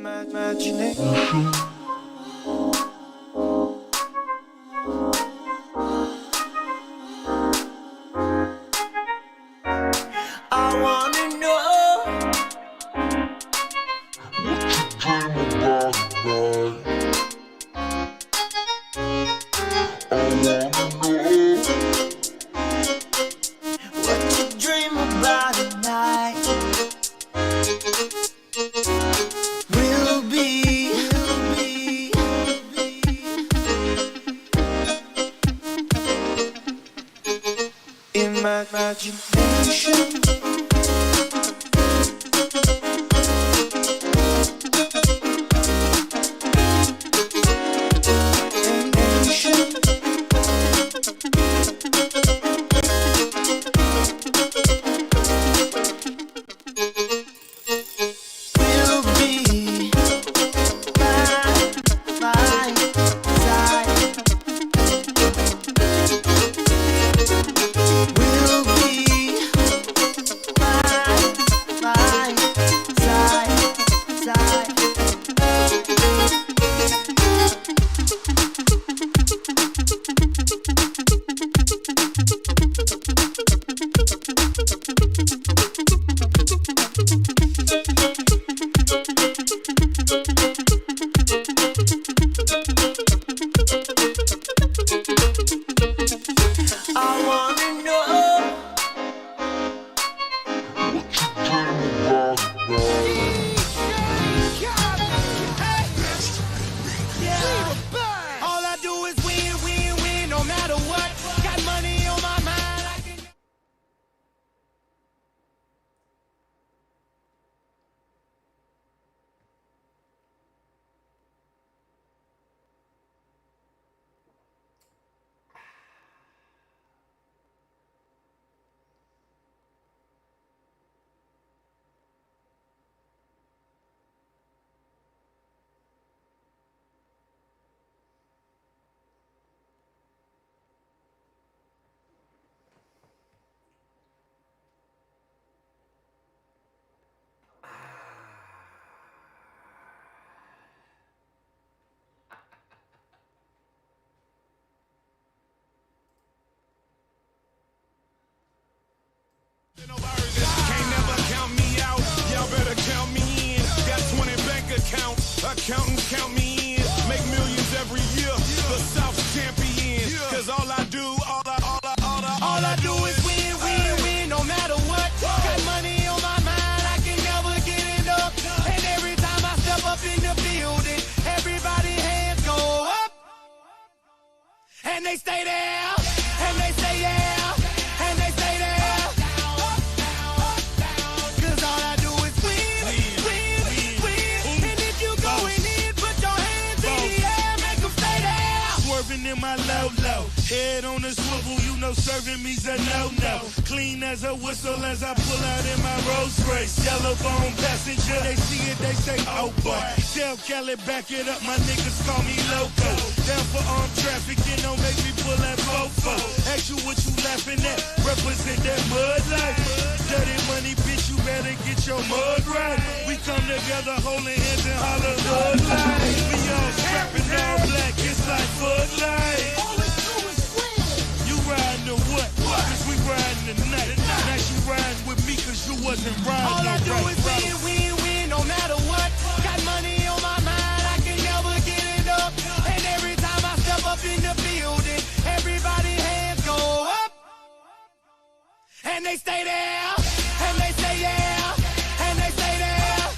imagination. I wanna know what you dream about at night. Will be imagination. Can't never count me out, y'all better count me in. Got 20 bank accounts, accountants count me in. Make millions every year, the South champion. Cause all I do is win, win, win, no matter what. Got money on my mind, I can never get enough. And every time I step up in the building, everybody hands go up. And they stay there, and they say yeah, and they stay there. In my low, head on the swivel, you know serving me's a no-no. Clean as a whistle as I pull out in my Rolls Royce. Yellow bone passenger, they see it, they say, oh boy. Tell Kelly, back it up, my niggas call me loco. Down for armed traffic, you know, make me pull that fofo. Ask you what you laughing at, represent that mud life. Dirty money, bitch, you better get your mud right. We come together holding hands and holler hood life. We all strapping all black, it's like Bud Light. All we do is win. You riding or what? Cause we riding tonight. Now she riding with me cause you wasn't riding. All I do is win, win, win, no matter what. Got money on my mind, I can never get enough. And every time I step up in the building, everybody hands go up. And they stay there, and they say yeah, and they stay there.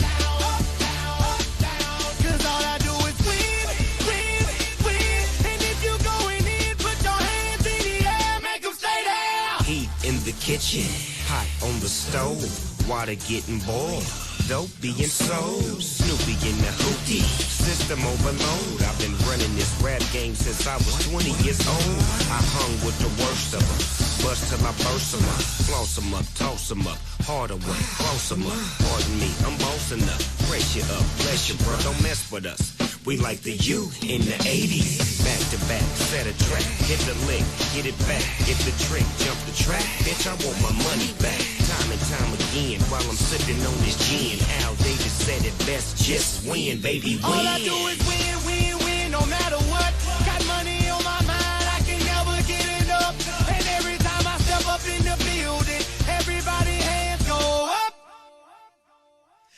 Cause all I do is win, win, win. And if you going in, put your hands in the air, make them stay there. Heat in the kitchen, hot on the stove, water getting boiled, dope being sold, Snoopy in the hootie, system overload. I've been running this rap game since I was 20 years old. I hung with the worst of them, bust till I burst them up, floss them up, toss them up, harder work, close them up. Pardon me, I'm bossing up, press you up, bless you, bro, don't mess with us. We like the U in the 80s. Back to back, set a track, hit the lick, get it back, get the trick, jump the track. Bitch, I want my money back. Time and time again. again while I'm sipping on this gin. Al Davis said it best, just win, baby, win. All I do is win, win, win, no matter what. Got money on my mind, I can never get enough. And every time I step up in the building, everybody hands go up.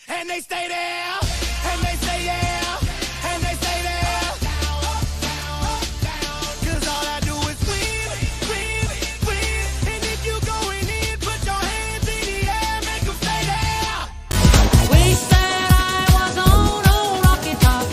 And they stay there, and they say yeah, and they stay there. Cause all I do is win, win, win. And if you going in, put your hands in the air, make them stay there. We said I was on old Rocky Top.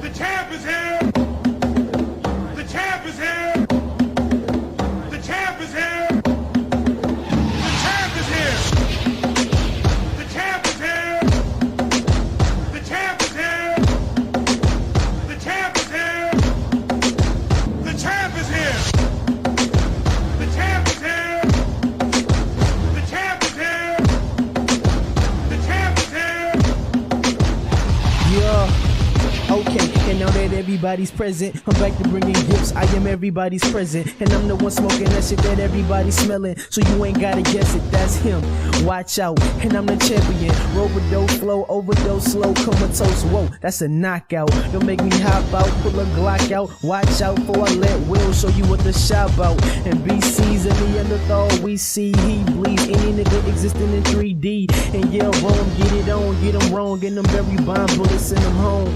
The champ is here. The champ is here. The champ is here. The champ is here. The champ is here. The champ is here. The champ is here. The champ is here. The champ is here. The champ is here. The champ is here. Yeah. Okay, and now that everybody's present, I'm back to bringing gifts. I am everybody's present, and I'm the one smoking that shit that everybody's smelling. So you ain't gotta guess it, that's him. Watch out, and I'm the champion. Overdose flow, overdose slow, comatose. Whoa, that's a knockout. Don't make me hop out, pull a Glock out. Watch out for I let Will show you what the shop out. And BC's and Neanderthal, we see he bleeds. Any nigga existing in 3D. And yeah, wrong, get it on, get them wrong, and them very bomb bullets, send them home.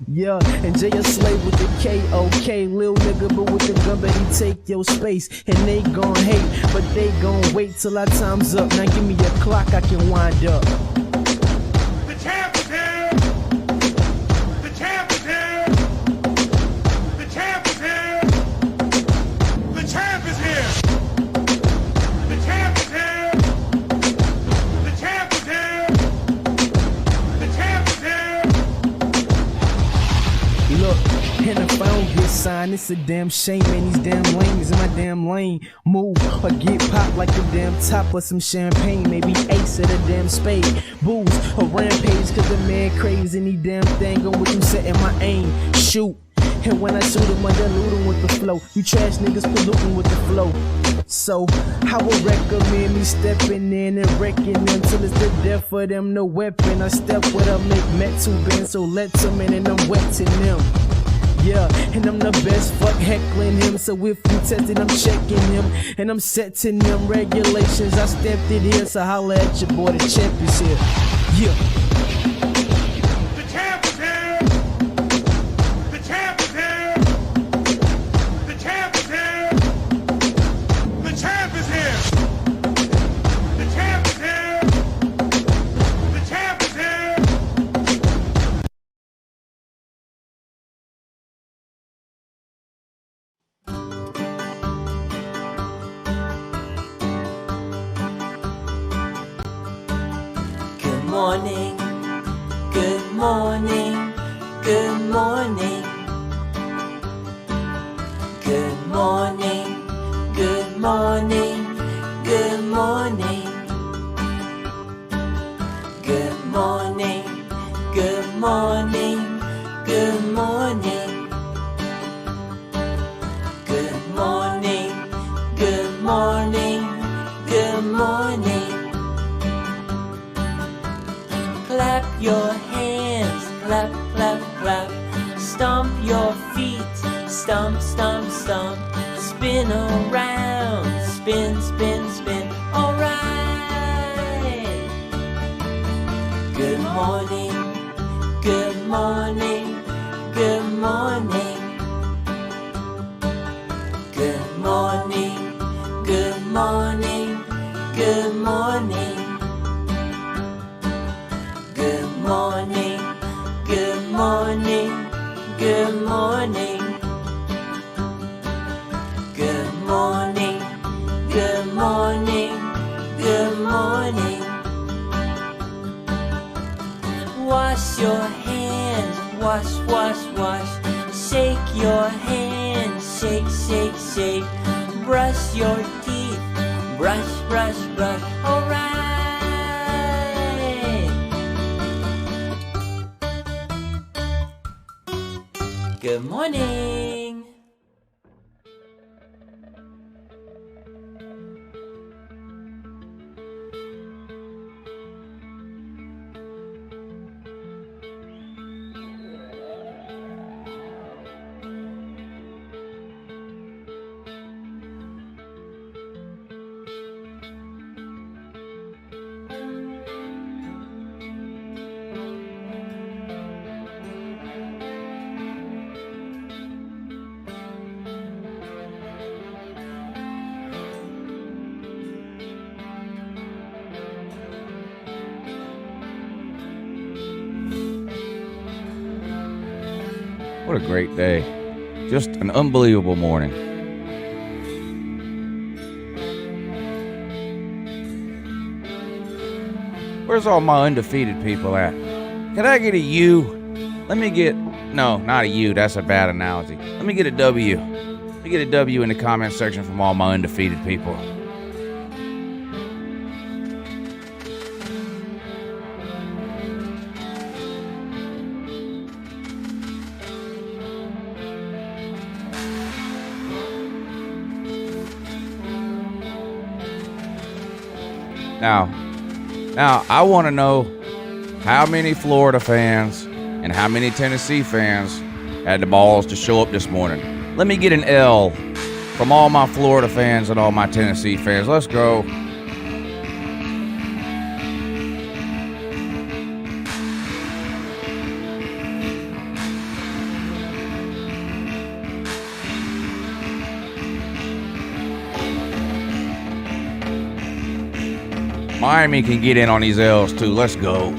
Yeah, and Jay a slave with the K-O-K, lil nigga, but with the gun, but he take your space. And they gon' hate, but they gon' wait till our time's up. Now give me a clock, I can wind up. The champ is here. The champ is here. The champ is here. The champ is here. The champ is here. The champ is here. The champ is here. Look, and if I don't get signed, it's a damn shame, man. These damn lames in my damn lane. Move or get popped like the damn top of some champagne. Maybe ace at a damn spade. Booze or rampage, cause the man crazy and he damn thing on what you setting my aim. Shoot. And when I shoot him, I dilute him with the flow. You trash niggas polluting with the flow. So, I would recommend me stepping in and wrecking them till it's the death for them, no weapon. I step with a make met two bands, so let them in and I'm wetting them. Yeah, and I'm the best, fuck heckling him. So if you tested, I'm checking him. And I'm setting them regulations. I stamped it here, so holla at your boy, the champ is here. Yeah. The champ is here. The champ is here. The champ is here. The champ is here. The champ is here. The champ is here. Good morning, good morning, good morning. Good morning, good morning, good morning. Good morning, good morning, good morning. Good morning, good morning, good morning. Clap your hands, clap, clap, clap. Stomp your feet, stomp, stomp, stomp. Spin around, spin, spin, spin. Alright. Good morning, good morning, good morning. Good morning, good morning, good morning. Good morning, good morning, good morning. Wash, wash, wash. Shake your hands. Shake, shake, shake. Brush your teeth. Brush, brush, brush. Alright. Good morning. What a great day. Just an unbelievable morning. Where's all my undefeated people at? Can I get a U? Let me get, no, not a U. That's a bad analogy. Let me get a W. Let me get a W in the comment section from all my undefeated people. Now, I want to know how many Florida fans and how many Tennessee fans had the balls to show up this morning. Let me get an L from all my Florida fans and all my Tennessee fans. Let's go. Miami can get in on these L's too. Let's go.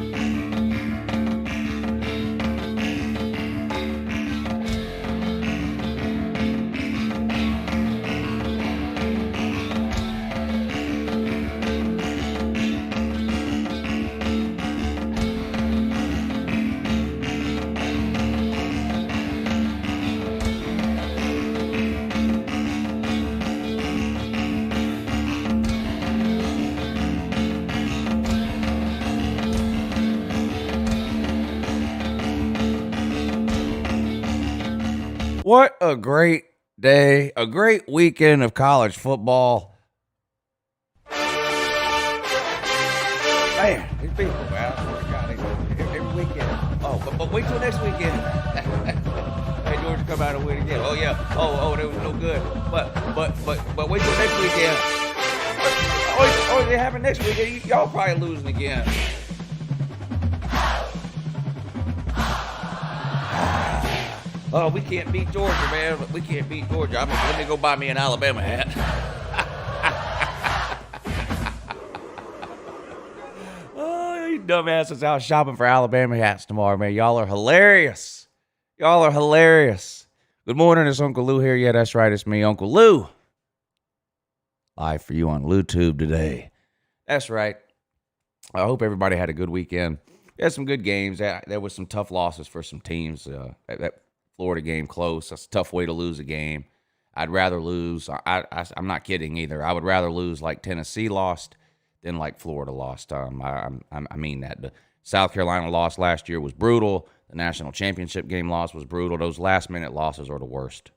What a great day, a great weekend of college football. Man, these people, man, I swear to God, every weekend. Oh, but wait till next weekend. Hey, Georgia come out and win again. Oh, yeah. Oh, that was no good. But wait till next weekend. Oh, they happen next weekend. Y'all probably losing again. Oh, we can't beat Georgia, man. We can't beat Georgia. Let me go buy me an Alabama hat. Oh, you dumbasses out shopping for Alabama hats tomorrow, man. Y'all are hilarious. Y'all are hilarious. Good morning, it's UncleLou here. Yeah, that's right. It's me, UncleLou. Live for you on LouTube today. That's right. I hope everybody had a good weekend. We had some good games. There was some tough losses for some teams. That Florida game close. That's a tough way to lose a game. I'd rather lose. I'm not kidding either. I would rather lose like Tennessee lost than like Florida lost. I mean that. The South Carolina loss last year was brutal. The national championship game loss was brutal. Those last minute losses are the worst.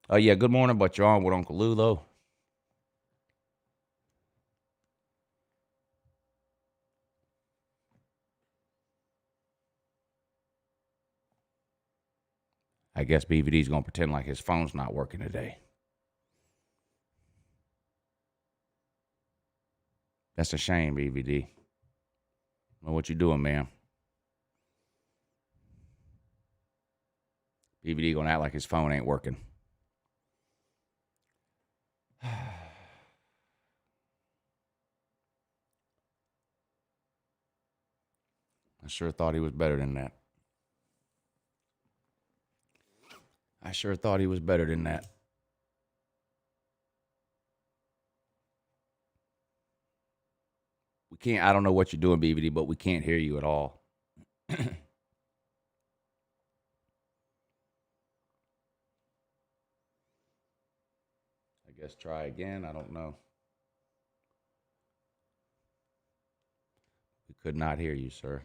Oh yeah. Good morning, but you're on with UncleLou though. I guess BVD's going to pretend like his phone's not working today. That's a shame, BVD. Well, what you doing, man? BVD going to act like his phone ain't working. I sure thought he was better than that. We can't, I don't know what you're doing, BVD, but we can't hear you at all. Guess try again. I don't know. We could not hear you, sir.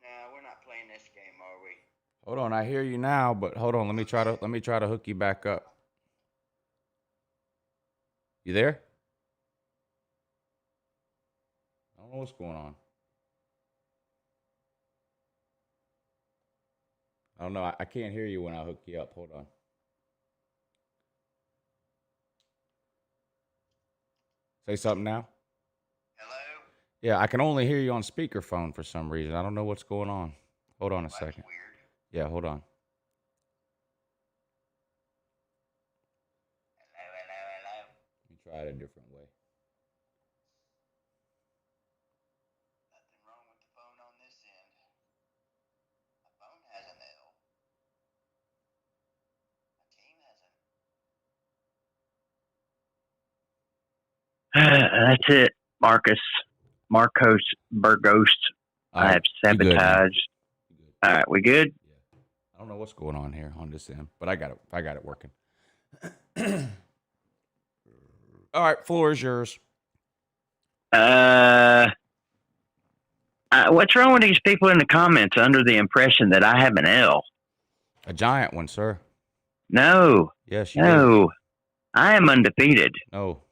Now we're not playing this game, are we? Hold on, I hear you now, but hold on. Let me try to hook you back up. You there? I don't know what's going on. I don't know. I can't hear you when I hook you up. Hold on. Say something now. Hello? Yeah, I can only hear you on speakerphone for some reason. I don't know what's going on. Hold on a second. Weird. Yeah, hold on. Hello. Let me try it a different way. Nothing wrong with the phone on this end. My phone has an L. My team has an That's it, Marcos Burgos. I have sabotaged. All right, we good? Yeah. I don't know what's going on here on this end, but I got it working. All right, floor is yours. What's wrong with these people in the comments under the impression that I have an L? A giant one, sir. No. Yes, you No. do. I am undefeated. No.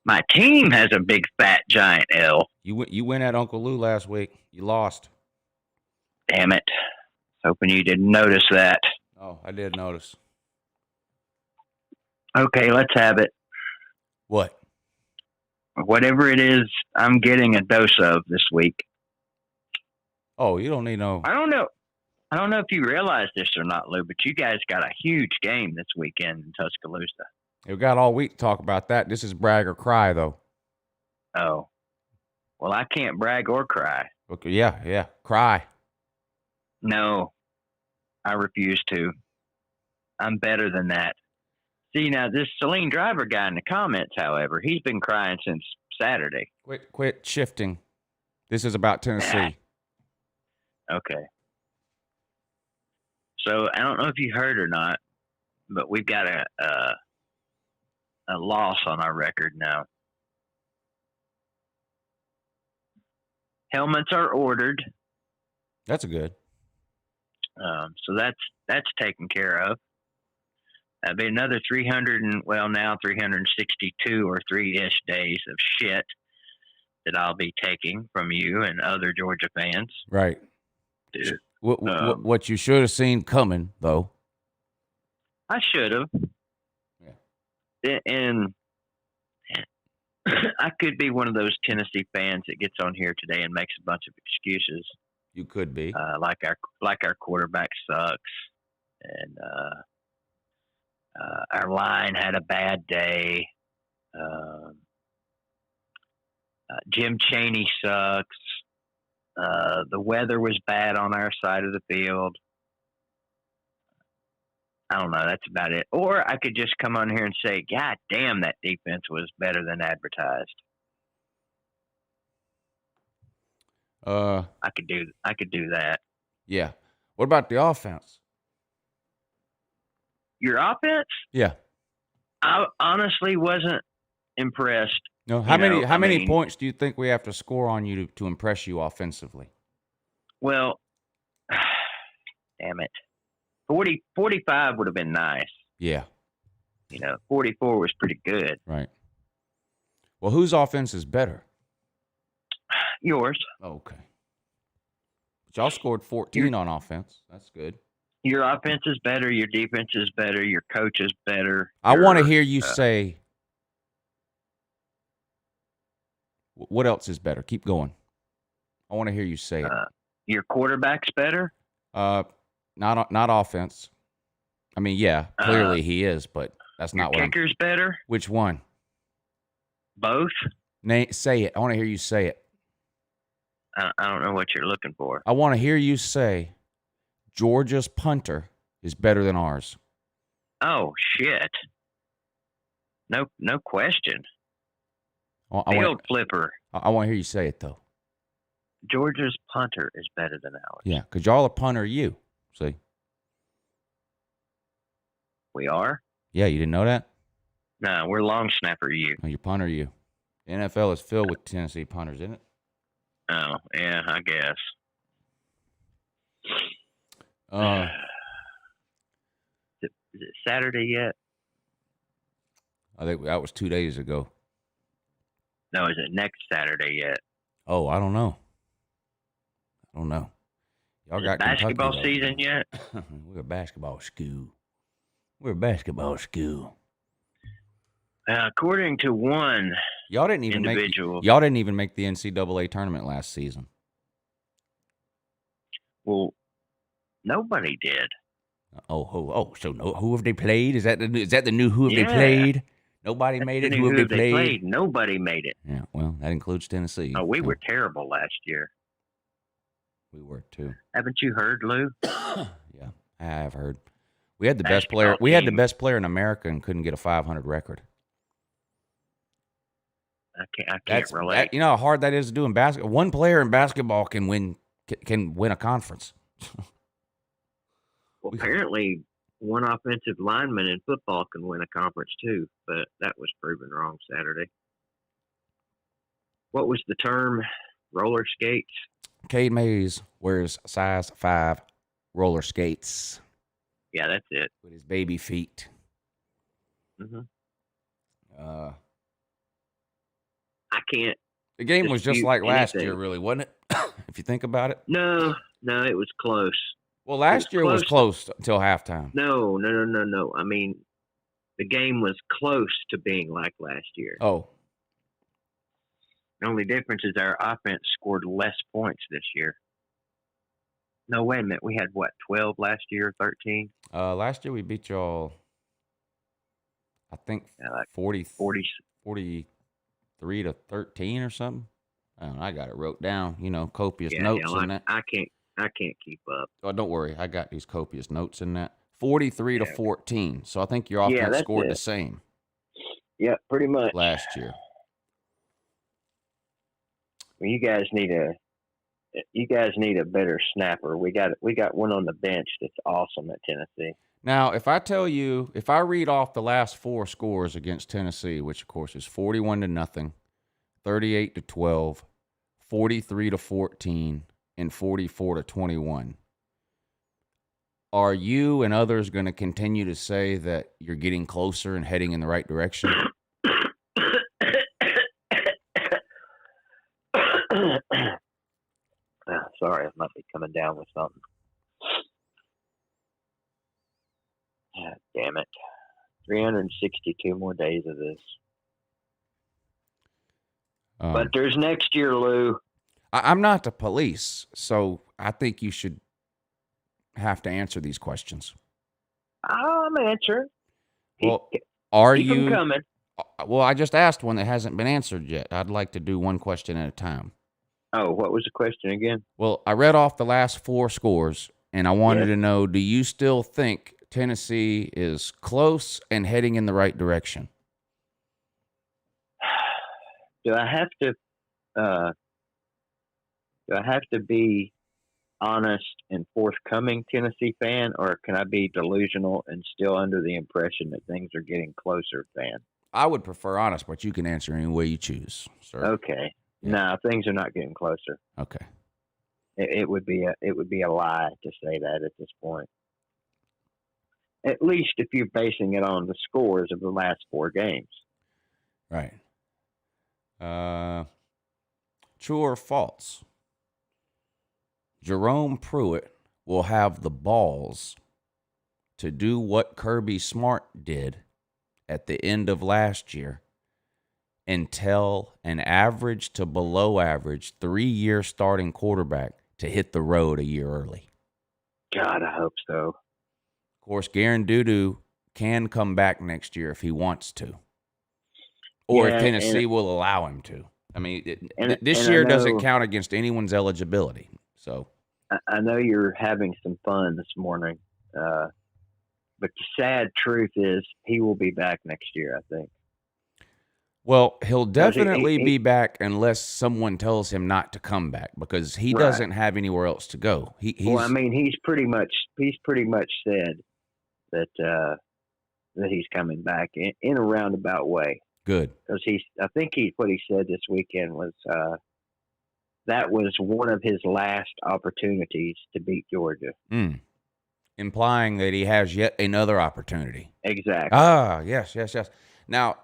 My team has a big fat giant L. You went at UncleLou last week. You lost. Damn it. Hoping you didn't notice that. Oh, I did notice. Okay, let's have it. What? Whatever it is, I'm getting a dose of this week. Oh, you don't need no. I don't know if you realize this or not, Lou, but you guys got a huge game this weekend in Tuscaloosa. We've got all week to talk about that. This is brag or cry, though. Oh. Well, I can't brag or cry. Okay, yeah. Cry. No. I refuse to. I'm better than that. See, now, this Celine Driver guy in the comments, however, he's been crying since Saturday. Quit shifting. This is about Tennessee. Okay. So, I don't know if you heard or not, but we've got a loss on our record now. Helmets are ordered. That's good. So that's taken care of. That'll be another 362 or 3-ish days of shit that I'll be taking from you and other Georgia fans. Right. Dude. What you should have seen coming, though. I should have. Yeah. And I could be one of those Tennessee fans that gets on here today and makes a bunch of excuses. You could be. Like our quarterback sucks, and our line had a bad day. Jim Chaney sucks. The weather was bad on our side of the field. I don't know. That's about it. Or I could just come on here and say, God damn, that defense was better than advertised. I could do that. Yeah. What about the offense? Your offense? Yeah. I honestly wasn't impressed. No. How many points do you think we have to score on you to impress you offensively? Well, damn it. 45 would have been nice. Yeah. 44 was pretty good. Right. Well, whose offense is better? Yours. Okay. But y'all scored 14 on offense. That's good. Your offense is better. Your defense is better. Your coach is better. I want to hear you say, what else is better? Keep going. I want to hear you say it. Your quarterback's better? Not offense. I mean, yeah, clearly he is, but that's not what kicker's better? Which one? Both? Say it. I want to hear you say it. I don't know what you're looking for. I want to hear you say Georgia's punter is better than ours. Oh shit! No question. I Field flipper. want to hear you say it though. Georgia's punter is better than ours. Yeah, because y'all a punter, you see. We are? Yeah, you didn't know that? No, we're long snapper. You. No, you punter, you. The NFL is filled with Tennessee punters, isn't it? Oh yeah, I guess. Is it Saturday yet? I think that was 2 days ago. No, is it next Saturday yet? Oh, I don't know. Y'all got basketball Kentucky, season yet? We're a basketball school. According to one Y'all didn't even individual. y'all didn't even make the NCAA tournament last season. Well, nobody did. So who have they played? Is that the new who have they Yeah. played? Nobody made it. Who have they played? Nobody made it. Yeah, well, that includes Tennessee. Oh, we were terrible last year. We were too. Haven't you heard, Lou? Yeah, I have heard. We had the best player. We had the best player in America and couldn't get a 500 record. I can't relate. You know how hard that is to do in basketball. One player in basketball can win a conference. Well, apparently, one offensive lineman in football can win a conference too, but that was proven wrong Saturday. What was the term? Roller skates? Cade Mays wears size 5 roller skates. Yeah, that's it. With his baby feet. Mm-hmm. I can't. The game was just like last anything. year, really, wasn't it? If you think about it. No, it was close. Well, last year was close until halftime. No. I mean, the game was close to being like last year. Oh. The only difference is our offense scored less points this year. No, wait a minute. We had, 12 last year, 13? Last year we beat y'all, I think, like 43 to 13 or something. I don't know, I got it wrote down, copious notes in that. I can't keep up. Oh, don't worry. I got these copious notes in that. 43 to 14. So I think your offense scored the same. Yeah, pretty much. Last year. Well, you guys need a better snapper. We got one on the bench that's awesome at Tennessee. Now, if I read off the last 4 scores against Tennessee, which of course is 41-0, 38-12, 43-14, and 44-21. Are you and others going to continue to say that you're getting closer and heading in the right direction? Sorry, I might be coming down with something. Damn it. 362 more days of this. But there's next year, Lou. I'm not the police, so I think you should have to answer these questions. I'm answering. Well, keep them coming. Well, I just asked one that hasn't been answered yet. I'd like to do one question at a time. Oh, what was the question again? Well, I read off the last 4 scores, and I wanted to know, do you still think Tennessee is close and heading in the right direction? Do I have to be honest and forthcoming Tennessee fan, or can I be delusional and still under the impression that things are getting closer fan? I would prefer honest, but you can answer any way you choose, sir. Okay. Yeah. No, things are not getting closer. Okay. It would be a lie to say that at this point. At least if you're basing it on the scores of the last 4 games. Right. True or false? Jerome Pruitt will have the balls to do what Kirby Smart did at the end of last year and tell an average to below average 3-year starting quarterback to hit the road a year early. God, I hope so. Of course, Garen Dudu can come back next year if he wants to. Or if Tennessee will allow him to. I mean, this year doesn't count against anyone's eligibility. So I know you're having some fun this morning, but the sad truth is he will be back next year, I think. Well, he'll 'Cause definitely be back unless someone tells him not to come back because he Right. doesn't have anywhere else to go. Well, I mean, he's pretty much said that that he's coming back in a roundabout way. Good. Because what he said this weekend was that was one of his last opportunities to beat Georgia. Implying that he has yet another opportunity. Exactly. Ah, yes. Now,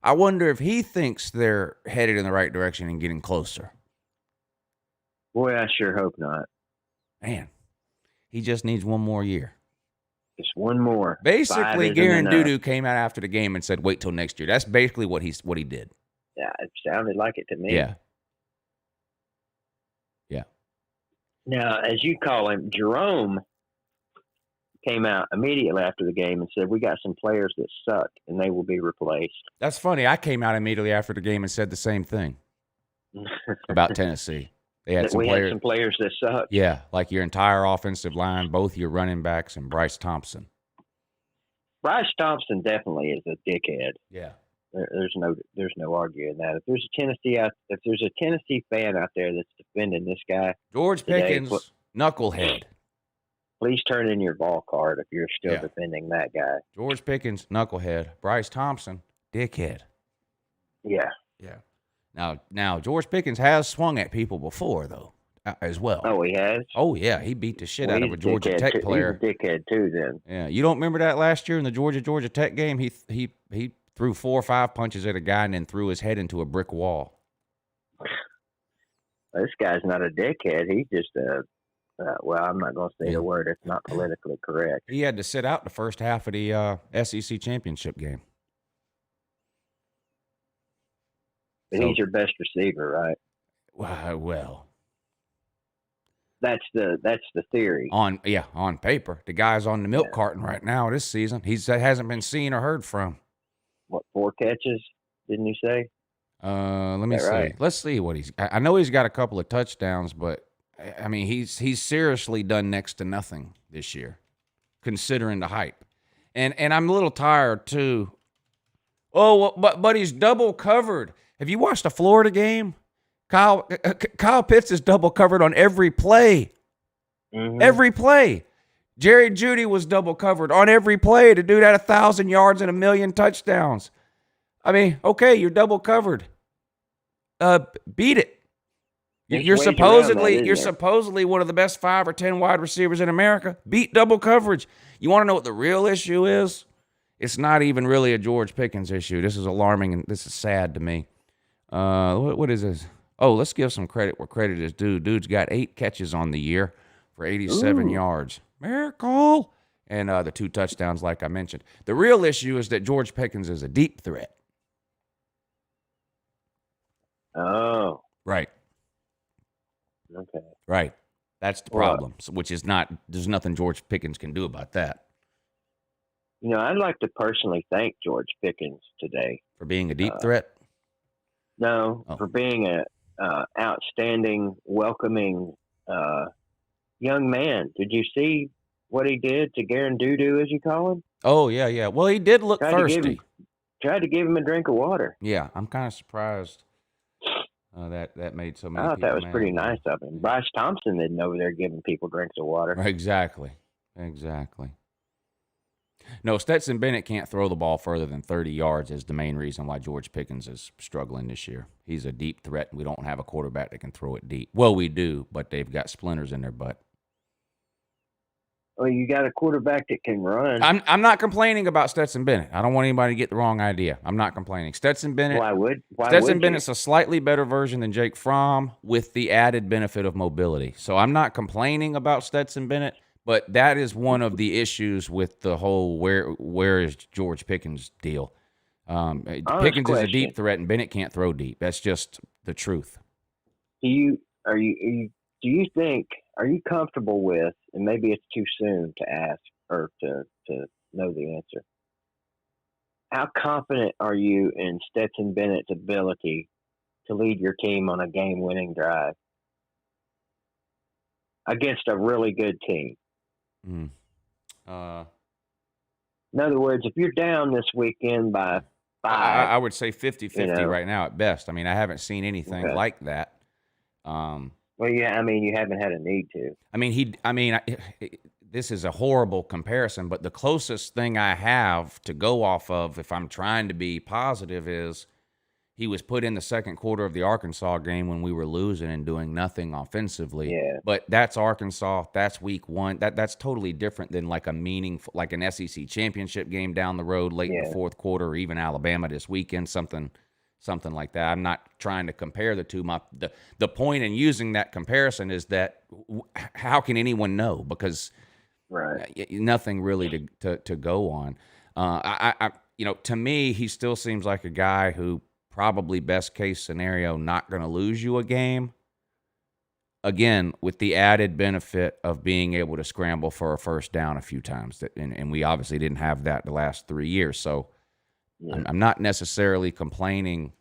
I wonder if he thinks they're headed in the right direction and getting closer. Boy, I sure hope not. Man, he just needs one more year. Just one more. Basically, Garen Dudu came out after the game and said, wait till next year. That's basically what he did. Yeah, it sounded like it to me. Yeah. Now, as you call him, Jerome came out immediately after the game and said, we got some players that suck and they will be replaced. That's funny. I came out immediately after the game and said the same thing about Tennessee. They had had some players that suck. Yeah, like your entire offensive line, both your running backs, and Bryce Thompson. Bryce Thompson definitely is a dickhead. Yeah. There's no arguing that. If there's a Tennessee fan out there that's defending this guy, George Pickens, knucklehead. Please turn in your ball card if you're still defending that guy. George Pickens, knucklehead. Bryce Thompson, dickhead. Yeah. Now George Pickens has swung at people before though, as well. Oh, he has. Oh yeah, he beat the shit out of a Georgia Tech player. He's a dickhead too. Then. Yeah, you don't remember that last year in the Georgia Tech game? He threw 4 or 5 punches at a guy and then threw his head into a brick wall. This guy's not a dickhead. He's just well, I'm not going to say the word. It's not politically correct. He had to sit out the first half of the SEC championship game. But he's your best receiver, right? Well, that's the theory. On paper, the guy's on the milk carton right now this season. He hasn't been seen or heard from. What, 4 catches? Didn't you say? Let me see. Right? Let's see what I know he's got a couple of touchdowns, but I mean he's seriously done next to nothing this year, considering the hype. And I'm a little tired too. Oh, but he's double covered. Have you watched a Florida game? Kyle Pitts is double covered on every play. Mm-hmm. Every play. Jerry Jeudy was double covered on every play. The dude had 1,000 yards and 1,000,000 touchdowns. I mean, okay, you're double covered. Beat it. You're supposedly one of the best 5 or 10 wide receivers in America. Beat double coverage. You want to know what the real issue is? It's not even really a George Pickens issue. This is alarming and this is sad to me. What is this? Oh, let's give some credit where credit is due. Dude's got 8 catches on the year for 87 yards. Miracle. And the 2 touchdowns, like I mentioned. The real issue is that George Pickens is a deep threat. Oh. Right. Okay. Right. That's the problem, which is there's nothing George Pickens can do about that. You know, I'd like to personally thank George Pickens today. For being a deep threat? No, for being a outstanding, welcoming young man. Did you see what he did to Garen Dudu, as you call him? Oh, yeah. Well, he did look thirsty. Tried to give him a drink of water. Yeah, I'm kind of surprised that made so many people. I thought that was mad. pretty nice of him. Bryce Thompson isn't over there giving people drinks of water. Exactly. No, Stetson Bennett can't throw the ball further than 30 yards is the main reason why George Pickens is struggling this year. He's a deep threat, and we don't have a quarterback that can throw it deep. Well, we do, but they've got splinters in their butt. Well, you got a quarterback that can run. I'm not complaining about Stetson Bennett. I don't want anybody to get the wrong idea. I'm not complaining. Stetson Bennett. Why would Bennett's a slightly better version than Jake Fromm with the added benefit of mobility. So I'm not complaining about Stetson Bennett, but that is one of the issues with the whole where is George Pickens deal. Pickens is a deep threat, and Bennett can't throw deep. That's just the truth. Are you comfortable with, and maybe it's too soon to ask or to know the answer, how confident are you in Stetson Bennett's ability to lead your team on a game-winning drive? against a really good team. Mm. In other words, if you're down this weekend by 5, I would say 50-50 right now at best. I mean, I haven't seen anything Okay. like that. Well, yeah, I mean, you haven't had a need to. I mean, this is a horrible comparison, but the closest thing I have to go off of, if I'm trying to be positive, is he was put in the second quarter of the Arkansas game when we were losing and doing nothing offensively. Yeah. But that's Arkansas. That's week 1. That's totally different than like a meaningful, like an SEC championship game down the road late in the fourth quarter, or even Alabama this weekend, something like that. I'm not trying to compare the two. The point in using that comparison is that how can anyone know? Because nothing really to go on. To me, he still seems like a guy who probably best case scenario not going to lose you a game. Again, with the added benefit of being able to scramble for a first down a few times, and we obviously didn't have that the last 3 years. So I'm not necessarily complaining.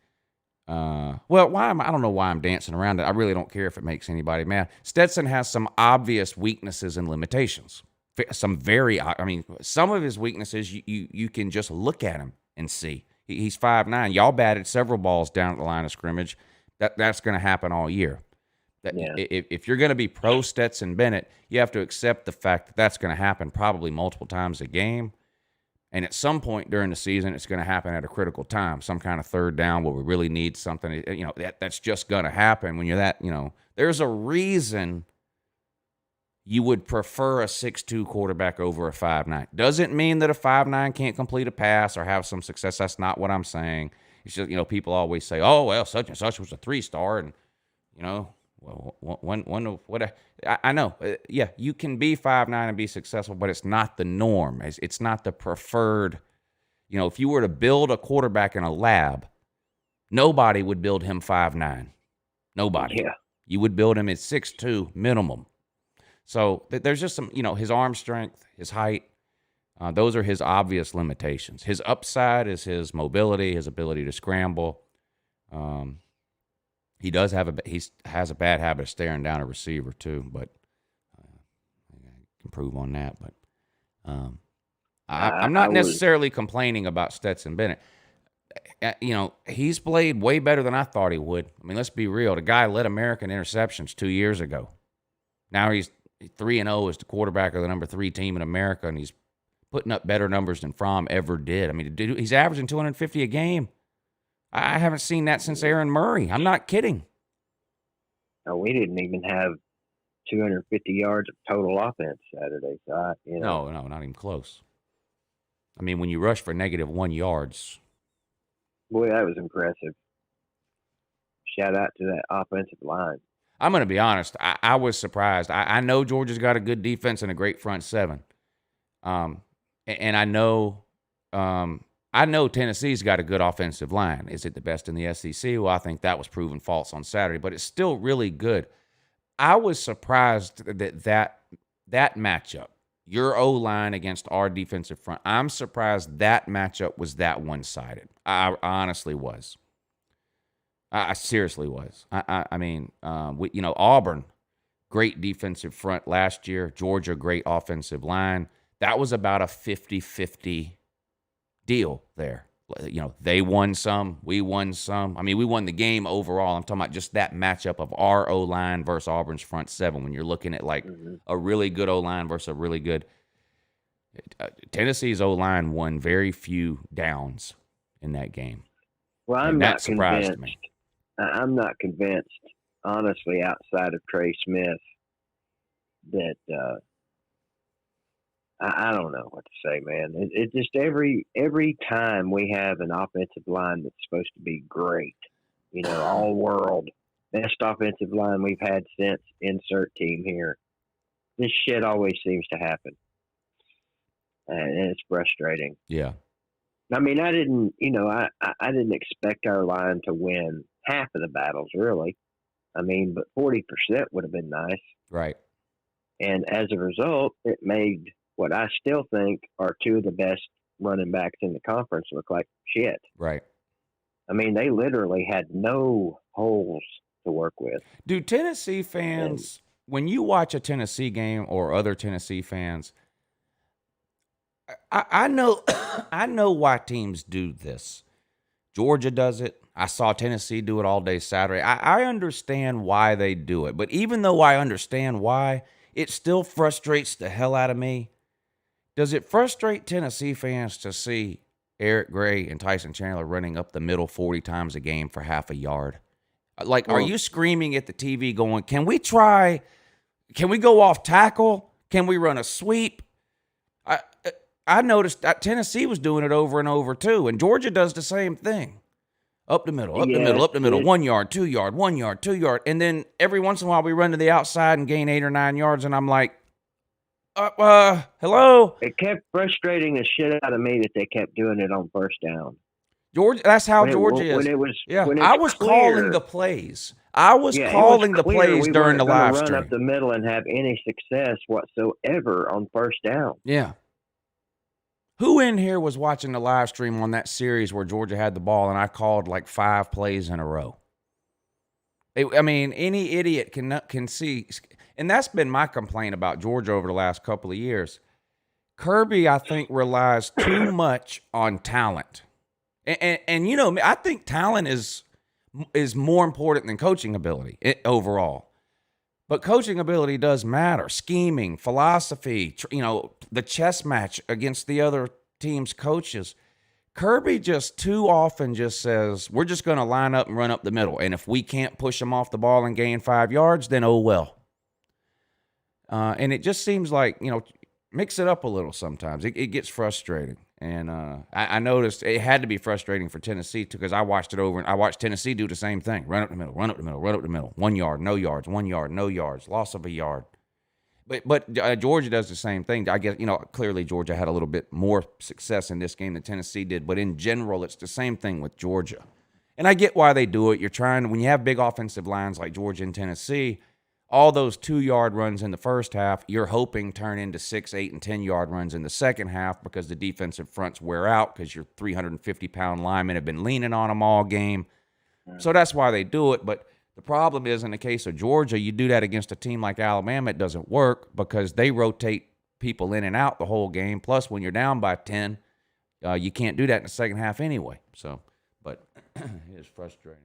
I don't know why I'm dancing around it. I really don't care if it makes anybody mad. Stetson has some obvious weaknesses and limitations. Some of his weaknesses you can just look at him and see. He's 5'9". Y'all batted several balls down at the line of scrimmage. That's going to happen all year. If you're going to be pro Stetson Bennett, you have to accept the fact that that's going to happen probably multiple times a game. And at some point during the season, it's going to happen at a critical time, some kind of third down where we really need something. That's just going to happen when you're that. There's a reason you would prefer a 6'2" quarterback over a 5'9". Doesn't mean that a 5'9" can't complete a pass or have some success. That's not what I'm saying. It's just, people always say, oh, well, such and such was a 3-star. And, I know. Yeah, you can be 5'9" and be successful, but it's not the norm. It's not the preferred. If you were to build a quarterback in a lab, nobody would build him 5'9". Nobody. Yeah. You would build him at 6'2" minimum. So there's just some, his arm strength, his height, those are his obvious limitations. His upside is his mobility, his ability to scramble. He has a bad habit of staring down a receiver too, but I can improve on that. But I'm not necessarily complaining about Stetson Bennett. He's played way better than I thought he would. I mean, let's be real. The guy led American interceptions 2 years ago. Now he's 3-0 as the quarterback of the number 3 team in America, and he's putting up better numbers than Fromm ever did. I mean, he's averaging 250 a game. I haven't seen that since Aaron Murray. I'm not kidding. No, we didn't even have 250 yards of total offense Saturday. So No, not even close. I mean, when you rush for -1 yards. Boy, that was impressive. Shout out to that offensive line. I'm going to be honest. I was surprised. I know Georgia's got a good defense and a great front seven. And I know Tennessee's got a good offensive line. Is it the best in the SEC? Well, I think that was proven false on Saturday, but it's still really good. I was surprised that matchup, your O-line against our defensive front, I'm surprised that matchup was that one-sided. I honestly was. I seriously was. I mean, Auburn, great defensive front last year. Georgia, great offensive line. That was about a 50-50 deal there. They won some, we won some. I mean, we won the game overall. I'm talking about just that matchup of our O-line versus Auburn's front seven. When you're looking at like a really good O-line versus a really good Tennessee's O-line won very few downs in that game. Well, I'm and not that surprised convinced. me. I'm not convinced, honestly, outside of Trey Smith, that I don't know what to say, man. It just every time we have an offensive line that's supposed to be great, all world, best offensive line we've had since insert team here, this shit always seems to happen, and it's frustrating. Yeah. I mean, I didn't expect our line to win half of the battles, really. I mean, but 40% would have been nice. Right. And as a result, it made what I still think are two of the best running backs in the conference look like shit. Right. I mean, they literally had no holes to work with. Do Tennessee fans when you watch a Tennessee game or other Tennessee fans, I know I know why teams do this. Georgia does it. I saw Tennessee do it all day Saturday. I understand why they do it. But even though I understand why, it still frustrates the hell out of me. Does it frustrate Tennessee fans to see Eric Gray and Tyson Chandler running up the middle 40 times a game for half a yard? Like, are you screaming at the TV going, can we go off tackle? Can we run a sweep? I noticed that Tennessee was doing it over and over too, and Georgia does the same thing. Up the middle, up the middle, 1 yard, 2 yard, 1 yard, 2 yard. And then every once in a while we run to the outside and gain 8 or 9 yards, and I'm like, hello? It kept frustrating the shit out of me that they kept doing it on first down. Georgia, that's how Georgia is. I was calling the plays. I was calling the plays during the live stream. Run up the middle and have any success whatsoever on first down. Yeah. Who in here was watching the live stream on that series where Georgia had the ball and I called like 5 plays in a row? I mean, any idiot can see. And that's been my complaint about Georgia over the last couple of years. Kirby, I think, relies too much on talent. And you know, I think talent is more important than coaching ability overall. But coaching ability does matter. Scheming, philosophy, the chess match against the other team's coaches. Kirby just too often just says, we're just going to line up and run up the middle. And if we can't push them off the ball and gain 5 yards, then oh well. And it just seems like, mix it up a little sometimes. It gets frustrating. And I noticed it had to be frustrating for Tennessee too, because I watched it over and I watched Tennessee do the same thing. Run up the middle, run up the middle, run up the middle. 1 yard, no yards, 1 yard, no yards, loss of a yard. But Georgia does the same thing. I guess, clearly Georgia had a little bit more success in this game than Tennessee did. But in general, it's the same thing with Georgia. And I get why they do it. You're trying, when you have big offensive lines like Georgia and Tennessee, all those 2-yard runs in the first half, you're hoping turn into 6, 8, and 10-yard runs in the second half because the defensive fronts wear out because your 350-pound linemen have been leaning on them all game. So that's why they do it. But the problem is, in the case of Georgia, you do that against a team like Alabama, it doesn't work because they rotate people in and out the whole game. Plus, when you're down by 10, you can't do that in the second half anyway. So, but it is frustrating.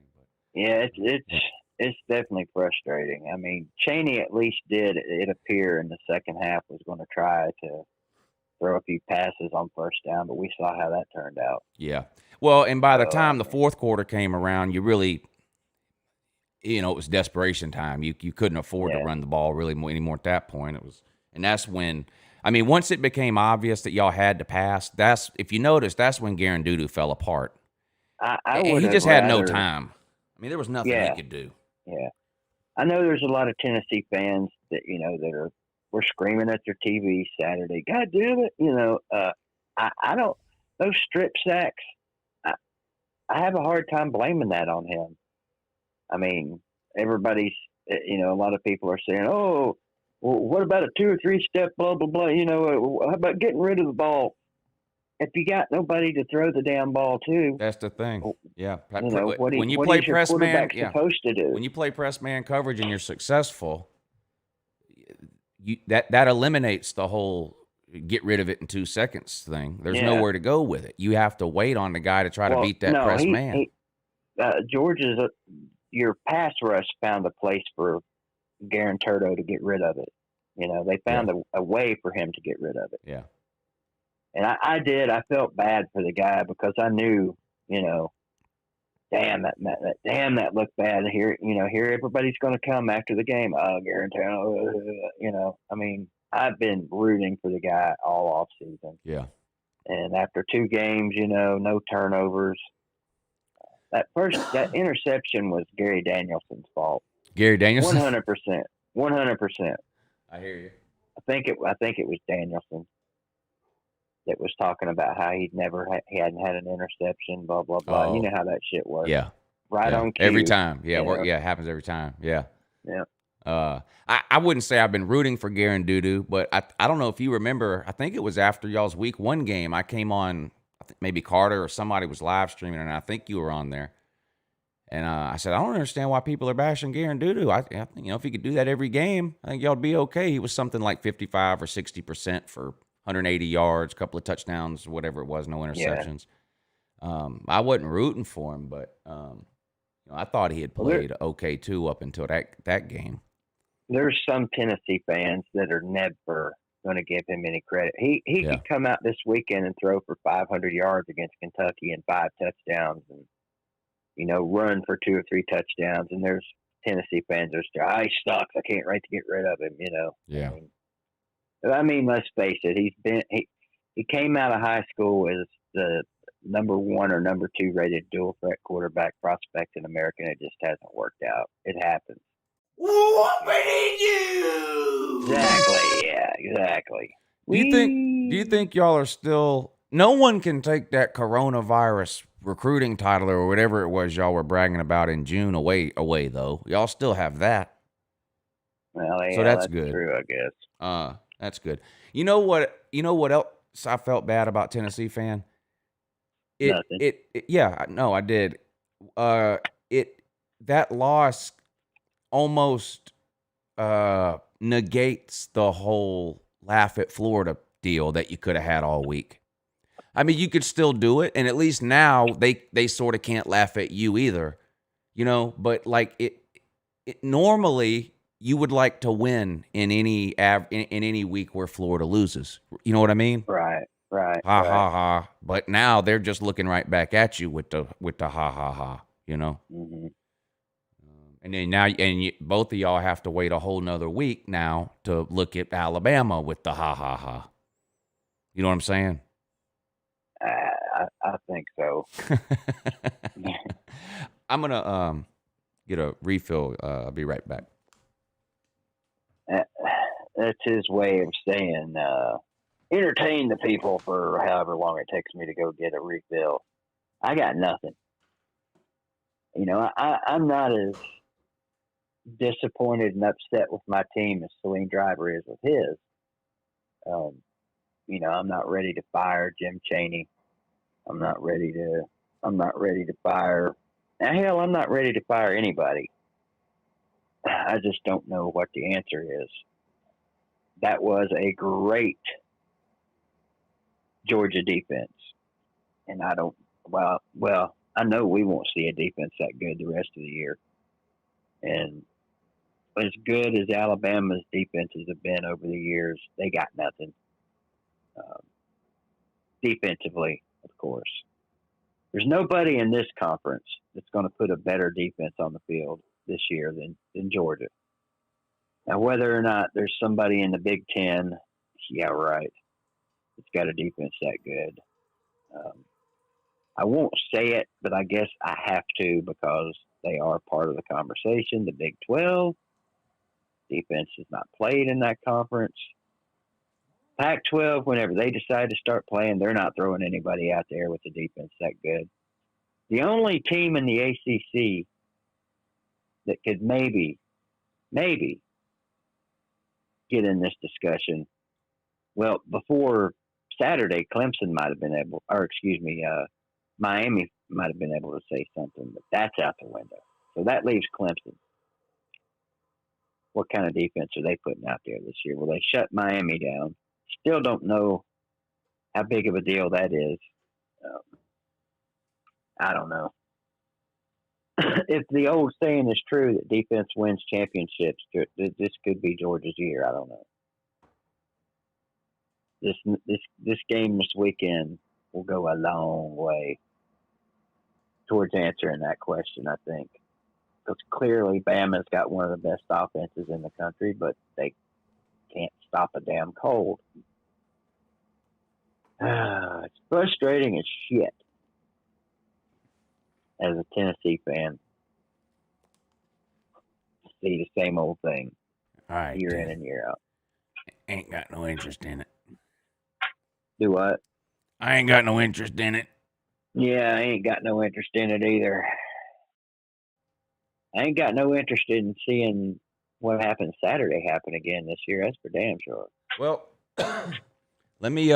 Yeah, it's definitely frustrating. I mean, Chaney at least did, it appear, in the second half was going to try to throw a few passes on first down, but we saw how that turned out. Yeah. Well, and by the time the fourth quarter came around, you really, it was desperation time. You couldn't afford to run the ball really anymore at that point. And that's when, once it became obvious that y'all had to pass, if you notice, that's when Garen Dudu fell apart. He just had no time. There was nothing he could do. Yeah. I know there's a lot of Tennessee fans that, were screaming at their TV Saturday. God damn it. I don't, those strip sacks, I have a hard time blaming that on him. Everybody's, a lot of people are saying, oh, well, what about a 2 or 3 step, blah, blah, blah. How about getting rid of the ball? If you got nobody to throw the damn ball to, that's the thing. Yeah. When you play press man, supposed to do? When you play press man coverage and you're successful, that eliminates the whole get rid of it in 2 seconds thing. There's nowhere to go with it. You have to wait on the guy to try to beat that press man. Georgia's your pass rush found a place for Garen Turdo to get rid of it. They found a way for him to get rid of it. Yeah. And I did. I felt bad for the guy because I knew, damn, that looked bad. Here everybody's going to come after the game. Oh, guarantee. I've been rooting for the guy all off season. Yeah. And after 2 games, no turnovers. That interception was Gary Danielson's fault. Gary Danielson. 100%. 100%. I hear you. I think it was Danielson that was talking about how he hadn't had an interception, blah, blah, blah. Oh. You know how that shit works. Yeah. Right on cue. Every time. Yeah. It happens every time. Yeah. Yeah. I wouldn't say I've been rooting for Garen Dudu, but I don't know if you remember, I think it was after y'all's week 1 game, I came on, I think maybe Carter or somebody was live streaming, and I think you were on there. And I said, I don't understand why people are bashing Garen Dudu. I think, if he could do that every game, I think y'all would be okay. He was something like 55 or 60% for 180 yards, a couple of touchdowns, whatever it was, no interceptions. I wasn't rooting for him, but I thought he had played okay too up until that game. There's some Tennessee fans that are never going to give him any credit. He could come out this weekend and throw for 500 yards against Kentucky and 5 touchdowns and, run for 2 or 3 touchdowns. And there's Tennessee fans that are he sucks. I can't wait to get rid of him, Yeah. I mean, let's face it. He came out of high school as the number 1 or number 2 rated dual threat quarterback prospect in America, and it just hasn't worked out. It happens. Whooping you! Exactly. Yeah, exactly. Do you think y'all are still? No one can take that coronavirus recruiting title or whatever it was y'all were bragging about in June away though. Y'all still have that. Well, yeah, so that's good. True, I guess. That's good. You know what else I felt bad about Tennessee fan? Nothing. I did. That loss almost negates the whole laugh at Florida deal that you could have had all week. I mean, you could still do it, and at least now they sort of can't laugh at you either, But like it normally you would like to win in any week where Florida loses. You know what I mean? Right. Ha ha ha! But now they're just looking right back at you with the ha ha ha. Mm-hmm. And then both of y'all have to wait a whole nother week now to look at Alabama with the ha ha ha. You know what I'm saying? I think so. I'm gonna get a refill. I'll be right back. That's his way of saying entertain the people for however long it takes me to go get a refill. I got nothing. I'm not as disappointed and upset with my team as Saline Driver is with his. I'm not ready to fire Jim Chaney. I'm not ready to fire. Now, hell, I'm not ready to fire anybody. I just don't know what the answer is. That was a great Georgia defense. And I know we won't see a defense that good the rest of the year. And as good as Alabama's defenses have been over the years, they got nothing. Defensively, of course. There's nobody in this conference that's going to put a better defense on the field this year than Georgia. Now, whether or not there's somebody in the Big Ten, yeah, right, it's got a defense that good. I won't say it, but I guess I have to because they are part of the conversation. The Big 12 defense is not played in that conference. Pac-12, whenever they decide to start playing, they're not throwing anybody out there with the defense that good. The only team in the ACC that could maybe get in this discussion, well, before Saturday, Clemson might have been able, Miami might have been able to say something, but that's out the window. So that leaves Clemson. What kind of defense are they putting out there this year? Will they shut Miami down? Still don't know how big of a deal that is. I don't know. If the old saying is true that defense wins championships, this could be Georgia's year. I don't know. This game this weekend will go a long way towards answering that question, I think. Because clearly Bama's got one of the best offenses in the country, but they can't stop a damn cold. It's frustrating as shit as a Tennessee fan to see the same old thing year in and year out. Ain't got no interest in it. Do what? I ain't got no interest in it. Yeah, I ain't got no interest in it either. I ain't got no interest in seeing what happened Saturday happen again this year. That's for damn sure. Well, let me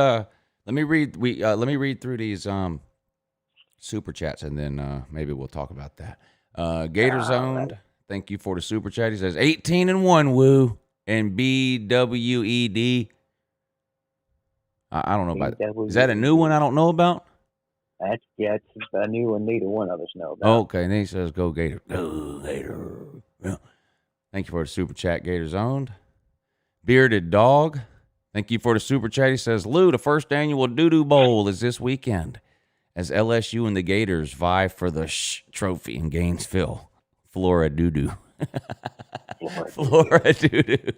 read through these super chats and then maybe we'll talk about that. Gators owned. Thank you for the super chat. He says 18-1 woo and BWED. I don't know about it. Is that a new one I don't know about? It's a new one neither one of us know about. Okay, and then he says go Gator. Go Gator. Yeah. Thank you for the super chat, Gators owned. Bearded Dog. Thank you for the super chat. He says, Lou, the first annual Doo-Doo Bowl is this weekend as LSU and the Gators vie for the trophy in Gainesville. Flora Doo-Doo. Flora Doo-Doo.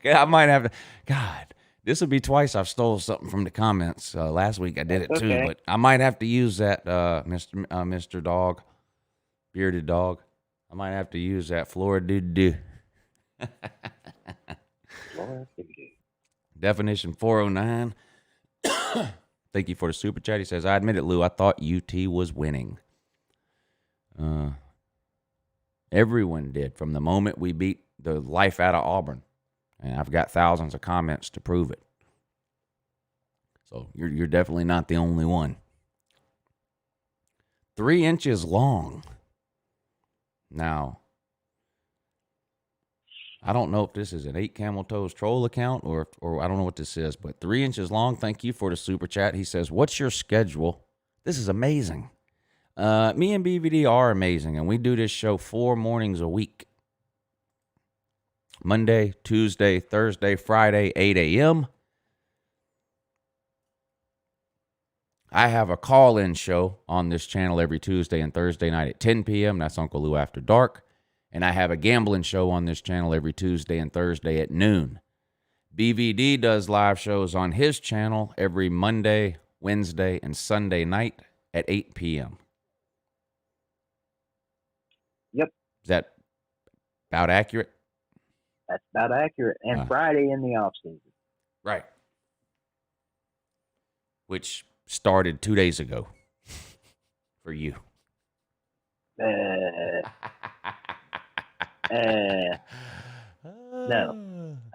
I might have to. God, this will be twice I've stole something from the comments. Last week I did it too, but I might have to use that, Mr. Dog, Bearded Dog. I might have to use that Flora Doo-Doo. Flora Doo-Doo. Definition 409. Thank you for the super chat. He says, I admit it, Lou. I thought UT was winning. Everyone did from the moment we beat the life out of Auburn. And I've got thousands of comments to prove it. So you're definitely not the only one. 3 inches long. Now, I don't know if this is an 8 Camel Toes troll account or I don't know what this is, but 3 inches long. Thank you for the super chat. He says, what's your schedule? This is amazing. Me and BVD are amazing, and we do this show 4 mornings a week. Monday, Tuesday, Thursday, Friday, 8 a.m. I have a call-in show on this channel every Tuesday and Thursday night at 10 p.m. That's Uncle Lou After Dark. And I have a gambling show on this channel every Tuesday and Thursday at noon. BVD does live shows on his channel every Monday, Wednesday, and Sunday night at 8 p.m. Yep. Is that about accurate? That's about accurate. And Friday in the off season. Right. Which started 2 days ago for you. No,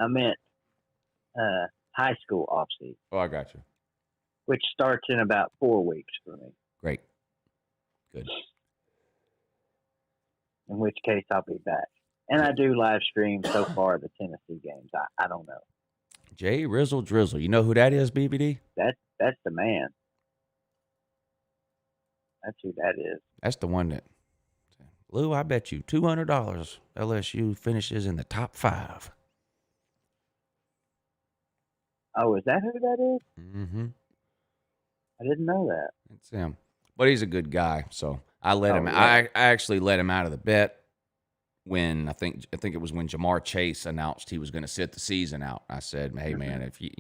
I meant high school off season. Oh, I got you. Which starts in about 4 weeks for me. Great. Good. In which case I'll be back. And I do live stream so far the Tennessee games. I don't know. Jay Rizzle Drizzle. You know who that is, BBD? That's the man. That's who that is. That's the one that, Lou, I bet you $200 LSU finishes in the top 5. Oh, is that who that is? Mm-hmm. I didn't know that. It's him. But he's a good guy, so I let him. Yeah. I actually let him out of the bet when I think it was when Jamar Chase announced he was going to sit the season out. I said, "Hey, man, if you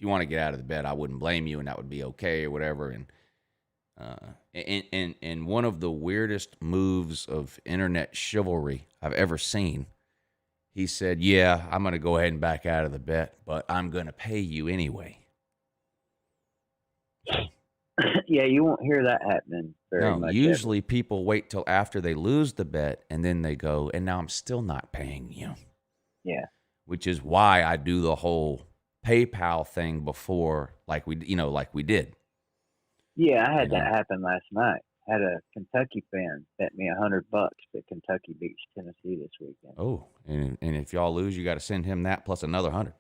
want to get out of the bet, I wouldn't blame you, and that would be okay or whatever." And one of the weirdest moves of internet chivalry I've ever seen, he said, "Yeah, I'm going to go ahead and back out of the bet, but I'm going to pay you anyway." Yeah, you won't hear that happening very much. Usually people wait till after they lose the bet, and then they go, and now I'm still not paying you. Yeah. Which is why I do the whole PayPal thing before, like we did. Yeah, I had that happen last night. Had a Kentucky fan bet me $100 that Kentucky beats Tennessee this weekend. Oh, and if y'all lose, you got to send him that plus another 100.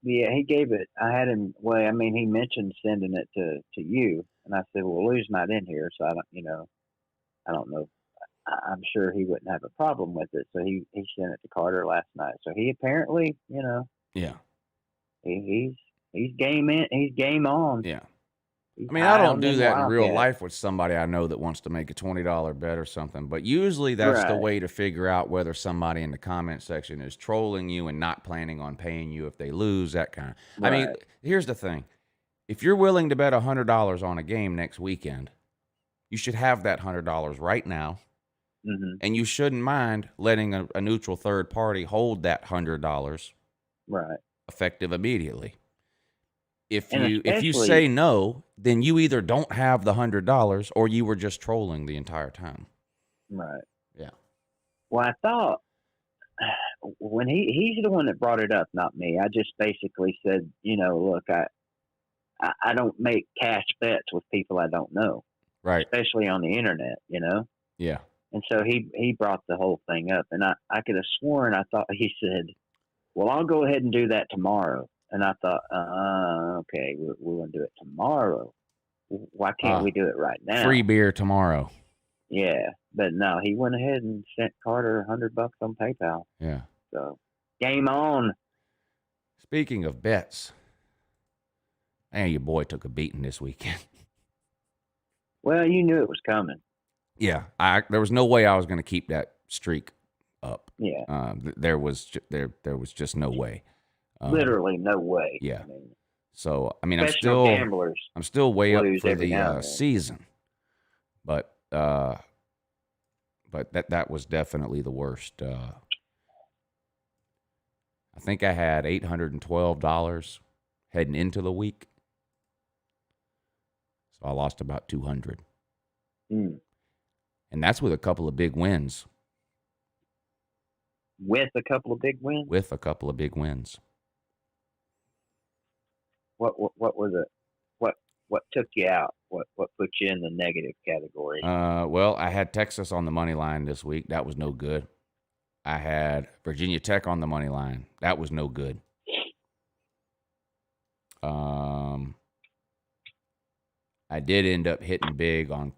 Yeah, he gave it. I had him. Well, I mean, he mentioned sending it to you, and I said, "Well, Lou's not in here, so I don't know. I'm sure he wouldn't have a problem with it." So he sent it to Carter last night. So he apparently, yeah, he's game in. He's game on. Yeah. I mean, I don't do that in real life with somebody I know that wants to make a $20 bet or something, but usually that's the way to figure out whether somebody in the comment section is trolling you and not planning on paying you if they lose, that kind of. I mean, here's the thing. If you're willing to bet $100 on a game next weekend, you should have that $100 right now, and you shouldn't mind letting a neutral third party hold that $100 effective immediately. If you say no, then you either don't have the $100 or you were just trolling the entire time. Right. Yeah. Well, I thought when he's the one that brought it up, not me. I just basically said, look, I don't make cash bets with people I don't know. Right. especially on the internet, you know. Yeah. And so he brought the whole thing up, and I could have sworn I thought he said, "Well, I'll go ahead and do that tomorrow." And I thought, okay, we're going to do it tomorrow. Why can't we do it right now? Free beer tomorrow. Yeah, but no, he went ahead and sent Carter $100 on PayPal. Yeah. So game on. Speaking of bets, man, your boy took a beating this weekend. Well, you knew it was coming. Yeah, there was no way I was going to keep that streak up. Yeah, there was just no way. Literally no way. Yeah. I mean, so I mean, gamblers I'm still way up lose for every now and the then. season, but that was definitely the worst. I think I had $812 heading into the week, so I lost about $200. And that's with a couple of big wins. With a couple of big wins? With a couple of big wins. What was it? What took you out? What put you in the negative category? Well, I had Texas on the money line this week. That was no good. I had Virginia Tech on the money line. That was no good. I did end up hitting big on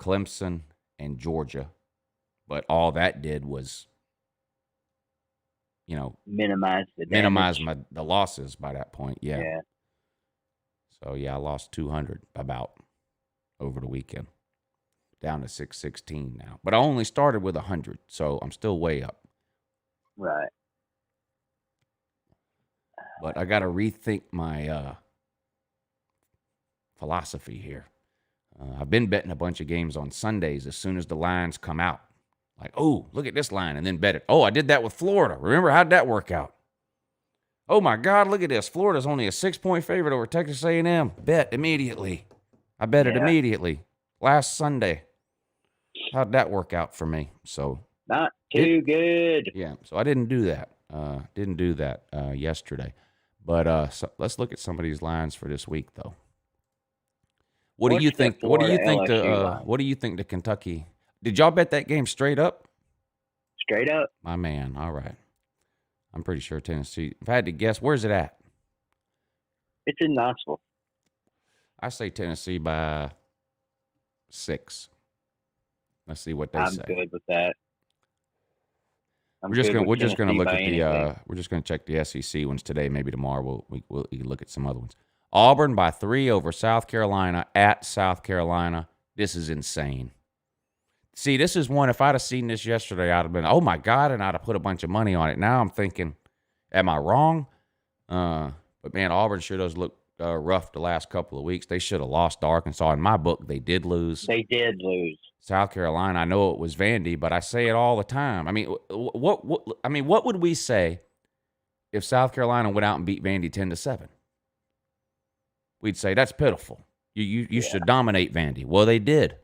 Clemson and Georgia, but all that did was, minimize the losses by that point. Yeah. So yeah, I lost 200 about over the weekend, down to 616 now. But I only started with 100, so I'm still way up. Right. But I got to rethink my philosophy here. I've been betting a bunch of games on Sundays as soon as the lines come out. Like, oh, look at this line, and then bet it. Oh, I did that with Florida. Remember, how'd that work out? Oh, my God, look at this. Florida's only a 6-point favorite over Texas A&M. Bet immediately. I bet it immediately. Last Sunday. How'd that work out for me? So not too good. Yeah, so I didn't do that. Yesterday. But so let's look at some of these lines for this week, though. What do you think? What do you think the Kentucky? Did y'all bet that game straight up? Straight up. My man. All right. I'm pretty sure Tennessee. If I had to guess, where's it at? It's in Knoxville. I say Tennessee by 6. Let's see what they say. I'm good with that. We're just gonna look at the. We're just gonna check the SEC ones today. Maybe tomorrow we'll look at some other ones. Auburn by 3 over South Carolina at South Carolina. This is insane. See, this is one, if I'd have seen this yesterday, I'd have been, oh, my God, and I'd have put a bunch of money on it. Now I'm thinking, am I wrong? But, man, Auburn sure does look rough the last couple of weeks. They should have lost to Arkansas. In my book, they did lose. They did lose. South Carolina, I know it was Vandy, but I say it all the time. I mean, what would we say if South Carolina went out and beat Vandy 10-7? We'd say that's pitiful. You should dominate Vandy. Well, they did.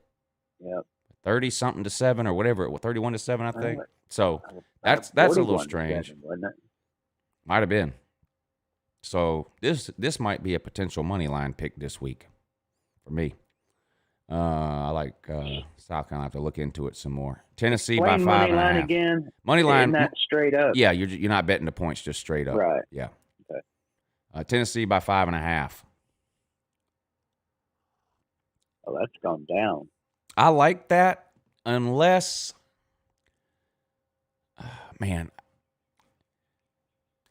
Yep. 30-something to 7 or whatever. 31-7, I think. So that's a little strange. Wasn't it? Might have been. So this might be a potential money line pick this week for me. I like South Carolina. I have to look into it some more. Tennessee by 5.5. Money line again. Money line. Isn't that straight up? Yeah, you're not betting the points, just straight up. Right. Yeah. Okay. Tennessee by 5.5. Oh, that's gone down. I like that unless, man,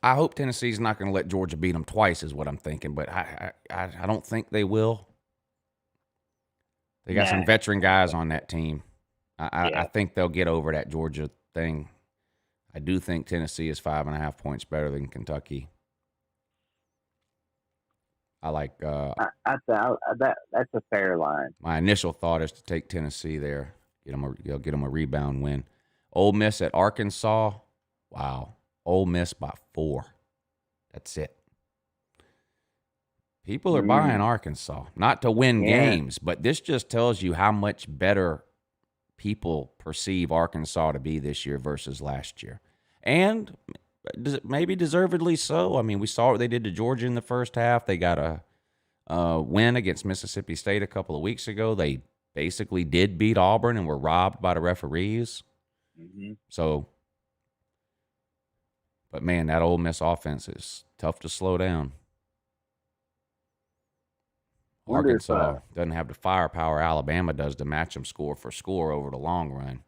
I hope Tennessee's not going to let Georgia beat them twice is what I'm thinking, but I don't think they will. They got some veteran guys on that team. I think they'll get over that Georgia thing. I do think Tennessee is 5.5 points better than Kentucky. I like. That's a fair line. My initial thought is to take Tennessee there, get them a rebound win. Ole Miss at Arkansas. Wow, Ole Miss by 4. That's it. People are buying Arkansas, not to win games, but this just tells you how much better people perceive Arkansas to be this year versus last year, and maybe deservedly so. I mean, we saw what they did to Georgia in the first half. They got a win against Mississippi State a couple of weeks ago. They basically did beat Auburn and were robbed by the referees. Mm-hmm. So, but man, that Ole Miss offense is tough to slow down. Arkansas doesn't have the firepower Alabama does to match them score for score over the long run.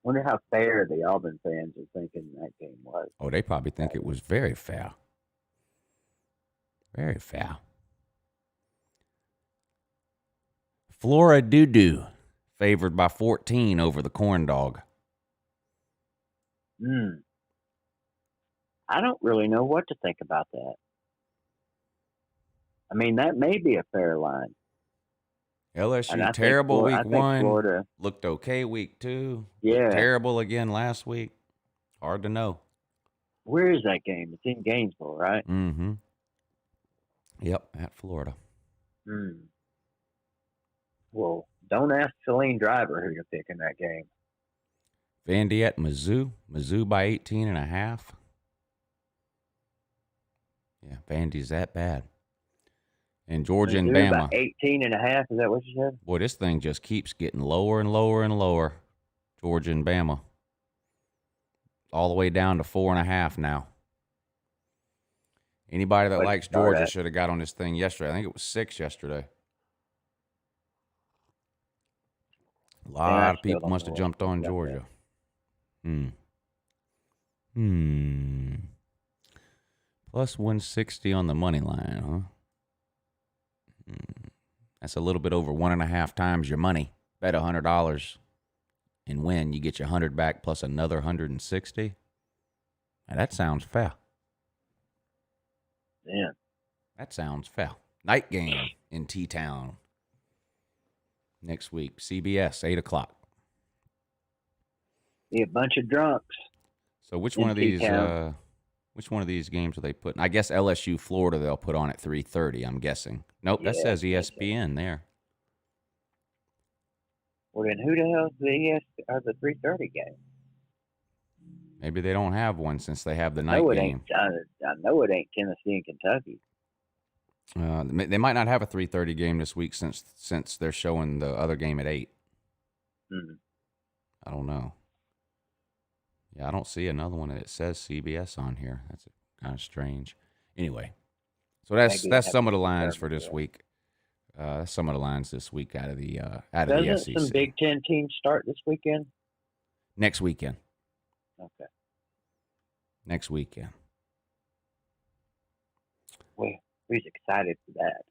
Wonder how fair the Auburn fans are thinking that game was. Oh, they probably think it was very fair. Very fair. Flora Doo-Doo favored by 14 over the Corn Dog. I don't really know what to think about that. I mean, that may be a fair line. LSU, terrible week one. Florida looked okay week two. Yeah. Looked terrible again last week. Hard to know. Where is that game? It's in Gainesville, right? Mm-hmm. Yep, at Florida. Well, don't ask Celine Driver who you're picking that game. Vandy at Mizzou. Mizzou by 18.5. Yeah, Vandy's that bad. And Georgia and Bama. About 18.5, is that what you said? Boy, this thing just keeps getting lower and lower and lower. Georgia and Bama. All the way down to 4.5 now. Anybody that likes Georgia should have got on this thing yesterday. I think it was 6 yesterday. A lot of people must have jumped on Georgia. Plus 160 on the money line, huh? That's a little bit over 1.5 times your money. Bet $100 and win. You get your 100 back plus another 160. Now that sounds fair. Yeah. That sounds fair. Night game in T-Town. Next week, CBS, 8 o'clock. Yeah, a bunch of drunks. So which one of these games are they putting? I guess LSU, Florida, they'll put on at 3:30, I'm guessing. Nope, that says ESPN there. Well, then who the hell's the 3:30 game? Maybe they don't have one since they have the night game. I know it ain't Tennessee and Kentucky. They might not have a 3:30 game this week since they're showing the other game at 8. I don't know. Yeah, I don't see another one that says CBS on here. That's kind of strange. Anyway, so that's some of the lines for this week. That's some of the lines this week out of the SEC. Doesn't some Big Ten teams start this weekend? Next weekend. Okay. Next weekend. Well, who's excited for that?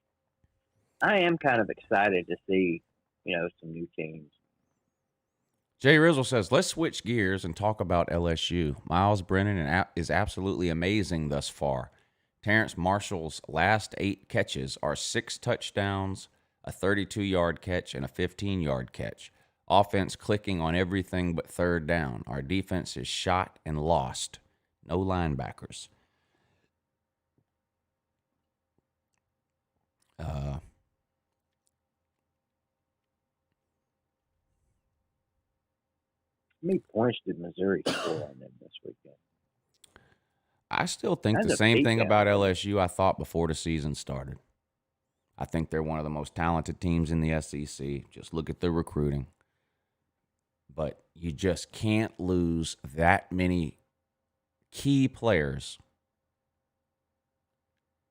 I am kind of excited to see, some new teams. Jay Rizzle says, let's switch gears and talk about LSU. Miles Brennan is absolutely amazing thus far. Terrence Marshall's last 8 catches are 6 touchdowns, a 32-yard catch, and a 15-yard catch. Offense clicking on everything but third down. Our defense is shot and lost. No linebackers. How many points did Missouri score on them this weekend? I still think the same thing about LSU I thought before the season started. I think they're one of the most talented teams in the SEC. Just look at the recruiting. But you just can't lose that many key players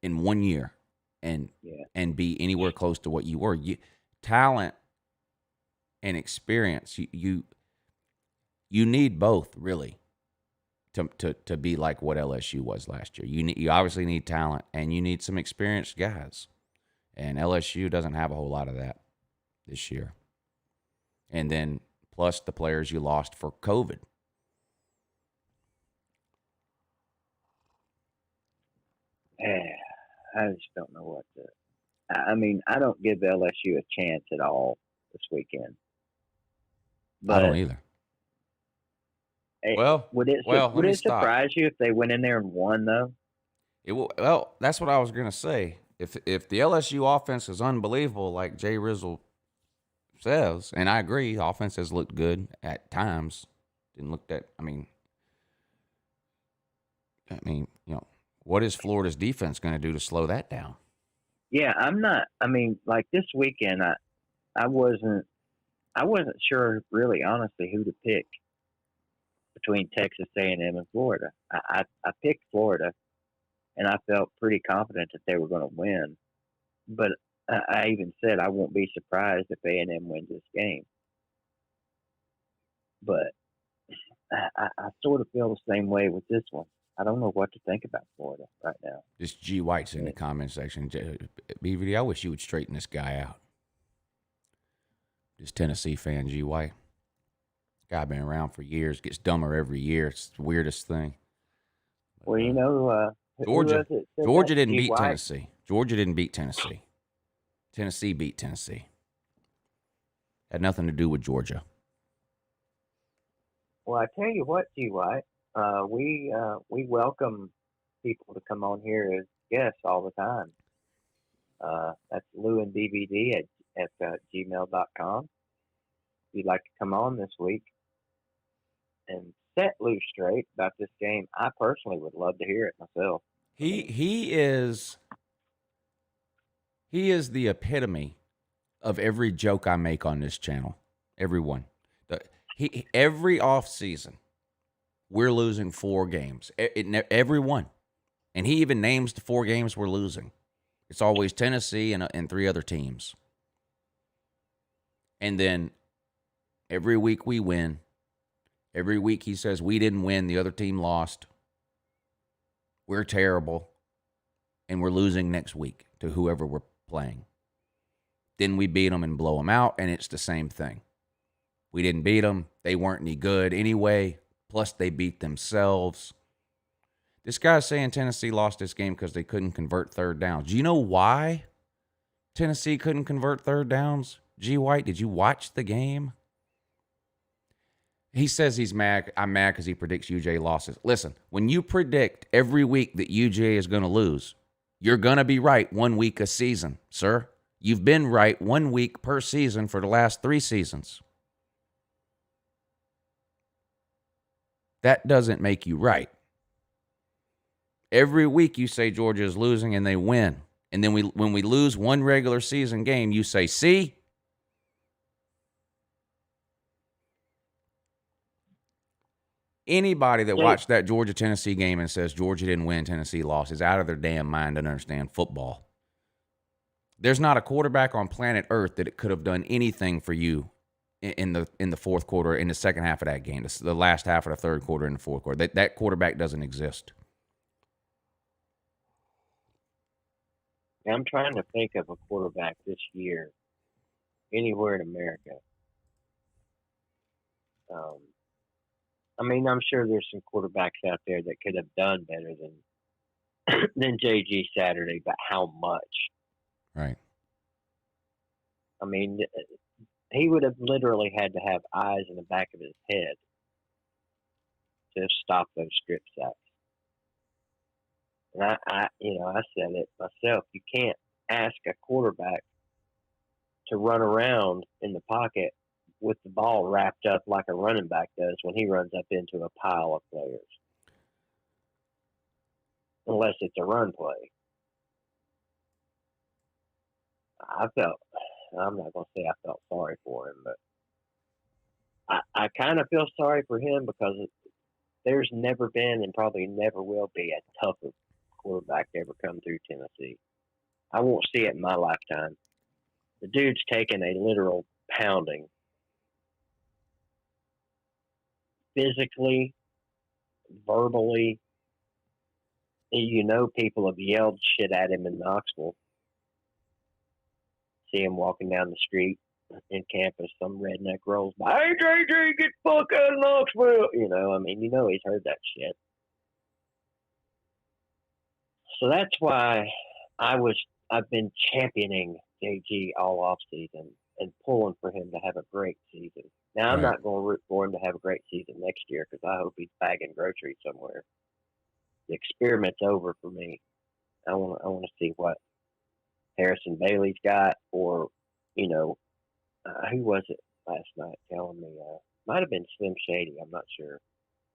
in 1 year and be anywhere close to what you were. Talent and experience, you need both, really, to be like what LSU was last year. You obviously need talent, and you need some experienced guys. And LSU doesn't have a whole lot of that this year. And then plus the players you lost for COVID. Yeah, I just don't know what to. I mean, I don't give LSU a chance at all this weekend. But I don't either. Would it surprise you if they went in there and won, though? It will. Well, that's what I was going to say. If the LSU offense is unbelievable, like Jay Rizzle says, and I agree, offense has looked good at times. Didn't look that. I mean, what is Florida's defense going to do to slow that down? Yeah, I'm not. I mean, like this weekend, I wasn't sure really, honestly, who to pick between Texas A&M and Florida. I picked Florida, and I felt pretty confident that they were going to win. But I even said I won't be surprised if A&M wins this game. But I sort of feel the same way with this one. I don't know what to think about Florida right now. This G White's in the comment section. BVD, I wish you would straighten this guy out. This Tennessee fan, G White. Guy been around for years, gets dumber every year. It's the weirdest thing. Well, you know, Georgia didn't beat White? Tennessee. Georgia didn't beat Tennessee. Tennessee beat Tennessee. Had nothing to do with Georgia. Well, I tell you what, G White, we welcome people to come on here as guests all the time. That's Lou and DVD at gmail.com. If you'd like to come on this week and set Lou straight about this game, I personally would love to hear it myself. He is the epitome of every joke I make on this channel. Everyone. Every off season, we're losing 4 games. Every one. And he even names the 4 games we're losing. It's always Tennessee and 3 other teams. And then every week we win. Every week he says we didn't win, the other team lost. We're terrible. And we're losing next week to whoever we're playing. Then we beat them and blow them out, and it's the same thing. We didn't beat them. They weren't any good anyway. Plus, they beat themselves. This guy's saying Tennessee lost this game because they couldn't convert third downs. Do you know why Tennessee couldn't convert third downs? G. White, did you watch the game? He says he's mad. I'm mad because he predicts UJ losses. Listen, when you predict every week that UJ is going to lose, you're going to be right 1 week a season, sir. You've been right 1 week per season for the last 3 seasons. That doesn't make you right. Every week you say Georgia is losing and they win. And then when we lose one regular season game, you say, see? Anybody that watched that Georgia-Tennessee game and says Georgia didn't win, Tennessee lost is out of their damn mind to understand football. There's not a quarterback on planet Earth that it could have done anything for you in the fourth quarter, in the second half of that game, the last half of the third quarter and the fourth quarter. That quarterback doesn't exist. I'm trying to think of a quarterback this year anywhere in America. I mean, I'm sure there's some quarterbacks out there that could have done better than JG Saturday, but how much? Right. I mean, he would have literally had to have eyes in the back of his head to stop those strip sacks. And I said it myself. You can't ask a quarterback to run around in the pocket with the ball wrapped up like a running back does when he runs up into a pile of players. Unless it's a run play. I'm not going to say I felt sorry for him, but I kind of feel sorry for him because there's never been and probably never will be a tougher quarterback to ever come through Tennessee. I won't see it in my lifetime. The dude's taken a literal pounding. Physically, verbally. You know, people have yelled shit at him in Knoxville. See him walking down the street in campus, some redneck rolls by, hey, JJ, get the fuck out of Knoxville. You know, I mean, you know he's heard that shit. So that's why I've been championing JG all off season and pulling for him to have a great season. Now, I'm not going to root for him to have a great season next year because I hope he's bagging groceries somewhere. The experiment's over for me. I want to see what Harrison Bailey's got, or, you know, who was it last night telling me? Might have been Slim Shady. I'm not sure.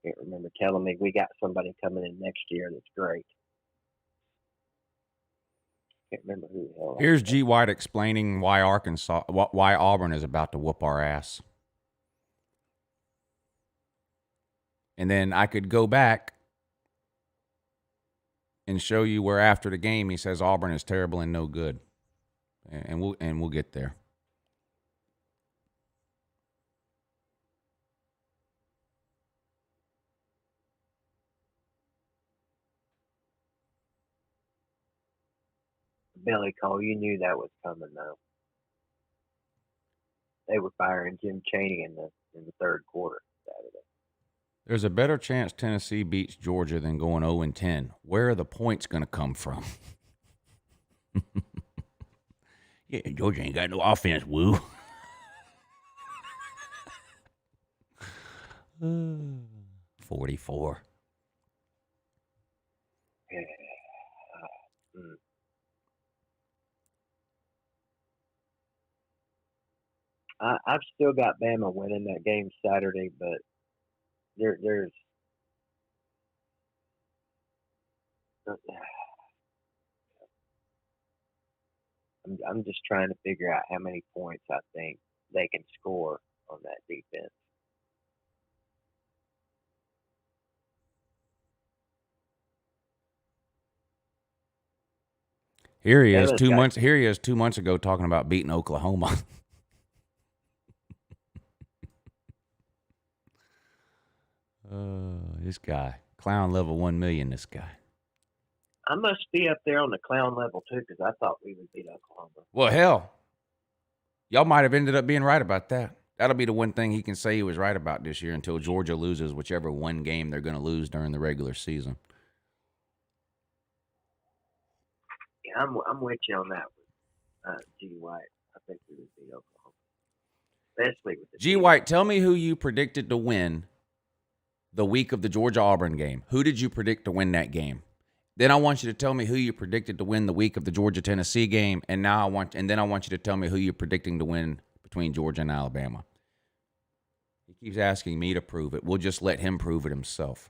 Can't remember, telling me we got somebody coming in next year that's great. can't remember who the hell. Here's G. White explaining why why Auburn is about to whoop our ass. And then I could go back and show you where after the game he says Auburn is terrible and no good. And we'll get there. Billy Cole, you knew that was coming though. They were firing Jim Chaney in the third quarter Saturday. There's a better chance Tennessee beats Georgia than going 0-10. Where are the points going to come from? Yeah, Georgia ain't got no offense, woo. 44. Yeah. I've still got Bama winning that game Saturday, but there's I'm just trying to figure out how many points I think they can score on that defense. Here he is 2 months. Here he is 2 months ago talking about beating Oklahoma. This guy, clown level 1 million. This guy. I must be up there on the clown level too, because I thought we would beat Oklahoma. Well, hell, y'all might have ended up being right about that. That'll be the one thing he can say he was right about this year until Georgia loses whichever one game they're going to lose during the regular season. Yeah, I'm with you on that one, G. White. I think we would beat Oklahoma, especially with the G. White. Tell me who you predicted to win the week of the Georgia-Auburn game. Who did you predict to win that game? Then I want you to tell me who you predicted to win the week of the Georgia-Tennessee game, and then I want you to tell me who you're predicting to win between Georgia and Alabama. He keeps asking me to prove it. We'll just let him prove it himself.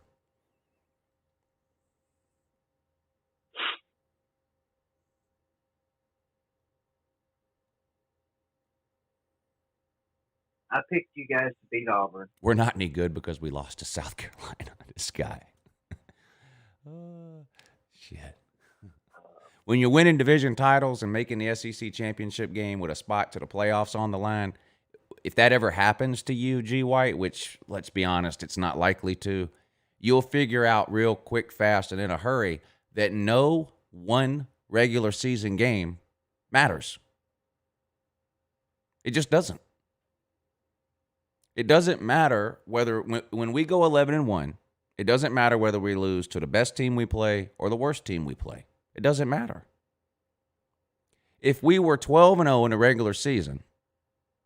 I picked you guys to beat Auburn. We're not any good because we lost to South Carolina. This guy. Shit. When you're winning division titles and making the SEC championship game with a spot to the playoffs on the line, if that ever happens to you, G. White, which, let's be honest, it's not likely to, you'll figure out real quick, fast, and in a hurry that no one regular season game matters. It just doesn't. It doesn't matter whether, when we go 11-1, it doesn't matter whether we lose to the best team we play or the worst team we play. It doesn't matter. If we were 12-0 in a regular season,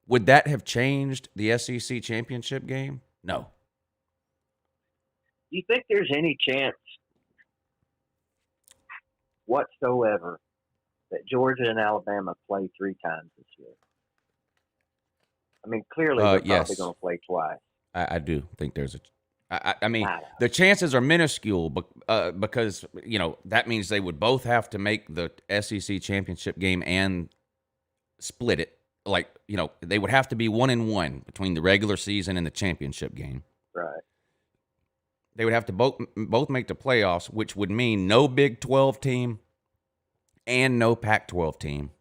would that have changed the SEC championship game? No. Do you think there's any chance whatsoever that Georgia and Alabama play 3 times this year? I mean, clearly they're probably going to play twice. I do think there's a. I mean, the chances are minuscule, because that means they would both have to make the SEC championship game and split it. Like, they would have to be 1-1 between the regular season and the championship game. Right. They would have to both make the playoffs, which would mean no Big 12 team and no Pac-12 team.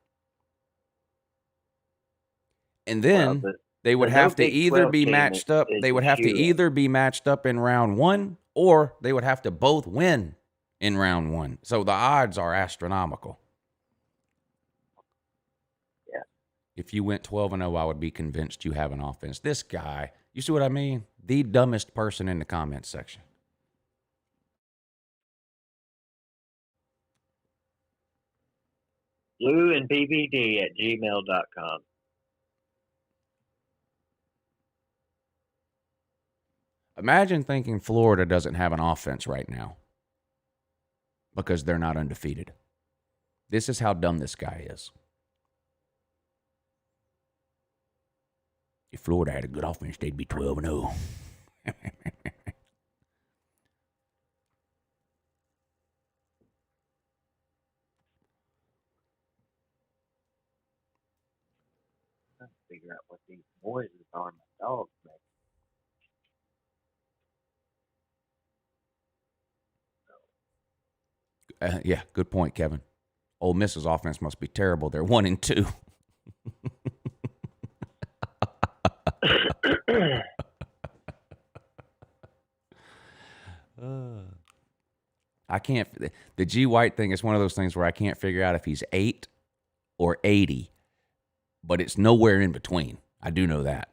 And then they would have to either be matched up. They would have to either be matched up in round 1, or they would have to both win in round 1. So the odds are astronomical. Yeah. If you went 12-0, I would be convinced you have an offense. This guy, you see what I mean? The dumbest person in the comments section. LouandBBD@gmail.com. Imagine thinking Florida doesn't have an offense right now because they're not undefeated. This is how dumb this guy is. If Florida had a good offense, they'd be 12-0. trying to figure out what these noises are my dogs make. Yeah, good point, Kevin. Ole Miss's offense must be terrible. They're 1-2. I can't. The G White thing is one of those things where I can't figure out if he's 8 or 80, but it's nowhere in between. I do know that.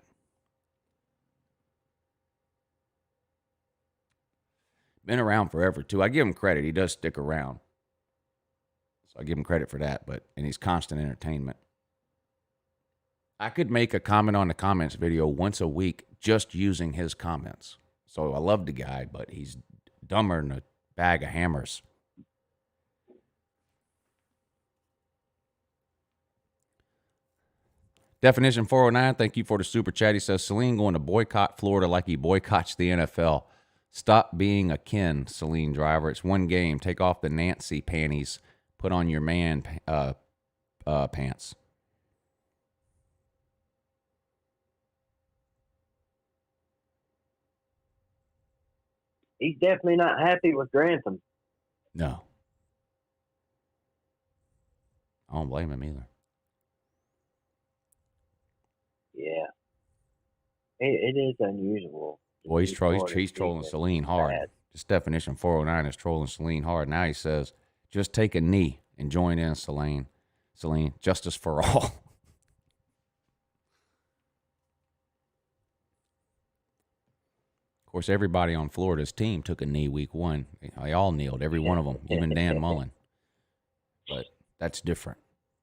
Been around forever, too. I give him credit. He does stick around. So I give him credit for that, and he's constant entertainment. I could make a comment on the comments video once a week just using his comments. So I love the guy, but he's dumber than a bag of hammers. Definition 409, thank you for the super chat. He says, Celine going to boycott Florida like he boycotts the NFL. Stop being a Ken, Celine Driver. It's one game. Take off the Nancy panties. Put on your man pants. He's definitely not happy with Grantham. No. I don't blame him either. Yeah. It is unusual. Boy, he's trolling Celine hard. Bad. This definition 409 is trolling Celine hard. Now he says, just take a knee and join in, Celine. Celine, justice for all. Of course, everybody on Florida's team took a knee week 1. They all kneeled, every one of them, even Dan Mullen. But that's different.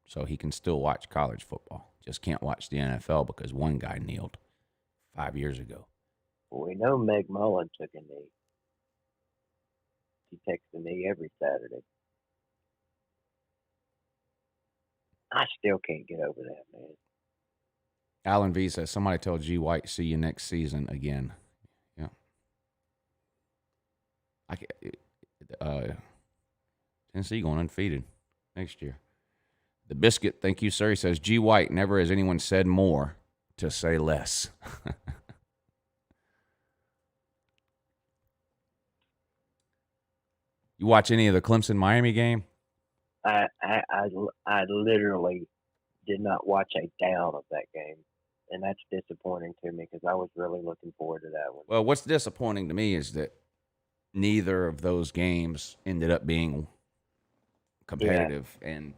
So he can still watch college football. Just can't watch the NFL because one guy kneeled 5 years ago. Well, we know Meg Mullen took a knee. She takes a knee every Saturday. I still can't get over that, man. Alan V says, somebody tell G White, see you next season again. Yeah. Tennessee going undefeated next year. The Biscuit, thank you, sir. He says, G White, never has anyone said more to say less. You watch any of the Clemson-Miami game? I literally did not watch a down of that game, and that's disappointing to me because I was really looking forward to that one. Well, what's disappointing to me is that neither of those games ended up being competitive. Yeah. And,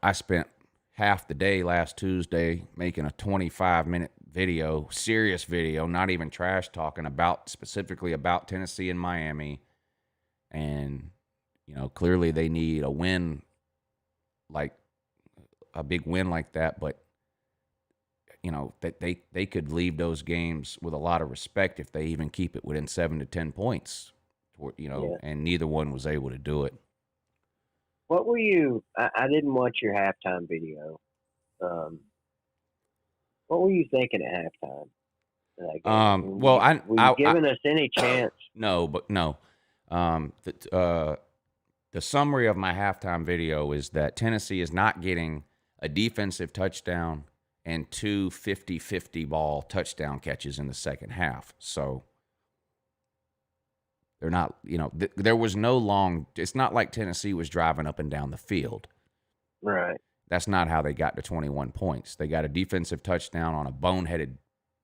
I spent half the day last Tuesday making a 25-minute video, serious video, not even trash talking specifically about Tennessee and Miami. And, clearly they need a win, like a big win like that. But, that they could leave those games with a lot of respect if they even keep it within 7 to 10 points, and neither one was able to do it. What were you, I didn't watch your halftime video. What were you thinking at halftime? Were you giving us any chance? No. The summary of my halftime video is that Tennessee is not getting a defensive touchdown and 2 50-50 ball touchdown catches in the second half. So they're not, there was no long, it's not like Tennessee was driving up and down the field. Right. That's not how they got to 21 points. They got a defensive touchdown on a boneheaded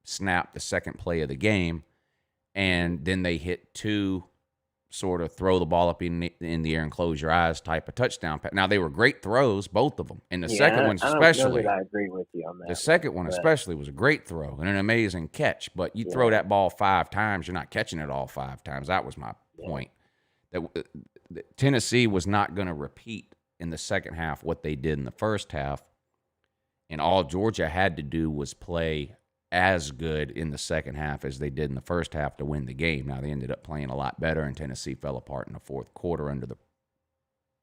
snap, the second play of the game, and then they hit 2 sort of throw the ball up in the air and close your eyes type of touchdown. Now, they were great throws, both of them. And the second one especially. I agree with you on that. The second one especially was a great throw and an amazing catch. But you throw that ball 5 times, you're not catching it all 5 times. That was my point. That Tennessee was not going to repeat in the second half what they did in the first half. And all Georgia had to do was play as good in the second half as they did in the first half to win the game. Now, they ended up playing a lot better, and Tennessee fell apart in the fourth quarter under the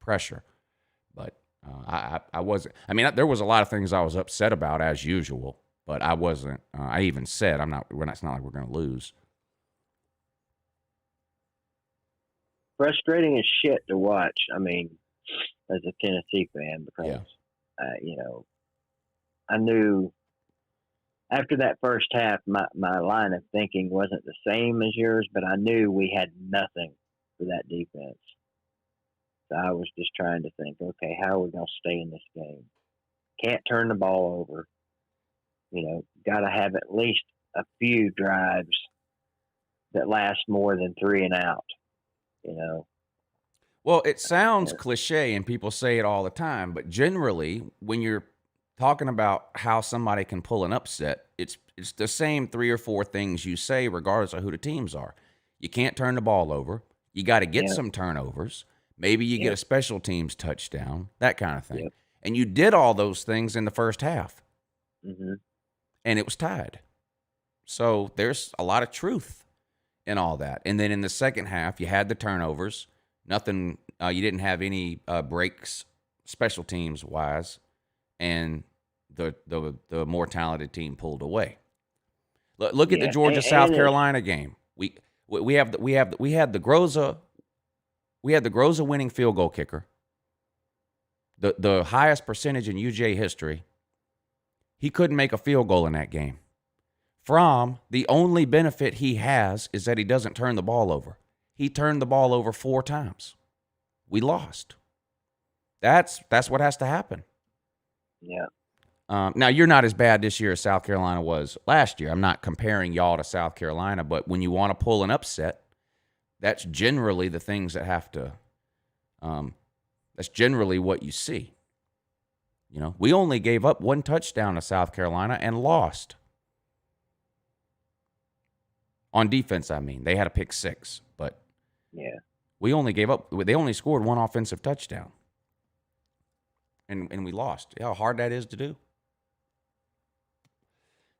pressure. But I wasn't – I mean, there was a lot of things I was upset about as usual, but I wasn't I even said it's not like we're going to lose. Frustrating as shit to watch, I mean, as a Tennessee fan because, I knew after that first half, my line of thinking wasn't the same as yours, but I knew we had nothing for that defense. So I was just trying to think, okay, how are we going to stay in this game? Can't turn the ball over. Got to have at least a few drives that last more than 3 and out. Well, it sounds cliche and people say it all the time, but generally when you're talking about how somebody can pull an upset, it's the same 3 or 4 things you say regardless of who the teams are. You can't turn the ball over. You got to get some turnovers. Maybe you get a special teams touchdown, that kind of thing. Yep. And you did all those things in the first half. Mm-hmm. And it was tied. So there's a lot of truth in all that. And then in the second half, you had the turnovers. Nothing, you didn't have any breaks special teams wise, and the more talented team pulled away. Look at the Georgia South Carolina game. We had the Groza winning field goal kicker. The highest percentage in UJ history. He couldn't make a field goal in that game. Fromm, the only benefit he has is that he doesn't turn the ball over. He turned the ball over 4 times. We lost. That's what has to happen. Yeah. Now, you're not as bad this year as South Carolina was last year. I'm not comparing y'all to South Carolina, but when you want to pull an upset, that's generally the things that have to that's generally what you see. We only gave up 1 touchdown to South Carolina and lost. On defense, I mean. They had a pick 6, but they only scored 1 offensive touchdown. And we lost. How hard that is to do.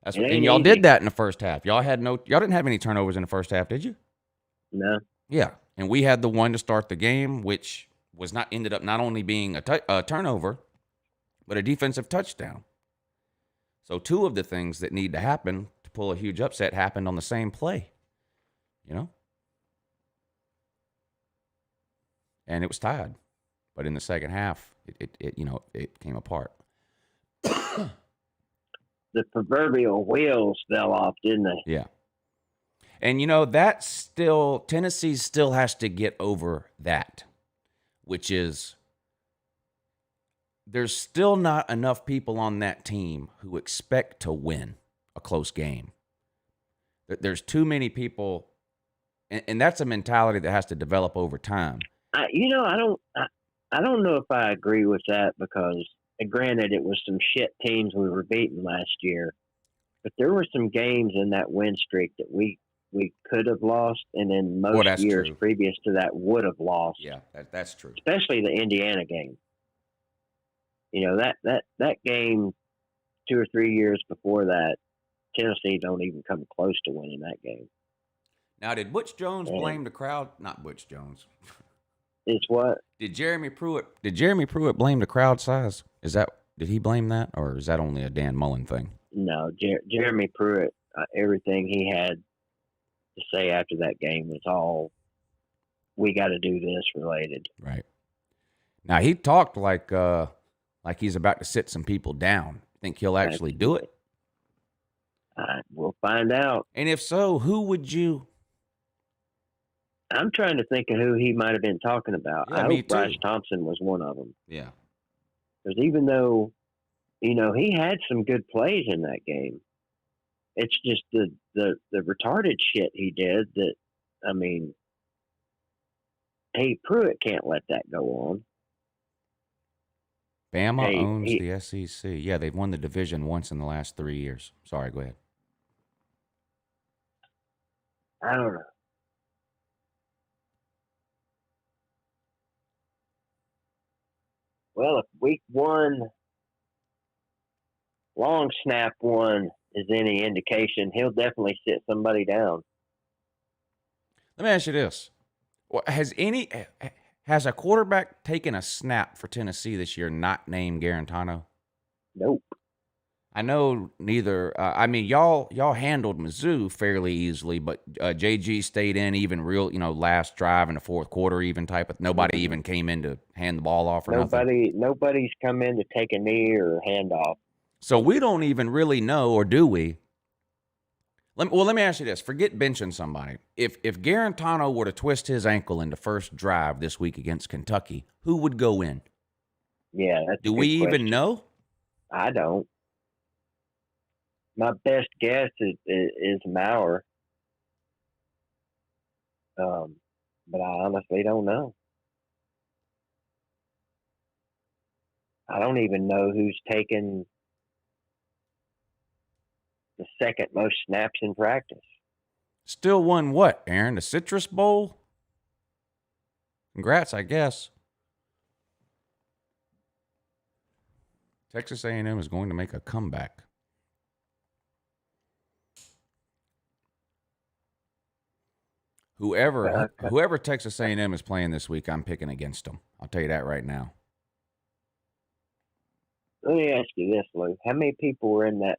And y'all did that in the first half. Y'all didn't have any turnovers in the first half, did you? No. Yeah. And we had the one to start the game, which ended up not only being a turnover, but a defensive touchdown. So 2 of the things that need to happen to pull a huge upset happened on the same play. And it was tied. But in the second half, it came apart. The proverbial wheels fell off, didn't they? Yeah. And Tennessee still has to get over that, which is there's still not enough people on that team who expect to win a close game. There's too many people, and that's a mentality that has to develop over time. I don't know if I agree with that because, granted, it was some shit teams we were beating last year, but there were some games in that win streak that we could have lost, and then most years previous to that would have lost. Yeah, that's true. Especially the Indiana game. That game 2 or 3 years before that, Tennessee don't even come close to winning that game. Now, did Butch Jones blame the crowd? Not Butch Jones. It's what? Did Jeremy Pruitt blame the crowd size? Did he blame that, or is that only a Dan Mullen thing? No, Jeremy Pruitt. Everything he had to say after that game was all, "We got to do this" related. Right. Now he talked like he's about to sit some people down. Think he'll actually do it? We'll find out. And if so, who would you? I'm trying to think of who he might have been talking about. Yeah, I me hope too. Bryce Thompson was one of them. Yeah. Because even though, he had some good plays in that game, it's just the retarded shit he did that, hey, Pruitt can't let that go on. Bama owns the SEC. Yeah, they've won the division once in the last 3 years. Sorry, go ahead. I don't know. Well, if week 1, long snap 1 is any indication, he'll definitely sit somebody down. Let me ask you this. Has a quarterback taken a snap for Tennessee this year not named Garantano? Nope. I know neither. Y'all handled Mizzou fairly easily, but JG stayed in even last drive in the fourth quarter even type of. Nobody even came in to hand the ball off or nothing. Nobody's come in to take a knee or hand off. So we don't even really know, or do we? Let me ask you this. Forget benching somebody. If Garantano were to twist his ankle in the first drive this week against Kentucky, who would go in? Yeah, that's Do a good we even question. know? I don't. My best guess is Maurer. But I honestly don't know. I don't even know who's taken the second most snaps in practice. Still won what, Aaron? The Citrus Bowl? Congrats, I guess. Texas A&M is going to make a comeback. Whoever Texas A&M is playing this week, I'm picking against them. I'll tell you that right now. Let me ask you this, Lou. How many people were in the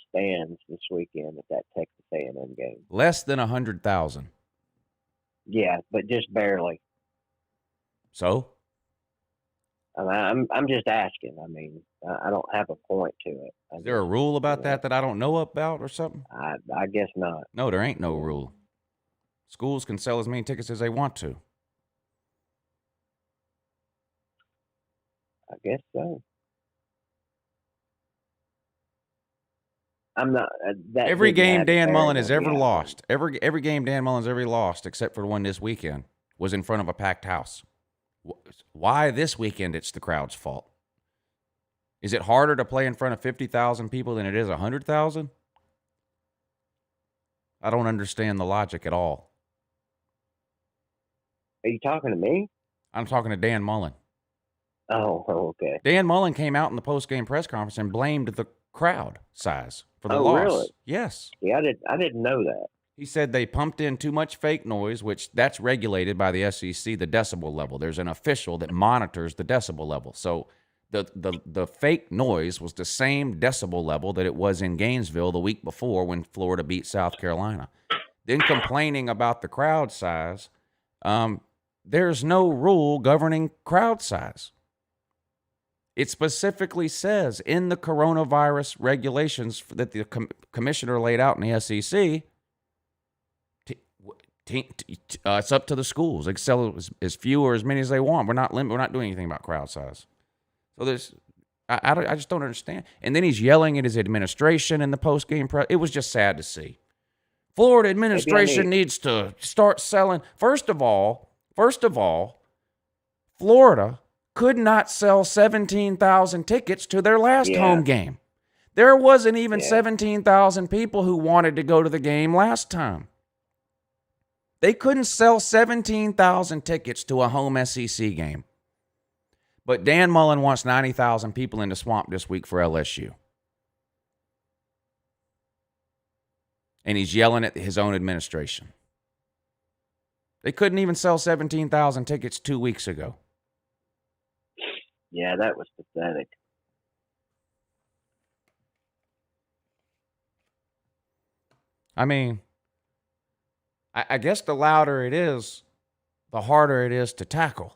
stands this weekend at that Texas A&M game? Less than 100,000. Yeah, but just barely. So? I'm just asking. I mean, I don't have a point to it. Is there a rule about that I don't know about or something? I guess not. No, there ain't no rule. Schools can sell as many tickets as they want to. I guess so. I'm not. Every game Dan Mullen has ever lost, every game Dan Mullen's ever lost, except for the one this weekend, was in front of a packed house. Why this weekend it's the crowd's fault? Is it harder to play in front of 50,000 people than it is 100,000? I don't understand the logic at all. Are you talking to me? I'm talking to Dan Mullen. Oh, okay. Dan Mullen came out in the post-game press conference and blamed the crowd size for the loss. Really? Yes. Yeah, I didn't know that. He said they pumped in too much fake noise, which that's regulated by the SEC, the decibel level. There's an official that monitors the decibel level. So the fake noise was the same decibel level that it was in Gainesville the week before when Florida beat South Carolina. Then complaining about the crowd size, there's no rule governing crowd size. It specifically says in the coronavirus regulations that the commissioner laid out in the SEC, it's up to the schools. They can sell as few or as many as they want. We're not doing anything about crowd size. So I just don't understand. And then he's yelling at his administration in the post-game press. It was just sad to see. Florida administration needs to start selling. First of all, Florida could not sell 17,000 tickets to their last home game. There wasn't even 17,000 people who wanted to go to the game last time. They couldn't sell 17,000 tickets to a home SEC game. But Dan Mullen wants 90,000 people in the swamp this week for LSU. And he's yelling at his own administration. They couldn't even sell 17,000 tickets 2 weeks ago. Yeah, that was pathetic. I mean, I guess the louder it is, the harder it is to tackle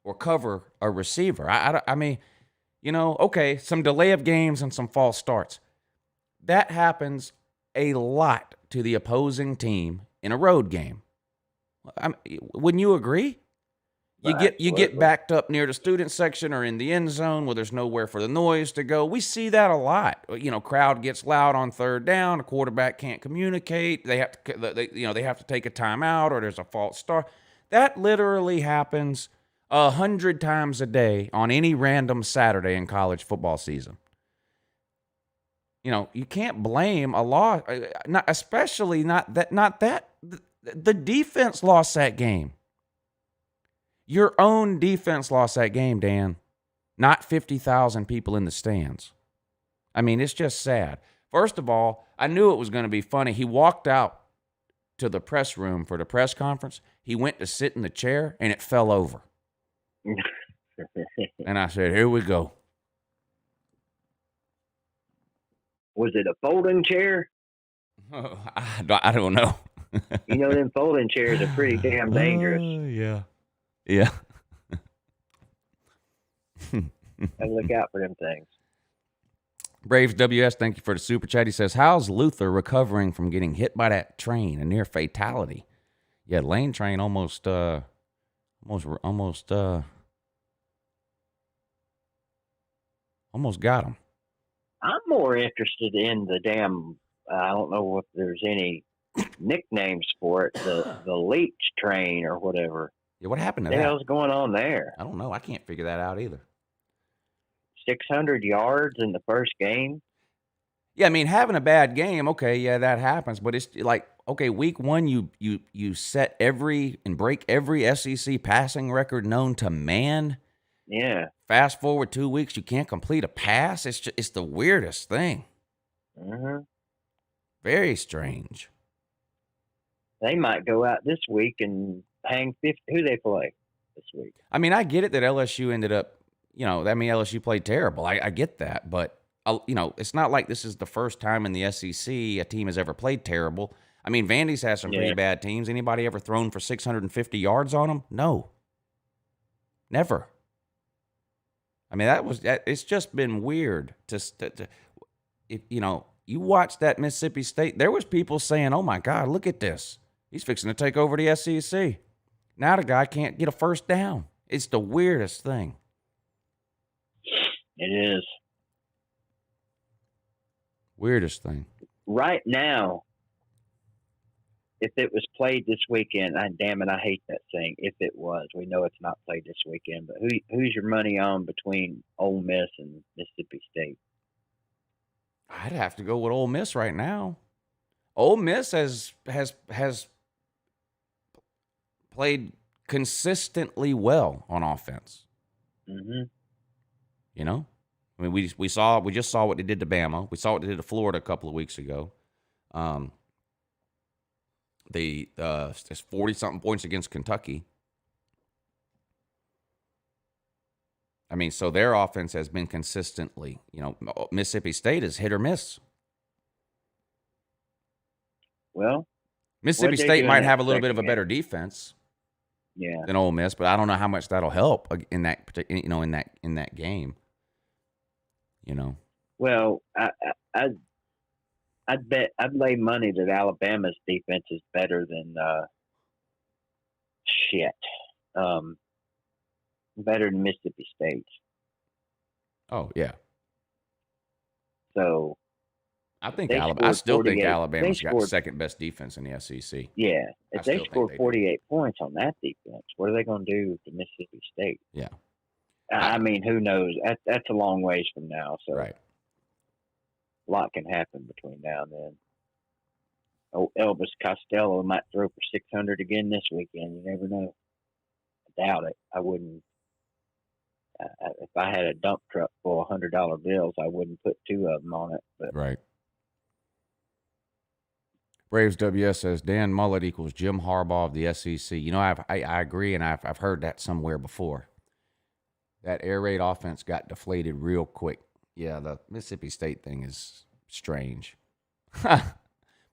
or cover a receiver. I mean, okay, some delay of games and some false starts. That happens a lot to the opposing team in a road game. Wouldn't you agree? You get backed up near the student section or in the end zone where there's nowhere for the noise to go. We see that a lot. Crowd gets loud on third down. The quarterback can't communicate. They have to take a timeout or there's a false start. That literally happens 100 times a day on any random Saturday in college football season. You can't blame a loss, especially not that. The defense lost that game. Your own defense lost that game, Dan. Not 50,000 people in the stands. I mean, it's just sad. First of all, I knew it was going to be funny. He walked out to the press room for the press conference. He went to sit in the chair, and it fell over. And I said, here we go. Was it a folding chair? I don't know. Them folding chairs are pretty damn dangerous. Yeah. Gotta look out for them things. Braves WS, thank you for the super chat. He says, how's Luther recovering from getting hit by that train, a near fatality? Yeah, Lane Train almost got him. I'm more interested in the damn. I don't know if there's any nicknames for it. The leech train or whatever. Yeah, what happened to What the that? hell's going on there? I don't know. I can't figure that out either. 600 yards in the first game. Yeah, I mean, having a bad game, okay, yeah, that happens. But it's like, okay, week one, you set every and break every SEC passing record known to man. Yeah. Fast forward 2 weeks, you can't complete a pass. It's the weirdest thing. Mm-hmm. Very strange. They might go out this week and hang 50. Who they play this week? I mean, I get it that LSU ended up, LSU played terrible. I get that, but it's not like this is the first time in the SEC a team has ever played terrible. I mean, Vandy's had some pretty bad teams. Anybody ever thrown for 650 yards on them? No. Never. I mean, it's just been weird you watch that Mississippi State, there was people saying, oh my God, look at this. He's fixing to take over the SEC. Now the guy can't get a first down. It's the weirdest thing. It is. Weirdest thing. Right now, if it was played this weekend, damn it, I hate that saying. If it was, we know it's not played this weekend. But who's your money on between Ole Miss and Mississippi State? I'd have to go with Ole Miss right now. Ole Miss has played consistently well on offense. Mm-hmm. I mean, we just saw what they did to Bama. We saw what they did to Florida a couple of weeks ago. There's 40-something points against Kentucky. I mean, so their offense has been consistently, Mississippi State is hit or miss. Well, Mississippi State might have a little bit of a better defense. Yeah. Than Ole Miss, but I don't know how much that'll help in that game. Well, I'd bet I'd lay money that Alabama's defense is better than better than Mississippi State's. Oh yeah. So I still think Alabama's got second best defense in the SEC. Yeah, if they scored 48 points on that defense, what are they going to do to Mississippi State? Yeah. I mean, who knows? That's a long ways from now. So right. A lot can happen between now and then. Oh, Elvis Costello might throw for 600 again this weekend. You never know. I doubt it. I wouldn't. If I had a dump truck full of $100 bills, I wouldn't put two of them on it. But right. Braves WS says Dan Mullet equals Jim Harbaugh of the SEC. I agree, and I've heard that somewhere before. That air raid offense got deflated real quick. Yeah, the Mississippi State thing is strange.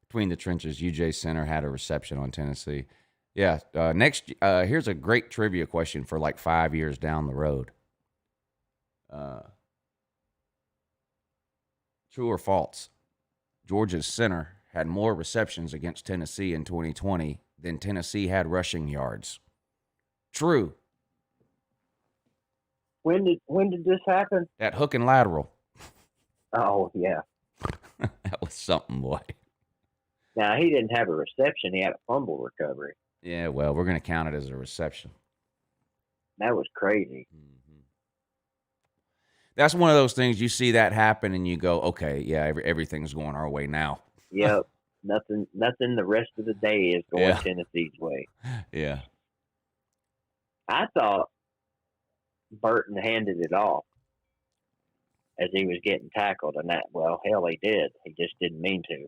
Between the trenches, UJ Center had a reception on Tennessee. Yeah, here's a great trivia question for like 5 years down the road. True or false? Georgia's center had more receptions against Tennessee in 2020 than Tennessee had rushing yards. True. When did this happen? That hook and lateral. Oh yeah. That was something, boy. Now he didn't have a reception; he had a fumble recovery. Yeah, well, we're going to count it as a reception. That was crazy. Mm-hmm. That's one of those things you see that happen, and you go, "Okay, yeah, everything's going our way now." Yep. Nothing. The rest of the day is going Tennessee's way. Yeah. I thought Burton handed it off as he was getting tackled, and that, well, hell, he did. He just didn't mean to.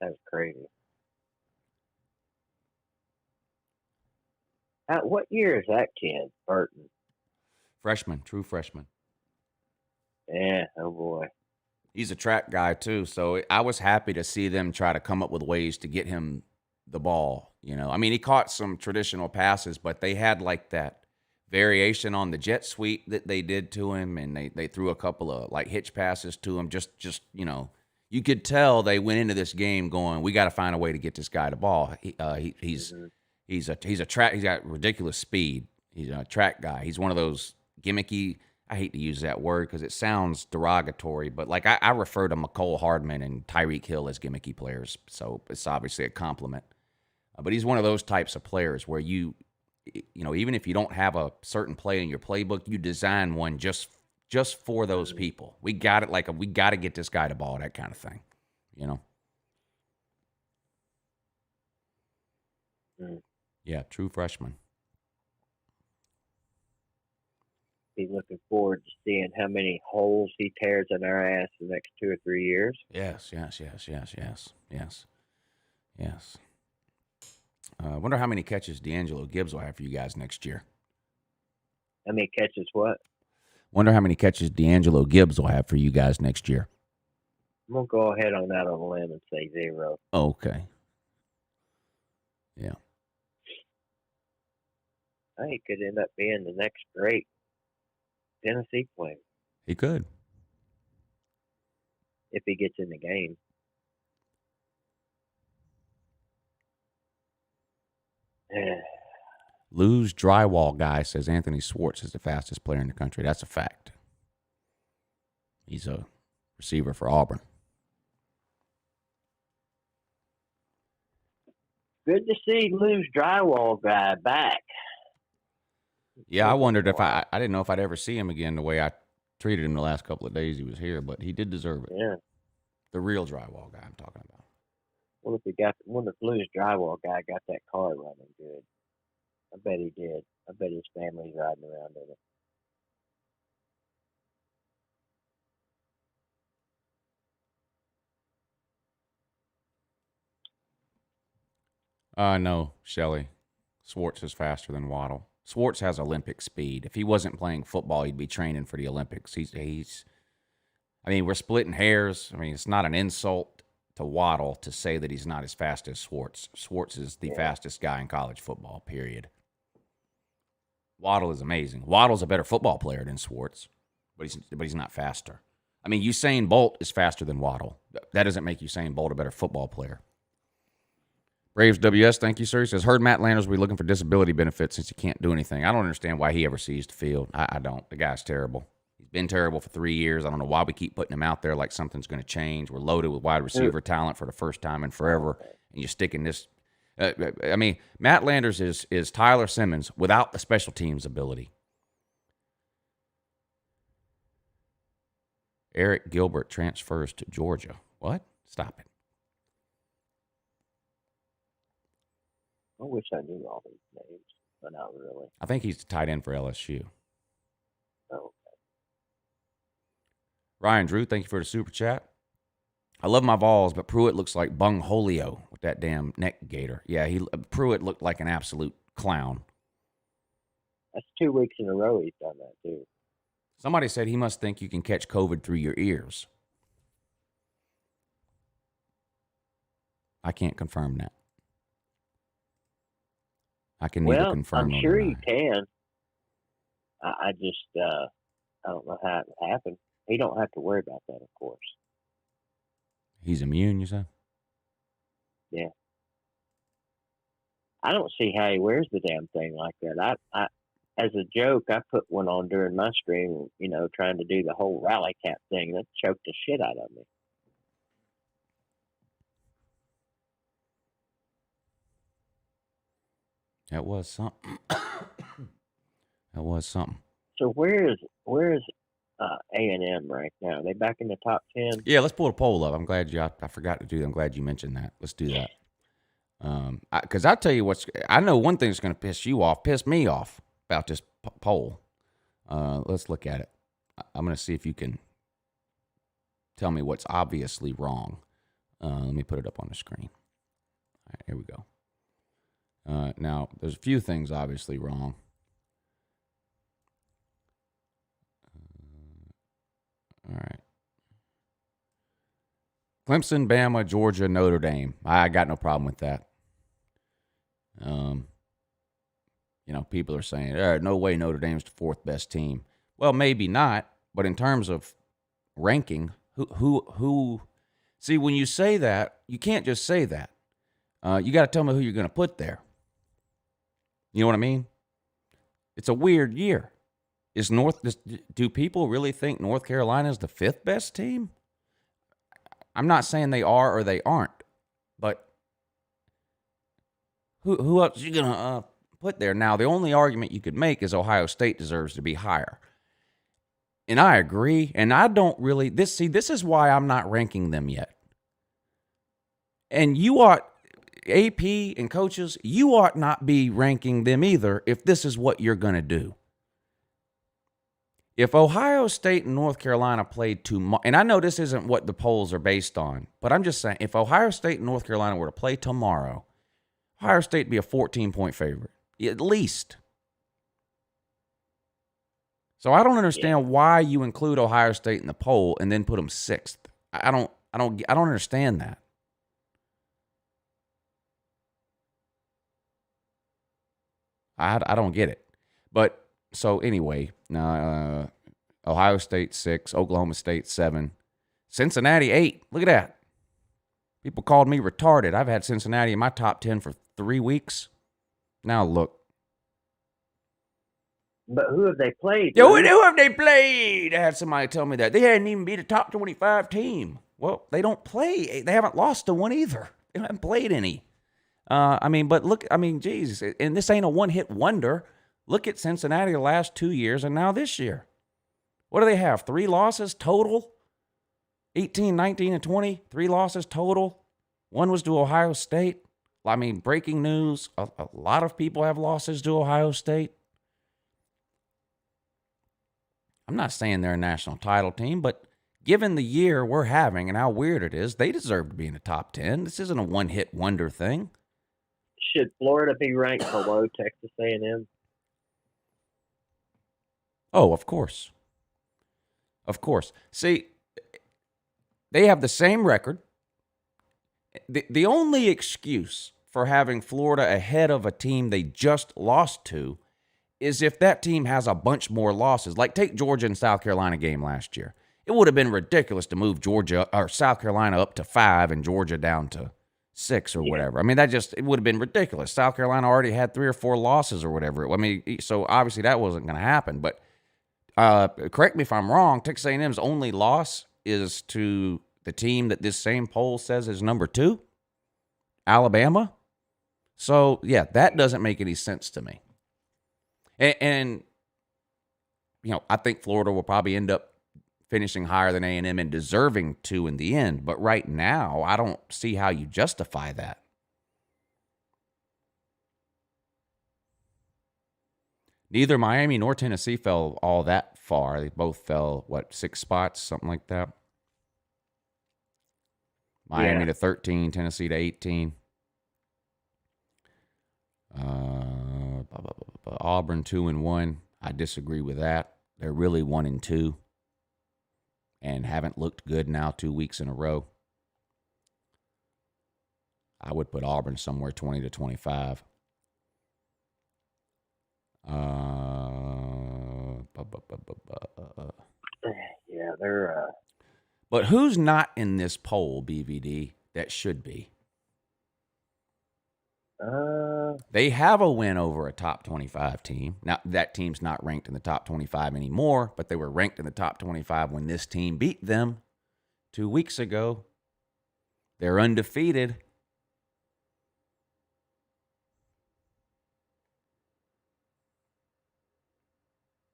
That was crazy. What year is that kid, Burton? Freshman, true freshman. Yeah, oh boy. He's a track guy too, so I was happy to see them try to come up with ways to get him the ball. I mean, he caught some traditional passes, but they had like that variation on the jet sweep that they did to him, and they threw a couple of like hitch passes to him. Just you could tell they went into this game going, we got to find a way to get this guy the ball. He's a track. He's got ridiculous speed. He's a track guy. He's one of those gimmicky. I hate to use that word because it sounds derogatory, but like I refer to McCole Hardman and Tyreek Hill as gimmicky players, so it's obviously a compliment. But he's one of those types of players where even if you don't have a certain play in your playbook, you design one just for those people. We got it. We got to get this guy the ball, that kind of thing. Yeah, true freshman. Be looking forward to seeing how many holes he tears in our ass the next 2 or 3 years. Yes. I wonder how many catches D'Angelo Gibbs will have for you guys next year. How many catches what? Wonder how many catches D'Angelo Gibbs will have for you guys next year. I'm going to go ahead on that on a limb and say 0. Okay. Yeah. I think he could end up being the next great Tennessee player. He could. If he gets in the game. Lou's drywall guy says Anthony Schwartz is the fastest player in the country. That's a fact. He's a receiver for Auburn. Good to see Lou's drywall guy back. Yeah, I wondered if I didn't know if I'd ever see him again the way I treated him the last couple of days he was here, but he did deserve it. Yeah. The real drywall guy I'm talking about. Wonder if Lou's drywall guy got that car running good. I bet he did. I bet his family's riding around in it. No, Shelley. Schwartz is faster than Waddle. Schwartz has Olympic speed. If he wasn't playing football, he'd be training for the Olympics. We're splitting hairs. It's not an insult to Waddle to say that he's not as fast as Schwartz. Schwartz is the fastest guy in college football, period. Waddle is amazing. Waddle's a better football player than Schwartz, but he's not faster. Usain Bolt is faster than Waddle. That doesn't make Usain Bolt a better football player. Braves WS, thank you, sir. He says, heard Matt Landers will be looking for disability benefits since he can't do anything. I don't understand why he ever sees the field. I don't. The guy's terrible. He's been terrible for 3 years. I don't know why we keep putting him out there like something's going to change. We're loaded with wide receiver talent for the first time in forever, and you're sticking this. Matt Landers is Tyler Simmons without the special teams ability. Eric Gilbert transfers to Georgia. What? Stop it. I wish I knew all these names, but not really. I think he's the tight end for LSU. Oh, okay. Ryan Drew, thank you for the super chat. I love my Vols, but Pruitt looks like Bung Holio with that damn neck gator. Yeah, Pruitt looked like an absolute clown. That's 2 weeks in a row he's done that, too. Somebody said he must think you can catch COVID through your ears. I can't confirm that. I can neither confirm. I'm sure you can. I just I don't know how it happened. He don't have to worry about that, of course. He's immune, you say? Yeah. I don't see how he wears the damn thing like that. I as a joke, I put one on during my stream, trying to do the whole rally cap thing. That choked the shit out of me. That was something. That was something. So where's A&M right now? Are they back in the top 10? Yeah, let's pull a poll up. I'm glad I forgot to do that. I'm glad you mentioned that. Let's do that. Because I'll tell you I know one thing that's going to piss me off about this poll. Let's look at it. I'm going to see if you can tell me what's obviously wrong. Let me put it up on the screen. All right, here we go. Now, there's a few things obviously wrong. All right. Clemson, Bama, Georgia, Notre Dame. I got no problem with that. people are saying, no way Notre Dame's the fourth best team. Well, maybe not, but in terms of ranking, who see, when you say that, you can't just say that. You got to tell me who you're going to put there. You know what I mean? It's a weird year. Do people really think North Carolina is the fifth best team? I'm not saying they are or they aren't, but who else are you going to put there? Now, the only argument you could make is Ohio State deserves to be higher. And I agree, and I don't really, this is why I'm not ranking them yet. And you ought, AP and coaches, you ought not be ranking them either if this is what you're going to do. If Ohio State and North Carolina played tomorrow, and I know this isn't what the polls are based on, but I'm just saying, if Ohio State and North Carolina were to play tomorrow, Ohio State would be a 14-point favorite, at least. So I don't understand why you include Ohio State in the poll and then put them sixth. I don't understand that. I don't get it. But so anyway, Ohio State 6, Oklahoma State 7, Cincinnati 8. Look at that. People called me retarded. I've had Cincinnati in my top 10 for 3 weeks. Now look. But who have they played? Who have they played? I had somebody tell me that. They hadn't even beat a top 25 team. Well, they don't play. They haven't lost to one either. They haven't played any. Geez. And this ain't a one-hit wonder. Look at Cincinnati the last 2 years and now this year. What do they have? 3 losses total? 18, 19, and 20. 3 losses total. One was to Ohio State. I mean, breaking news. A lot of people have losses to Ohio State. I'm not saying they're a national title team, but given the year we're having and how weird it is, they deserve to be in the top 10. This isn't a one-hit wonder thing. Should Florida be ranked below Texas A&M? Oh, of course. Of course. See, they have the same record. The only excuse for having Florida ahead of a team they just lost to is if that team has a bunch more losses. Like, take Georgia and South Carolina game last year. It would have been ridiculous to move Georgia or South Carolina up to 5 and Georgia down to 6 or whatever. I mean, it would have been ridiculous. South Carolina already had 3 or 4 losses or whatever. I mean, so obviously that wasn't going to happen. But correct me if I'm wrong, Texas A&M's only loss is to the team that this same poll says is number 2, Alabama. So, yeah, that doesn't make any sense to me. And I think Florida will probably end up finishing higher than A&M and deserving to in the end. But right now, I don't see how you justify that. Neither Miami nor Tennessee fell all that far. They both fell, 6 spots, something like that. Miami to 13, Tennessee to 18. Auburn 2-1. I disagree with that. They're really 1-2 and haven't looked good now 2 weeks in a row. I would put Auburn somewhere 20 to 25. Yeah, they're. But who's not in this poll, BVD, that should be? They have a win over a top 25 team. Now, that team's not ranked in the top 25 anymore, but they were ranked in the top 25 when this team beat them 2 weeks ago. They're undefeated.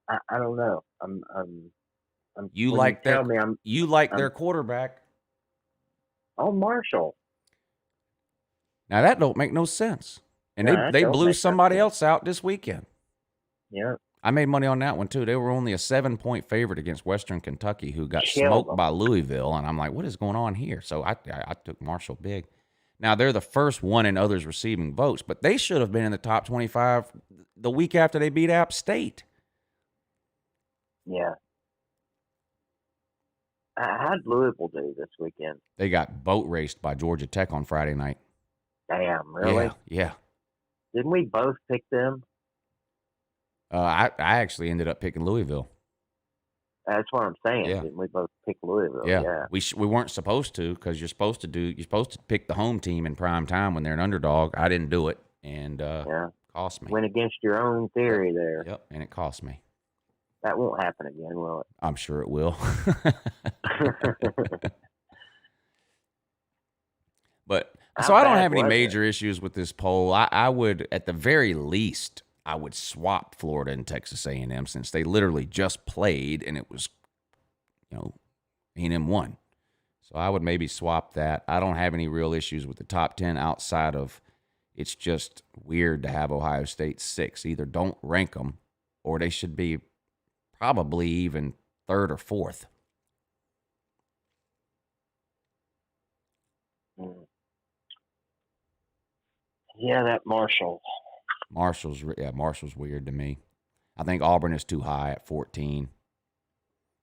I don't know. You like that? You like their quarterback? Oh, Marshall. Now that don't make no sense. And they blew somebody else out this weekend. Yeah. I made money on that one too. They were only a 7-point favorite against Western Kentucky, who got smoked by Louisville. And I'm like, what is going on here? So I took Marshall big. Now they're the first one in others receiving votes, but they should have been in the top 25 the week after they beat App State. Yeah. How'd Louisville do this weekend? They got boat raced by Georgia Tech on Friday night. Damn, really? Yeah. Didn't we both pick them? I actually ended up picking Louisville. That's what I'm saying. Yeah. Didn't we both pick Louisville? Yeah, Yeah. we weren't supposed to, because you're supposed to pick the home team in prime time when they're an underdog. I didn't do it, and cost me. Went against your own theory there. Yep, and it cost me. That won't happen again, will it? I'm sure it will. But so I don't have any major issues with this poll. I would, at the very least, I would swap Florida and Texas A&M, since they literally just played and it was, A&M won. So I would maybe swap that. I don't have any real issues with the top 10 outside of it's just weird to have Ohio State 6. Either don't rank them, or they should be probably even third or fourth. Yeah, that Marshall's weird to me. I think Auburn is too high at 14.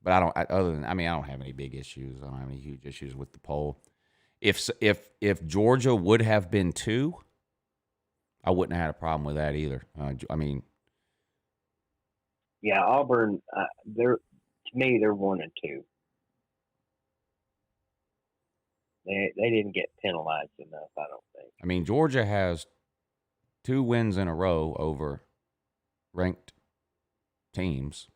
But I don't have any big issues. I don't have any huge issues with the poll. If Georgia would have been 2, I wouldn't have had a problem with that either. Yeah, Auburn. To me, they're 1 and 2. They didn't get penalized enough, I don't think. Georgia has 2 wins in a row over ranked teams.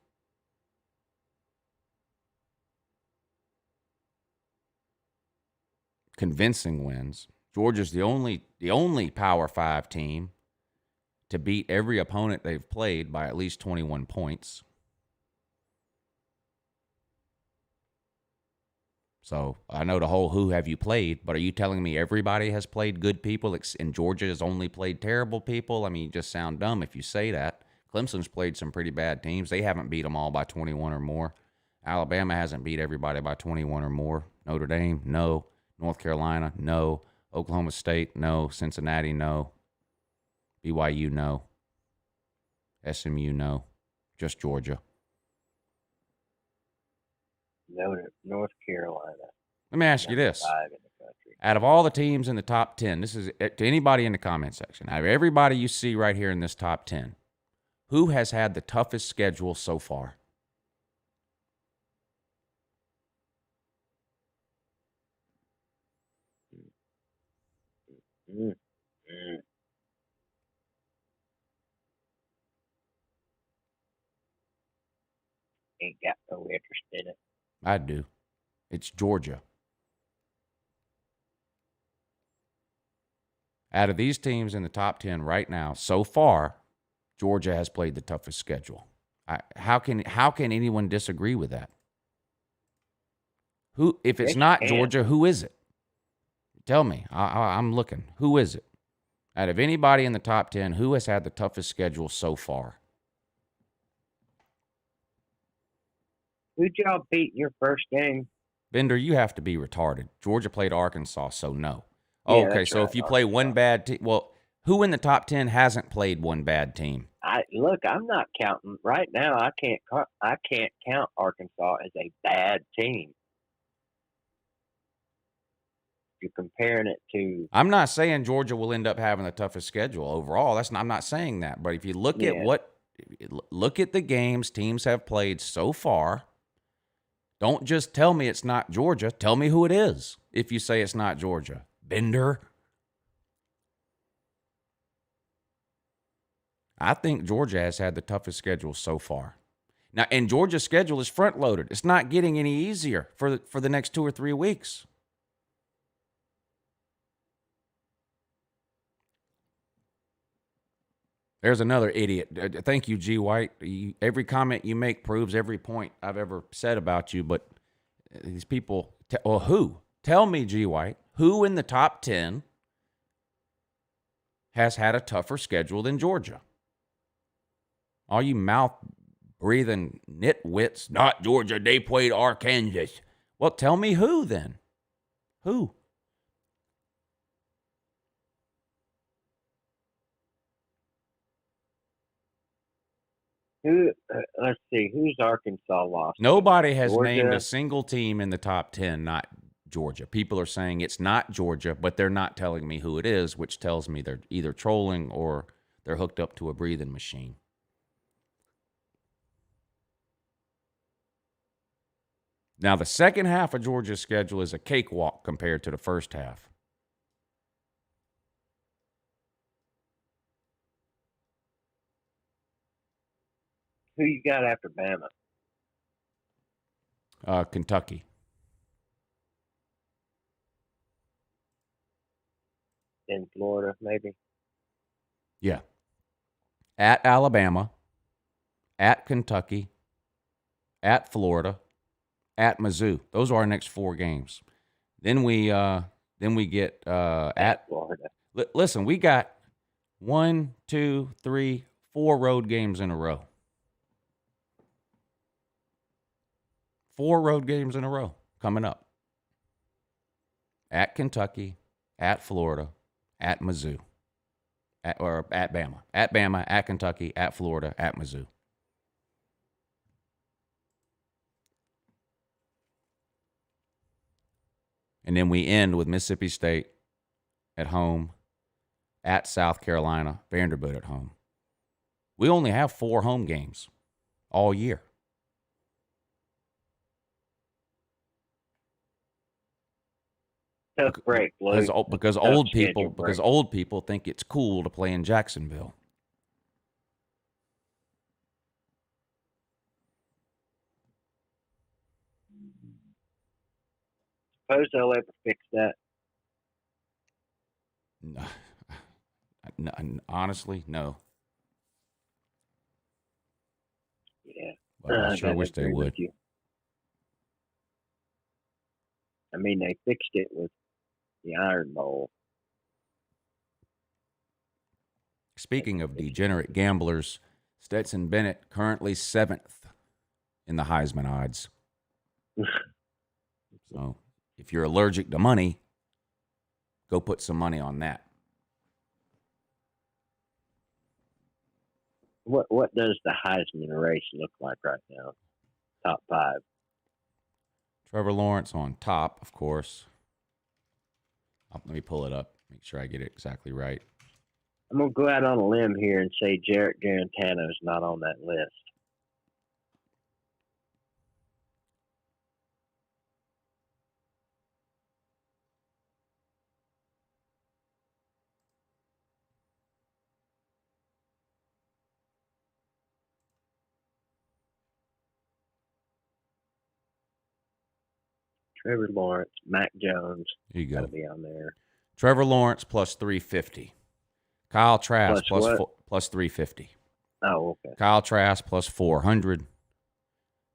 Convincing wins. Georgia's the only Power 5 team to beat every opponent they've played by at least 21 points. So I know the whole who have you played, but are you telling me everybody has played good people and Georgia has only played terrible people? You just sound dumb if you say that. Clemson's played some pretty bad teams. They haven't beat them all by 21 or more. Alabama hasn't beat everybody by 21 or more. Notre Dame, no. North Carolina, no. Oklahoma State, no. Cincinnati, no. BYU, no. SMU, no. Just Georgia. North Carolina. Let me ask you this. 5 in the country. Out of all the teams in the top 10, this is to anybody in the comment section, out of everybody you see right here in this top 10, who has had the toughest schedule so far? Ain't got no interest in it. I do. It's Georgia. Out of these teams in the top 10 right now, so far, Georgia has played the toughest schedule. How can anyone disagree with that? If it's not Georgia, who is it? Tell me. I'm looking. Who is it? Out of anybody in the top 10, who has had the toughest schedule so far? Who'd y'all beat in your first game? Bender, you have to be retarded. Georgia played Arkansas, so no. Yeah, Okay, so right, if you play one bad team, well, who in the top 10 hasn't played one bad team? I'm not counting right now. I can't count Arkansas as a bad team. You're comparing it to. I'm not saying Georgia will end up having the toughest schedule overall. I'm not saying that. But if you look at the games teams have played so far, don't just tell me it's not Georgia. Tell me who it is. If you say it's not Georgia, Bender. I think Georgia has had the toughest schedule so far. Now, and Georgia's schedule is front loaded. It's not getting any easier for the next 2 or 3 weeks. There's another idiot. Thank you, G. White. Every comment you make proves every point I've ever said about you, but these people, who? Tell me, G. White, who in the top 10 has had a tougher schedule than Georgia? All you mouth-breathing nitwits, not Georgia, they played Arkansas. Well, tell me who then. Who? Let's see, who's Arkansas lost? Nobody has Georgia. named a single team in the top 10, not Georgia. People are saying it's not Georgia, but they're not telling me who it is, which tells me they're either trolling or they're hooked up to a breathing machine. Now, the second half of Georgia's schedule is a cakewalk compared to the first half. Who you got after Bama? Kentucky. In Florida, maybe? Yeah. At Alabama, at Kentucky, at Florida, at Mizzou. Those are our next 4 games. Then we get at Florida. Listen, we got 1, 2, 3, 4 road games in a row. 4 road games in a row coming up. At Kentucky, at Florida, at Mizzou. At Bama. At Bama, at Kentucky, at Florida, at Mizzou. And then we end with Mississippi State at home, at South Carolina, Vanderbilt at home. We only have 4 home games all year. Tough break, Blue. Because old people think it's cool to play in Jacksonville. Suppose they'll ever fix that. Honestly, no. Yeah. But I sure wish they would. I mean, they fixed it with the Iron Bowl. Speaking of degenerate gamblers, Stetson Bennett currently 7th in the Heisman odds. So if you're allergic to money, go put some money on that. What does the Heisman race look like right now? Top 5. Trevor Lawrence on top, of course. Let me pull it up, make sure I get it exactly right. I'm going to go out on a limb here and say Jarrett Garantano's not on that list. Trevor Lawrence, Mac Jones. There you go. Got to be on there. Trevor Lawrence plus 350. Kyle Trask plus 350. Oh, okay. Kyle Trask plus 400.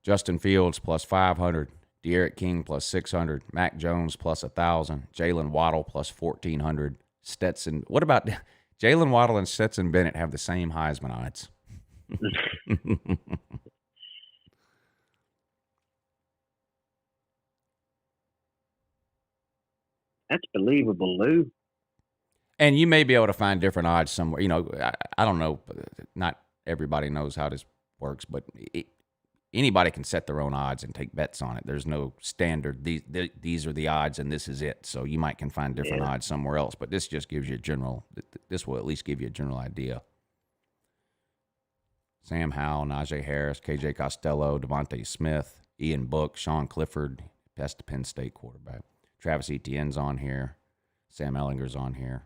Justin Fields plus 500. De'Aaron King plus 600. Mac Jones plus 1,000. Jalen Waddle plus 1,400. Stetson. What about Jalen Waddle and Stetson Bennett have the same Heisman odds? That's believable, Lou. And you may be able to find different odds somewhere. You know, I don't know. Not everybody knows how this works, but anybody can set their own odds and take bets on it. There's no standard. These are the odds, and this is it. So you might can find different odds somewhere else, but this just gives you a general. This will at least give you a general idea. Sam Howell, Najee Harris, KJ Costello, Devontae Smith, Ian Book, Sean Clifford. That's the Penn State quarterback. Travis Etienne's on here. Sam Ellinger's on here.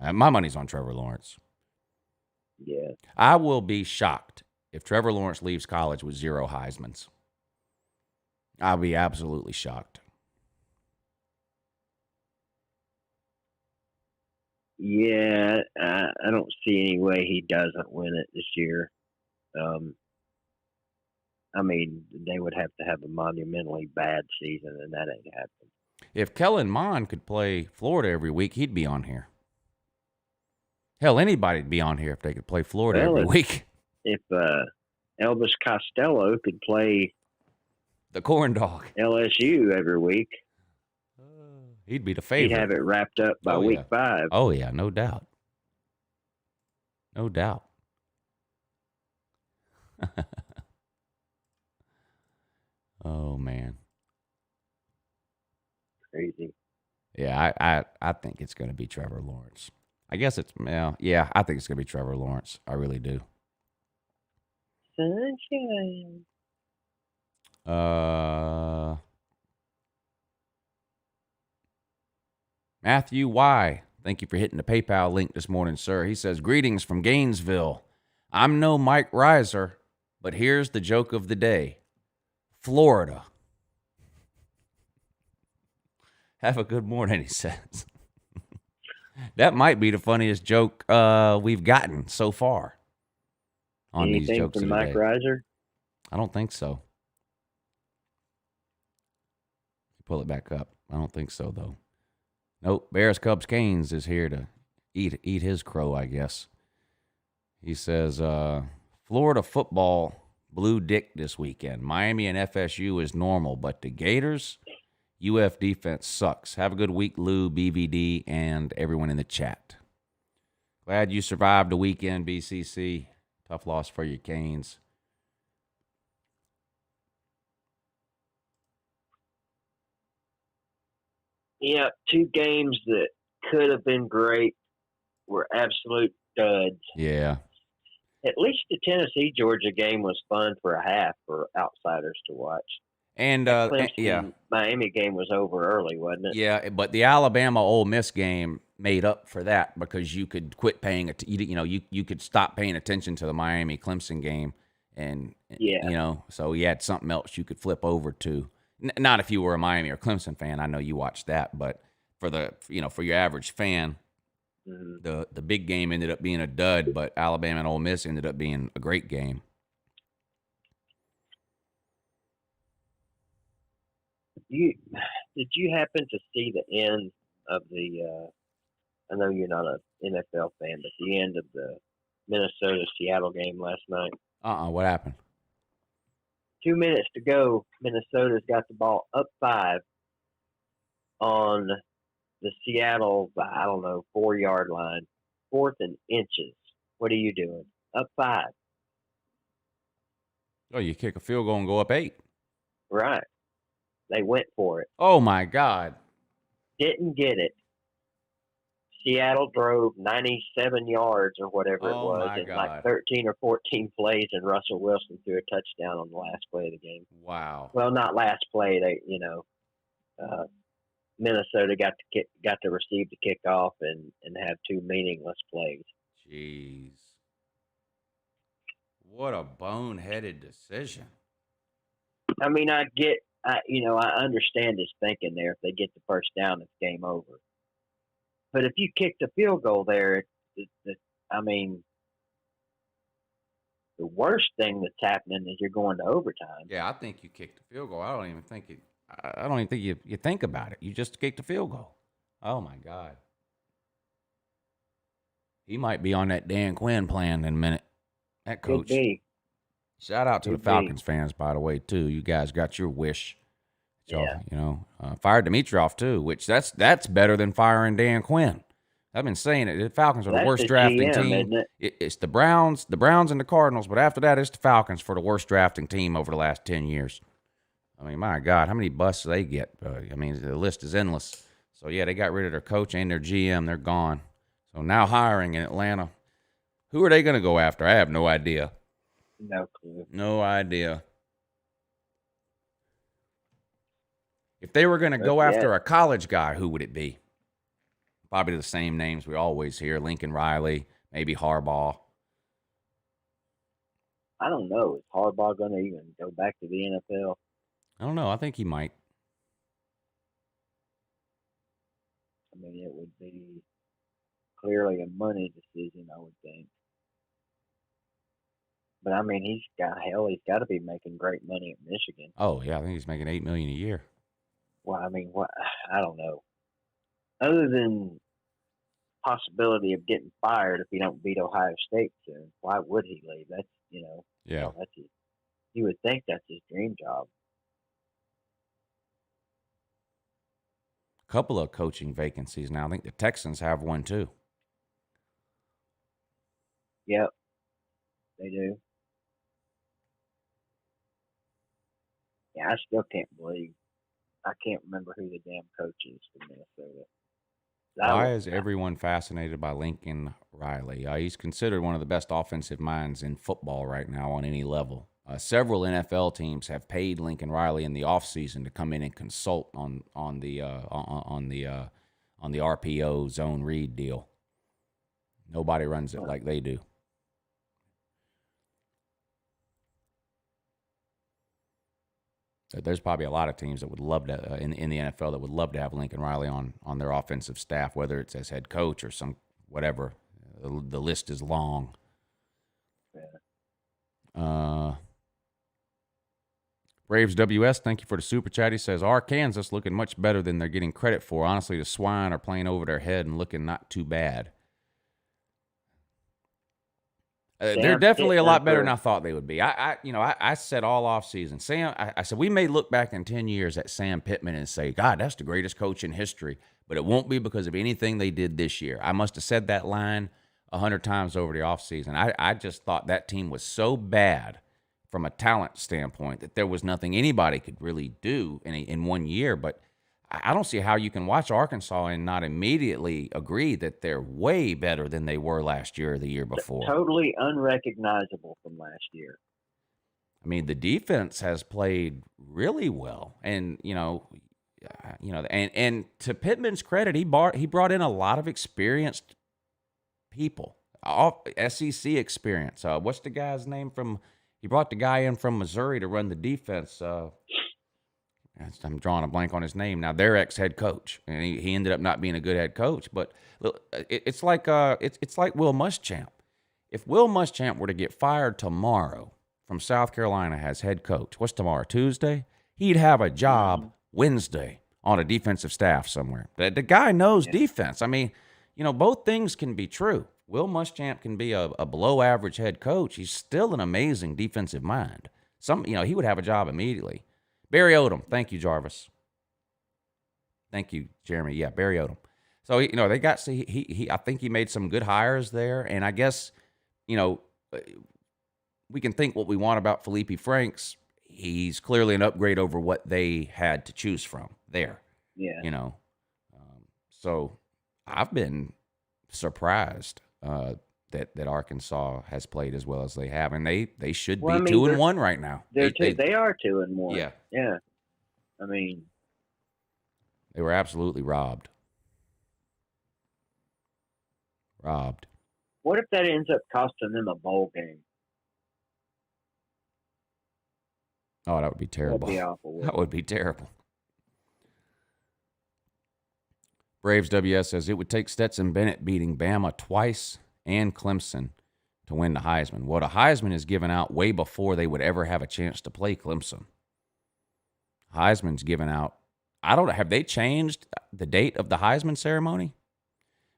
My money's on Trevor Lawrence. Yeah. I will be shocked if Trevor Lawrence leaves college with 0 Heismans. I'll be absolutely shocked. Yeah, I don't see any way he doesn't win it this year. I mean, they would have to have a monumentally bad season, and that ain't happening. If Kellen Mond could play Florida every week, he'd be on here. Hell, anybody'd be on here if they could play Florida every week. If Elvis Costello could play the corn dog LSU every week, he'd be the favorite. He'd have it wrapped up by week 5. Oh, yeah, no doubt. No doubt. Oh, man. Crazy. Yeah, I think it's going to be Trevor Lawrence. I guess it's, yeah, I think it's going to be Trevor Lawrence. I really do. Sunshine. Matthew Y. Thank you for hitting the PayPal link this morning, sir. He says, greetings from Gainesville. I'm no Mike Reiser, but here's the joke of the day. Florida. Have a good morning, he says. That might be the funniest joke we've gotten so far on Anything these jokes from of the Mike day. Reiser? I don't think so. Pull it back up. I don't think so, though. Nope. Bears, Cubs, Canes is here to eat his crow, I guess. He says, Florida football blew dick this weekend. Miami and FSU is normal, but the Gators, UF defense sucks. Have a good week, Lou, BVD, and everyone in the chat. Glad you survived the weekend, BCC. Tough loss for your Canes. Yeah, 2 games that could have been great were absolute duds. Yeah. At least the Tennessee-Georgia game was fun for a half for outsiders to watch. And Clemson Miami game was over early, wasn't it? Yeah, but the Alabama Ole Miss game made up for that because you could quit paying you could stop paying attention to the Miami Clemson game, and so you had something else you could flip over to. Not if you were a Miami or Clemson fan. I know you watched that, but for for your average fan, the big game ended up being a dud, but Alabama and Ole Miss ended up being a great game. Did you happen to see the end of the? I know you're not an NFL fan, but the end of the Minnesota-Seattle game last night. What happened? 2 minutes to go. Minnesota's got the ball up 5 on the Seattle, 4-yard line, 4th and inches. What are you doing? Up 5. Oh, you kick a field goal and go up 8. Right. They went for it. Oh, my God. Didn't get it. Seattle drove 97 yards or whatever it was in like 13 or 14 plays, and Russell Wilson threw a touchdown on the last play of the game. Wow. Well, not last play. They, Minnesota got to receive the kickoff and have 2 meaningless plays. Jeez. What a boneheaded decision. I mean, I understand his thinking there. If they get the first down, it's game over. But if you kick the field goal there, the worst thing that's happening is you're going to overtime. Yeah, I think you kicked the field goal. I don't even think you think about it. You just kicked the field goal. Oh, my God. He might be on that Dan Quinn plan in a minute. That coach. Could be. Shout out to the Falcons fans, by the way, too. You guys got your wish. Yeah. Fired Dimitroff, too, which that's better than firing Dan Quinn. I've been saying it. The Falcons are the worst drafting team. Isn't it? It's the Browns and the Cardinals, but after that, it's the Falcons for the worst drafting team over the last 10 years. I mean, my God, how many busts they get? The list is endless. So, yeah, they got rid of their coach and their GM. They're gone. So now hiring in Atlanta. Who are they going to go after? I have no idea. No clue. No idea. If they were going to go after a college guy, who would it be? Probably the same names we always hear. Lincoln Riley, maybe Harbaugh. I don't know. Is Harbaugh going to even go back to the NFL? I don't know. I think he might. I mean, it would be clearly a money decision, I would think. But, I mean, he's got to be making great money at Michigan. Oh, yeah. I think he's making $8 million a year. Well, I mean, I don't know. Other than possibility of getting fired if he don't beat Ohio State soon, why would he leave? That's, yeah. That's you would think that's his dream job. A couple of coaching vacancies now. I think the Texans have one, too. Yep, they do. Yeah, I still can't believe. I can't remember who the damn coach is for Minnesota. Why is everyone fascinated by Lincoln Riley? He's considered one of the best offensive minds in football right now on any level. Several NFL teams have paid Lincoln Riley in the offseason to come in and consult on the RPO zone read deal. Nobody runs it like they do. There's probably a lot of teams that would love to in the NFL that would love to have Lincoln Riley on their offensive staff, whether it's as head coach or some whatever. The list is long. Braves WS, thank you for the super chat. He says, Arkansas looking much better than they're getting credit for. Honestly, the Swine are playing over their head and looking not too bad. They're definitely a lot better than I thought they would be. I said all offseason, Sam, I said we may look back in 10 years at Sam Pittman and say, God, that's the greatest coach in history, but it won't be because of anything they did this year. I must have said that line 100 times over the offseason. I just thought that team was so bad from a talent standpoint that there was nothing anybody could really do in 1 year. But I don't see how you can watch Arkansas and not immediately agree that they're way better than they were last year or the year before. Totally unrecognizable from last year. I mean, the defense has played really well, and and to Pittman's credit, he brought in a lot of experienced people, all SEC experience. What's the guy's name from? He brought the guy in from Missouri to run the defense. I'm drawing a blank on his name now. Their ex-head coach, and he ended up not being a good head coach. But it's like Will Muschamp. If Will Muschamp were to get fired tomorrow from South Carolina as head coach, what's tomorrow, Tuesday? He'd have a job Wednesday on a defensive staff somewhere. The guy knows defense. I mean, both things can be true. Will Muschamp can be a below-average head coach. He's still an amazing defensive mind. He would have a job immediately. Barry Odom. Thank you, Jarvis. Thank you, Jeremy. Yeah, Barry Odom. So, they got – I think he made some good hires there. And I guess, we can think what we want about Felipe Franks. He's clearly an upgrade over what they had to choose from there. Yeah. So I've been surprised that Arkansas has played as well as they have, and they should be 2-1 right now. They are 2-1. Yeah. I mean, they were absolutely robbed. What if that ends up costing them a bowl game? Oh, that would be terrible. That'd be awful. That would be terrible. Braves WS says it would take Stetson Bennett beating Bama twice and Clemson to win the Heisman. Well, the Heisman is given out way before they would ever have a chance to play Clemson. Heisman's given out. I don't know. Have they changed the date of the Heisman ceremony?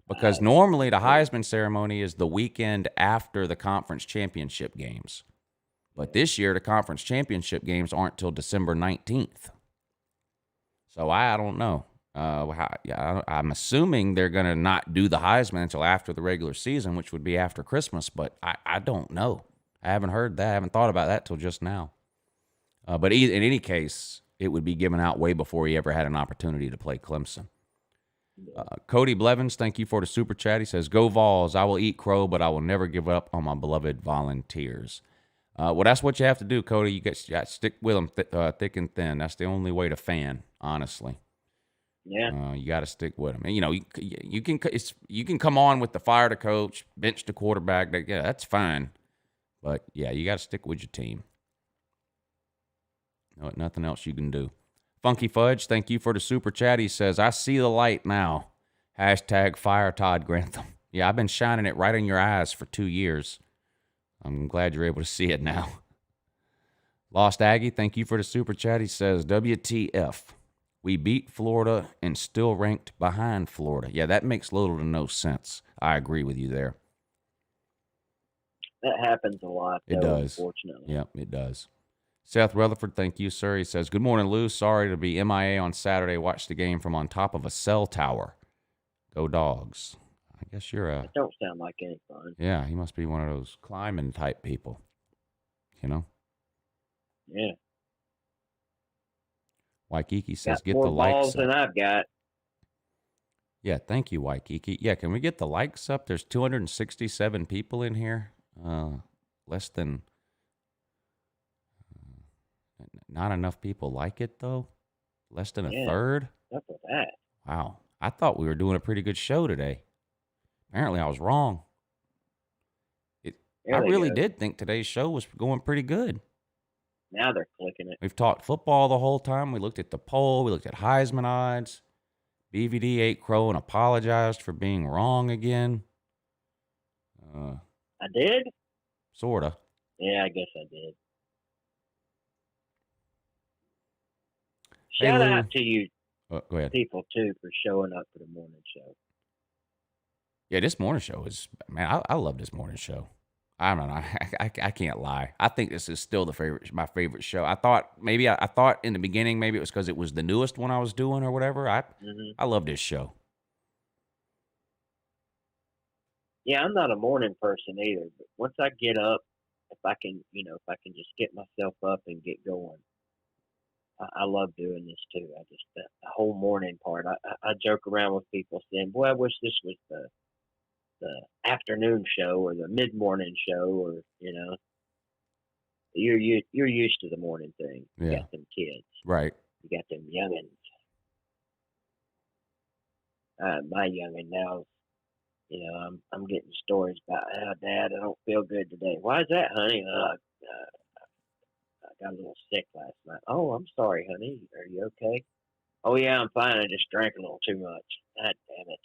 Because normally the Heisman ceremony is the weekend after the conference championship games. But this year, the conference championship games aren't till December 19th. So I don't know. I'm assuming they're going to not do the Heisman until after the regular season, which would be after Christmas. But I don't know. I haven't heard that. I haven't thought about that till just now. But in any case, it would be given out way before he ever had an opportunity to play Clemson. Cody Blevins, thank you for the super chat. He says, "Go Vols! I will eat crow, but I will never give up on my beloved Volunteers." Well, that's what you have to do, Cody. You got to stick with them thick and thin. That's the only way to fan, honestly. Yeah. You got to stick with them. And, you can come on with the fire the coach, bench the quarterback. Yeah, that's fine. But, yeah, you got to stick with your team. No, nothing else you can do. Funky Fudge, thank you for the super chat. He says, "I see the light now. # fire Todd Grantham." Yeah, I've been shining it right in your eyes for 2 years. I'm glad you're able to see it now. Lost Aggie, thank you for the super chat. He says, "WTF. We beat Florida and still ranked behind Florida." Yeah, that makes little to no sense. I agree with you there. That happens a lot, though, it does. Unfortunately. Yeah, it does. Seth Rutherford, thank you, sir. He says, "Good morning, Lou. Sorry to be MIA on Saturday. Watch the game from on top of a cell tower. Go Dogs." I guess you're a... That don't sound like any fun. Yeah, he must be one of those climbing type people. Yeah. Waikiki says, Got "Get more the likes balls than I've got." Yeah, thank you, Waikiki. Yeah, can we get the likes up? There's 267 people in here. Less than Not enough people like it, though? Less than a Yeah. third? What's with that? Wow. I thought we were doing a pretty good show today. Apparently, I was wrong. I There they really go. did think today's show was going pretty good. Now they're clicking it. We've talked football the whole time. We looked at the poll. We looked at Heisman odds. BVD ate crow and apologized for being wrong again. I did? Sorta. Yeah, I guess I did. Hey, Shout Lou. out to you Go ahead. people, too, for showing up for the morning show. Yeah, this morning show is, man, I love this morning show. I don't know. I can't lie. I think this is still my favorite show. I thought in the beginning maybe it was because it was the newest one I was doing or whatever. I love this show. Yeah, I'm not a morning person either, but once I get up, if I can just get myself up and get going, I love doing this too. I just the whole morning part. I joke around with people saying, "Boy, I wish this was the afternoon show or the mid morning show," or you're used to the morning thing. You Yeah. got them kids, Right. you got them youngins. My youngin now, I'm getting stories about, "Oh, Dad, I don't feel good today." "Why is that, honey?" I got a little sick last night." "Oh, I'm sorry, honey. Are you okay?" "Oh, yeah, I'm fine. I just drank a little too much." God damn it.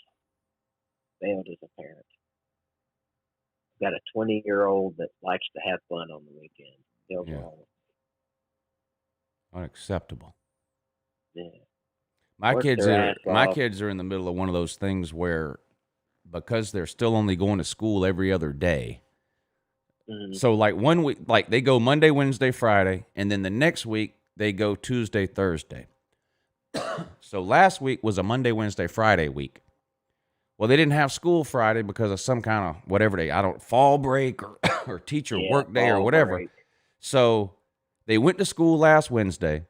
Failed as a parent. Got a 20-year-old that likes to have fun on the weekend. Feels Yeah. wrong. Unacceptable. Yeah. My Work kids their ass off. are in the middle of one of those things where because they're still only going to school every other day. Mhm. So like 1 week, like they go Monday, Wednesday, Friday, and then the next week they go Tuesday, Thursday. So last week was a Monday, Wednesday, Friday week. Well, they didn't have school Friday because of some kind of whatever fall break or, or teacher Yeah, work day or fall whatever. break. So they went to school last Wednesday.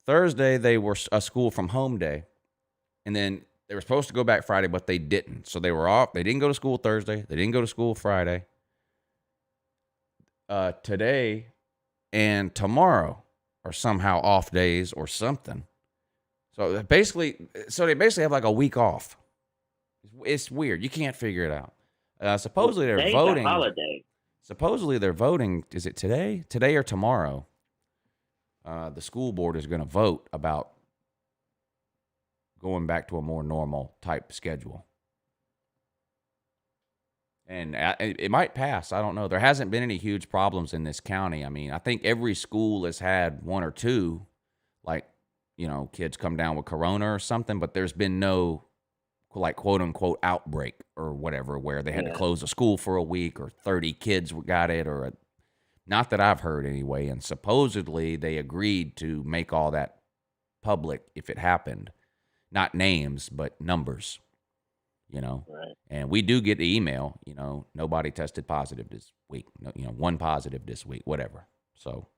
Thursday, they were a school from home day. And then they were supposed to go back Friday, but they didn't. So they were off. They didn't go to school Thursday. They didn't go to school Friday. Today and tomorrow are somehow off days or something. So they basically have like a week off. It's weird. You can't figure it out. Supposedly they're Today's voting. a holiday. Supposedly they're voting. Is it today? Today or tomorrow? The school board is going to vote about going back to a more normal type schedule. And it might pass. I don't know. There hasn't been any huge problems in this county. I mean, I think every school has had one or two, like, kids come down with corona or something, but there's been no, like, quote unquote outbreak or whatever, where they had to close a school for a week or 30 kids got it not that I've heard anyway. And supposedly they agreed to make all that public if it happened, not names, but numbers, Right. and we do get the email, nobody tested positive this week, one positive this week, whatever. So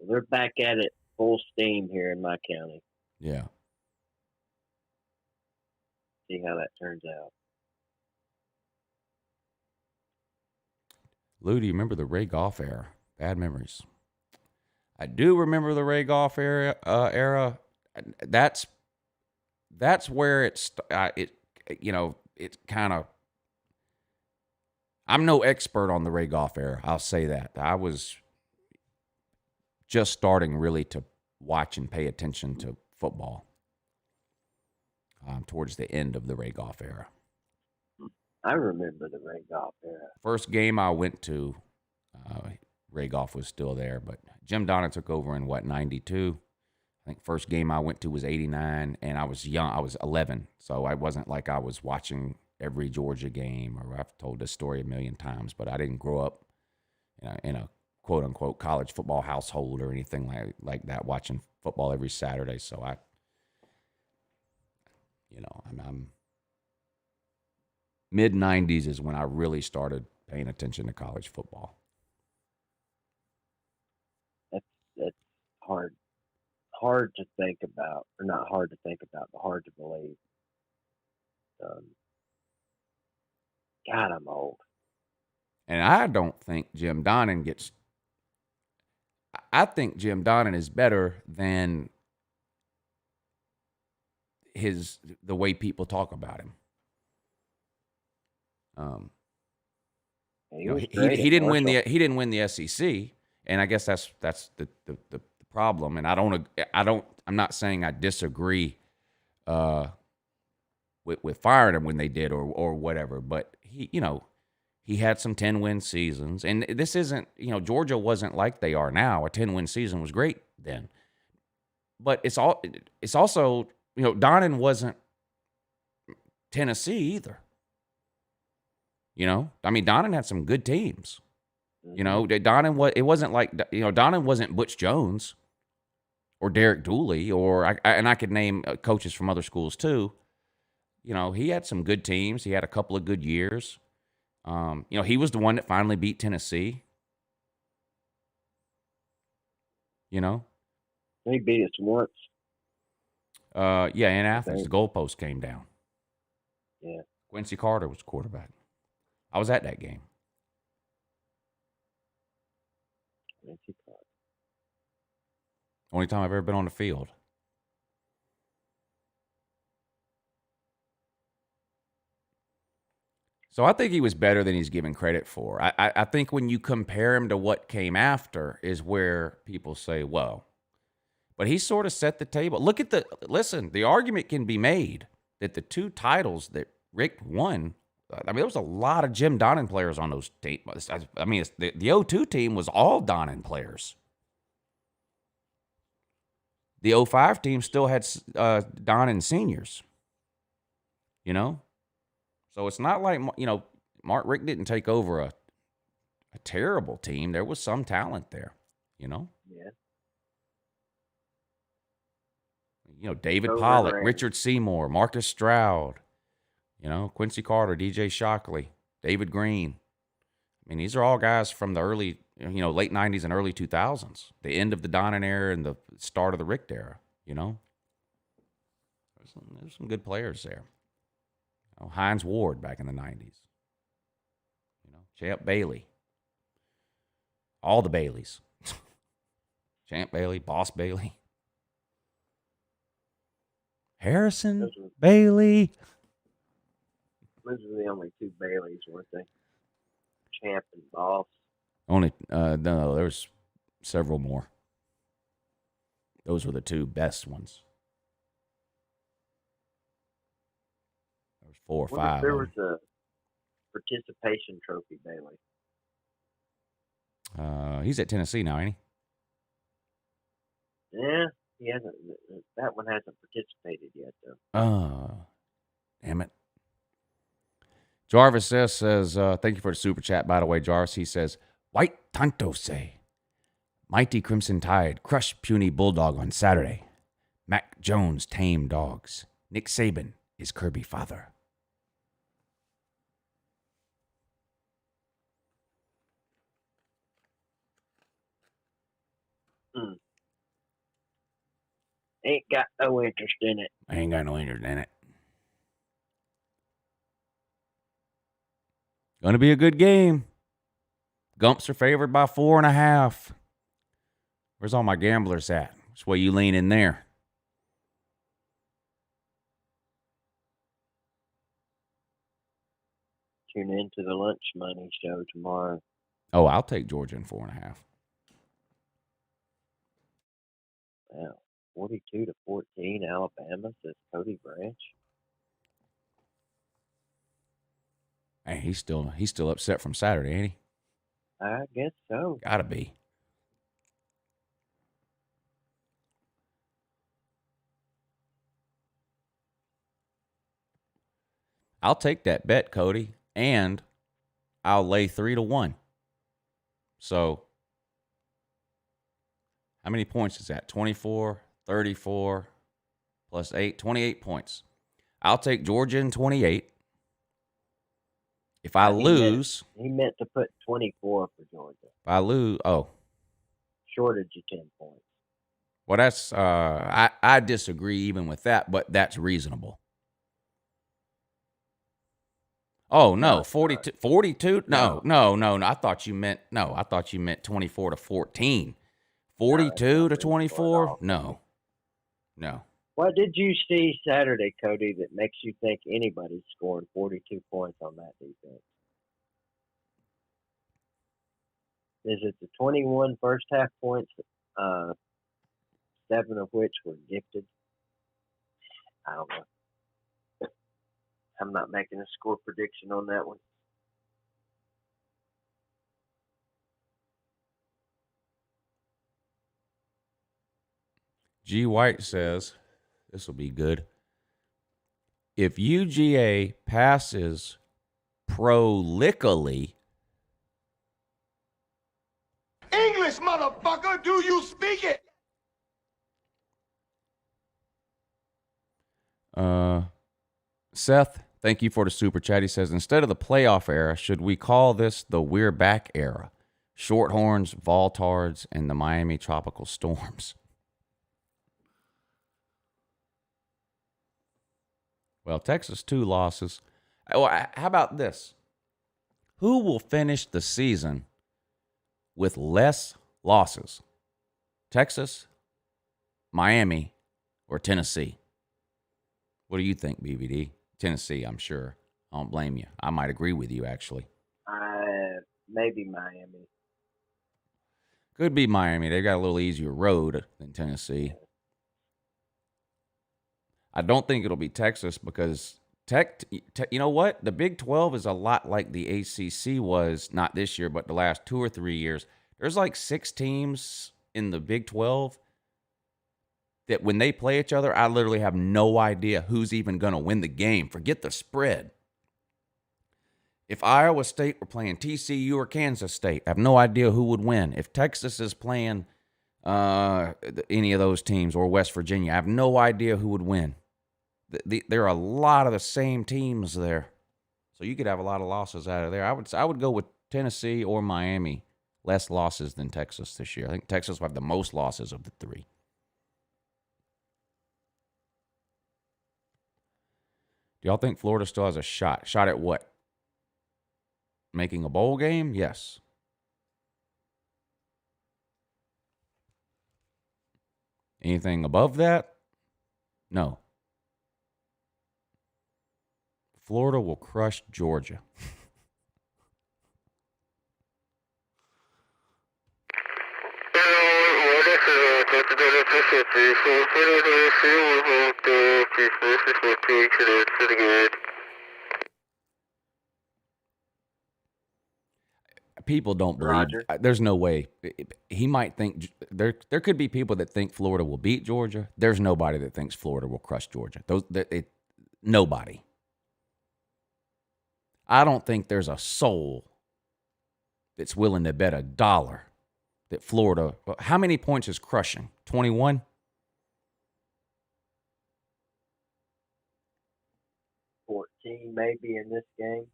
They're back at it full steam here in my county. yeah. See how that turns out. Lou, do you remember the Ray Goff era? Bad memories. I do remember the Ray Goff era. That's where it's kind of. I'm no expert on the Ray Goff era. I'll say that. I was just starting really to watch and pay attention to football towards the end of the Ray Goff era. I remember the Ray Goff era. First game I went to, Ray Goff was still there, but Jim Donnan took over in 92? I think first game I went to was 89, and I was young. I was 11, so I wasn't like I was watching every Georgia game, or I've told this story a million times, but I didn't grow up in a quote-unquote college football household or anything like that, watching football every Saturday. So I'm mid-90s is when I really started paying attention to college football. That's hard to think about, or not hard to think about, but hard to believe. God, I'm old. And I don't think Jim Donnan gets. I think Jim Donnan is better than the way people talk about him. He didn't win the SEC, and I guess that's the problem. And I'm not saying I disagree with firing him when they did or whatever, but he had some 10-win seasons, and this isn't, Georgia wasn't like they are now. A 10-win season was great then, but it's also, Donnan wasn't Tennessee either. I mean, Donnan had some good teams. It wasn't like, Donnan wasn't Butch Jones or Derek Dooley, and I could name coaches from other schools too. He had some good teams. He had a couple of good years. He was the one that finally beat Tennessee. He beat us once. Yeah, in Athens, the goalpost came down. Yeah. Quincy Carter was quarterback. I was at that game. Quincy Carter. Only time I've ever been on the field. So I think he was better than he's given credit for. I think when you compare him to what came after is where people say, whoa. But he sort of set the table. Listen, the argument can be made that the 2 titles that Rick won, I mean, there was a lot of Jim Donnan players on those teams. I mean, the 02 team was all Donnan players. The 05 team still had Donnan seniors. So it's not like, Mark Rick didn't take over a terrible team. There was some talent there, Yeah. David So Pollock, rare. Richard Seymour, Marcus Stroud, Quincy Carter, DJ Shockley, David Green. I mean, these are all guys from the early, late 90s and early 2000s, the end of the Donnan era and the start of the Rick era, There's some good players there. Hines Ward back in the 90s. Champ Bailey. All the Baileys. Champ Bailey, Boss Bailey. Harrison Bailey. Those are the only 2 Baileys, weren't they? Champ and Boss. No, there's several more. Those were the 2 best ones. There was 4 or 5. There was a participation trophy Bailey. He's at Tennessee now, ain't he? Yeah, he hasn't. That one hasn't participated yet, though. Damn it. Jarvis says, thank you for the super chat, by the way, Jarvis. He says, White Tanto say, Mighty Crimson Tide crushed puny Bulldog on Saturday. Mac Jones tame dogs. Nick Saban is Kirby father. Ain't got no interest in it. I ain't got no interest in it. Gonna be a good game. Gumps are favored by 4.5. Where's all my gamblers at? Which way you lean in there? Tune in to the Lunch Money Show tomorrow. Oh, I'll take Georgia in 4.5. Wow. 42-14, Alabama, says Cody Branch. Hey, he's still upset from Saturday, ain't he? I guess so. Gotta be. I'll take that bet, Cody, and I'll lay 3-1. So, how many points is that? 24, 34, plus 8, 28 points. I'll take Georgia in 28. If I lose... He meant to put 24 for Georgia. If I lose... Oh. Shorted you 10 points. Well, that's... I disagree even with that, but that's reasonable. Oh, no, Not 42. 42? No. No. I thought you meant 24 to 14. No, that's 42 not to reasonable at 24? all. No. What did you see Saturday, Cody, that makes you think anybody's scoring 42 points on that defense? Is it the 21 first half points, 7 of which were gifted? I don't know. I'm not making a score prediction on that one. G. White says, this will be good. If UGA passes prolically, English, motherfucker, do you speak it? Seth, thank you for the super chat. He says, instead of the playoff era, should we call this the We're Back era? Shorthorns, Voltards, and the Miami Tropical Storms. Well, Texas, 2 losses. Well, how about this? Who will finish the season with less losses? Texas, Miami, or Tennessee? What do you think, BBD? Tennessee, I'm sure. I don't blame you. I might agree with you, actually. Maybe Miami. Could be Miami. They've got a little easier road than Tennessee. I don't think it'll be Texas because you know what? The Big 12 is a lot like the ACC was, not this year, but the last 2 or 3 years. There's like 6 teams in the Big 12 that when they play each other, I literally have no idea who's even going to win the game. Forget the spread. If Iowa State were playing TCU or Kansas State, I have no idea who would win. If Texas is playing any of those teams or West Virginia, I have no idea who would win. There are a lot of the same teams there. So you could have a lot of losses out of there. I would go with Tennessee or Miami. Less losses than Texas this year. I think Texas will have the most losses of the 3. Do y'all think Florida still has a shot? Shot at what? Making a bowl game? Yes. Anything above that? No. Florida will crush Georgia. People don't believe. Roger. There's no way. He might think there could be people that think Florida will beat Georgia. There's nobody that thinks Florida will crush Georgia. Nobody. I don't think there's a soul that's willing to bet $1 that Florida. How many points is crushing? 21? 14 maybe in this game.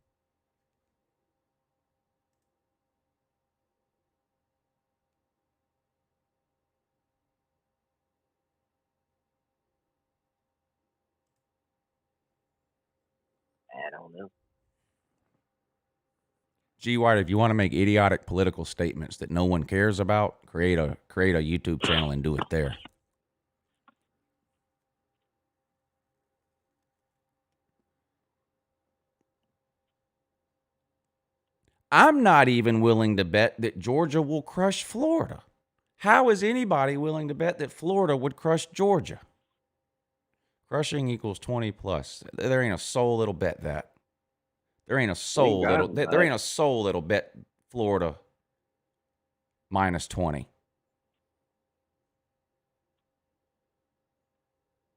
I don't know. G. White, if you want to make idiotic political statements that no one cares about, create a YouTube channel and do it there. I'm not even willing to bet that Georgia will crush Florida. How is anybody willing to bet that Florida would crush Georgia? Crushing equals 20 plus. There ain't a soul that'll bet that. There ain't a soul that'll bet Florida minus 20.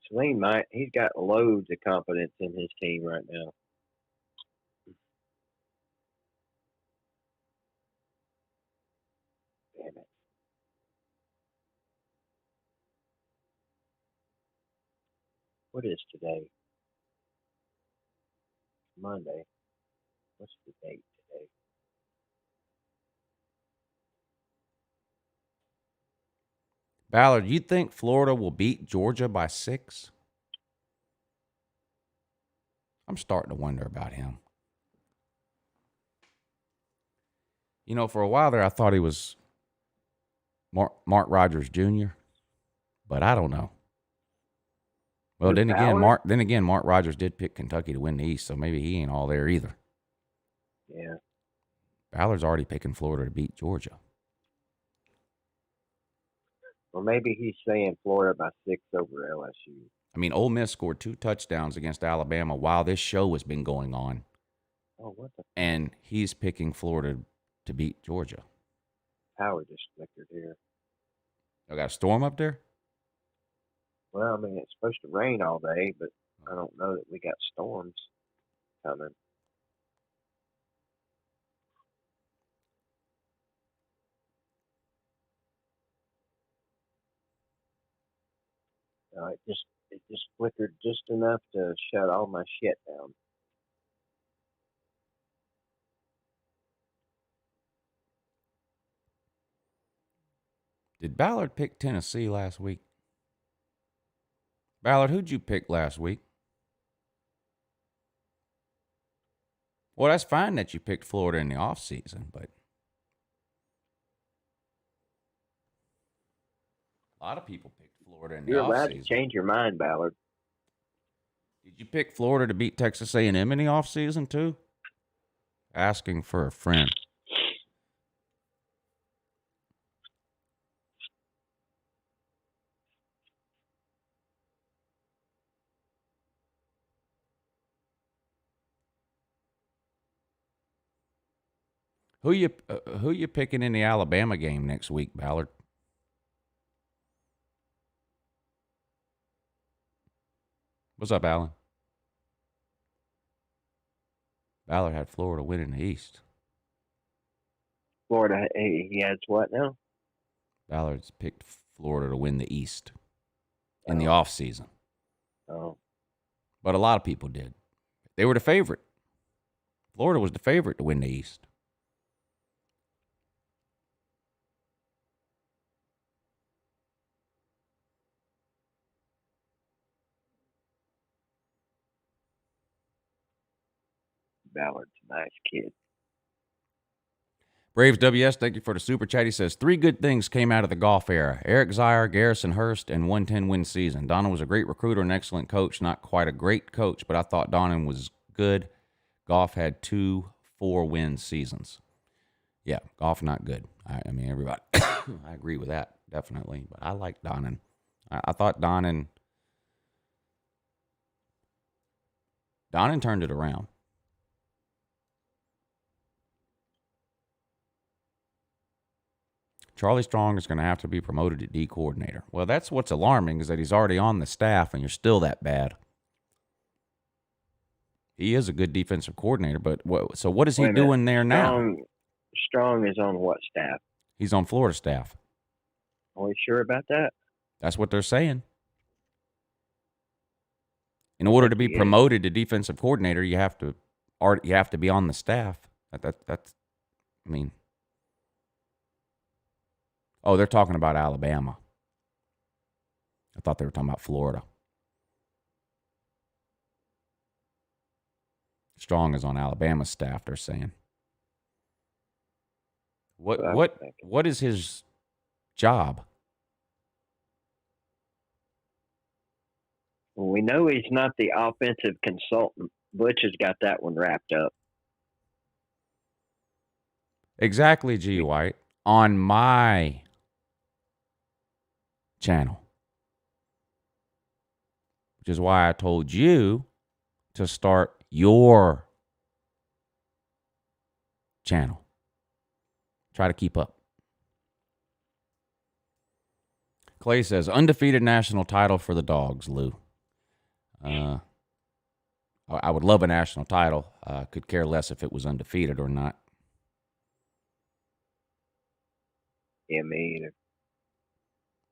Swain he's got loads of confidence in his team right now. Damn it. What is today? Monday. What's the date today? Ballard, you think Florida will beat Georgia by 6? I'm starting to wonder about him. You know, for a while there, I thought he was Mark Rogers Jr., but I don't know. Well, then again, Mark Rogers did pick Kentucky to win the East, so maybe he ain't all there either. Yeah. Ballard's already picking Florida to beat Georgia. Or maybe he's saying Florida by 6 over LSU. I mean, Ole Miss scored 2 touchdowns against Alabama while this show has been going on. Oh, what the? And he's picking Florida to beat Georgia. Power just flickered here. I got a storm up there? Well, I mean, it's supposed to rain all day, but I don't know that we got storms coming. It just flickered just enough to shut all my shit down. Did Ballard pick Tennessee last week? Ballard, who'd you pick last week? Well, that's fine that you picked Florida in the offseason, but a lot of people picked Florida in the offseason. You're allowed to change your mind, Ballard. Did you pick Florida to beat Texas A&M in the offseason too? Asking for a friend. Who you picking in the Alabama game next week, Ballard? What's up, Alan? Ballard had Florida winning the East. Florida, he has what now? Ballard's picked Florida to win the East in the offseason. Oh. But a lot of people did. They were the favorite. Florida was the favorite to win the East. Ballard's a nice kid. Braves WS, thank you for the super chat. He says, 3 good things came out of the golf era. Eric Zier, Garrison Hurst, and 110-win season. Donnan was a great recruiter and excellent coach. Not quite a great coach, but I thought Donnan was good. Golf had 2 4-win seasons. Yeah, golf not good. I mean, everybody, I agree with that, definitely. But I like Donnan. I thought Donnan turned it around. Charlie Strong is going to have to be promoted to D coordinator. Well, that's what's alarming is that he's already on the staff and you're still that bad. He is a good defensive coordinator, but what is he doing there now? Strong is on what staff? He's on Florida staff. Are you sure about that? That's what they're saying. In order to be promoted to defensive coordinator, you have to be on the staff. That's I mean. Oh, they're talking about Alabama. I thought they were talking about Florida. Strong is on Alabama's staff, they're saying. What is his job? Well, we know he's not the offensive consultant. Butch has got that one wrapped up. Exactly, G. White. On my channel. Which is why I told you to start your channel. Try to keep up. Clay says, undefeated national title for the Dogs, Lou. I would love a national title. Could care less if it was undefeated or not. Yeah, me either.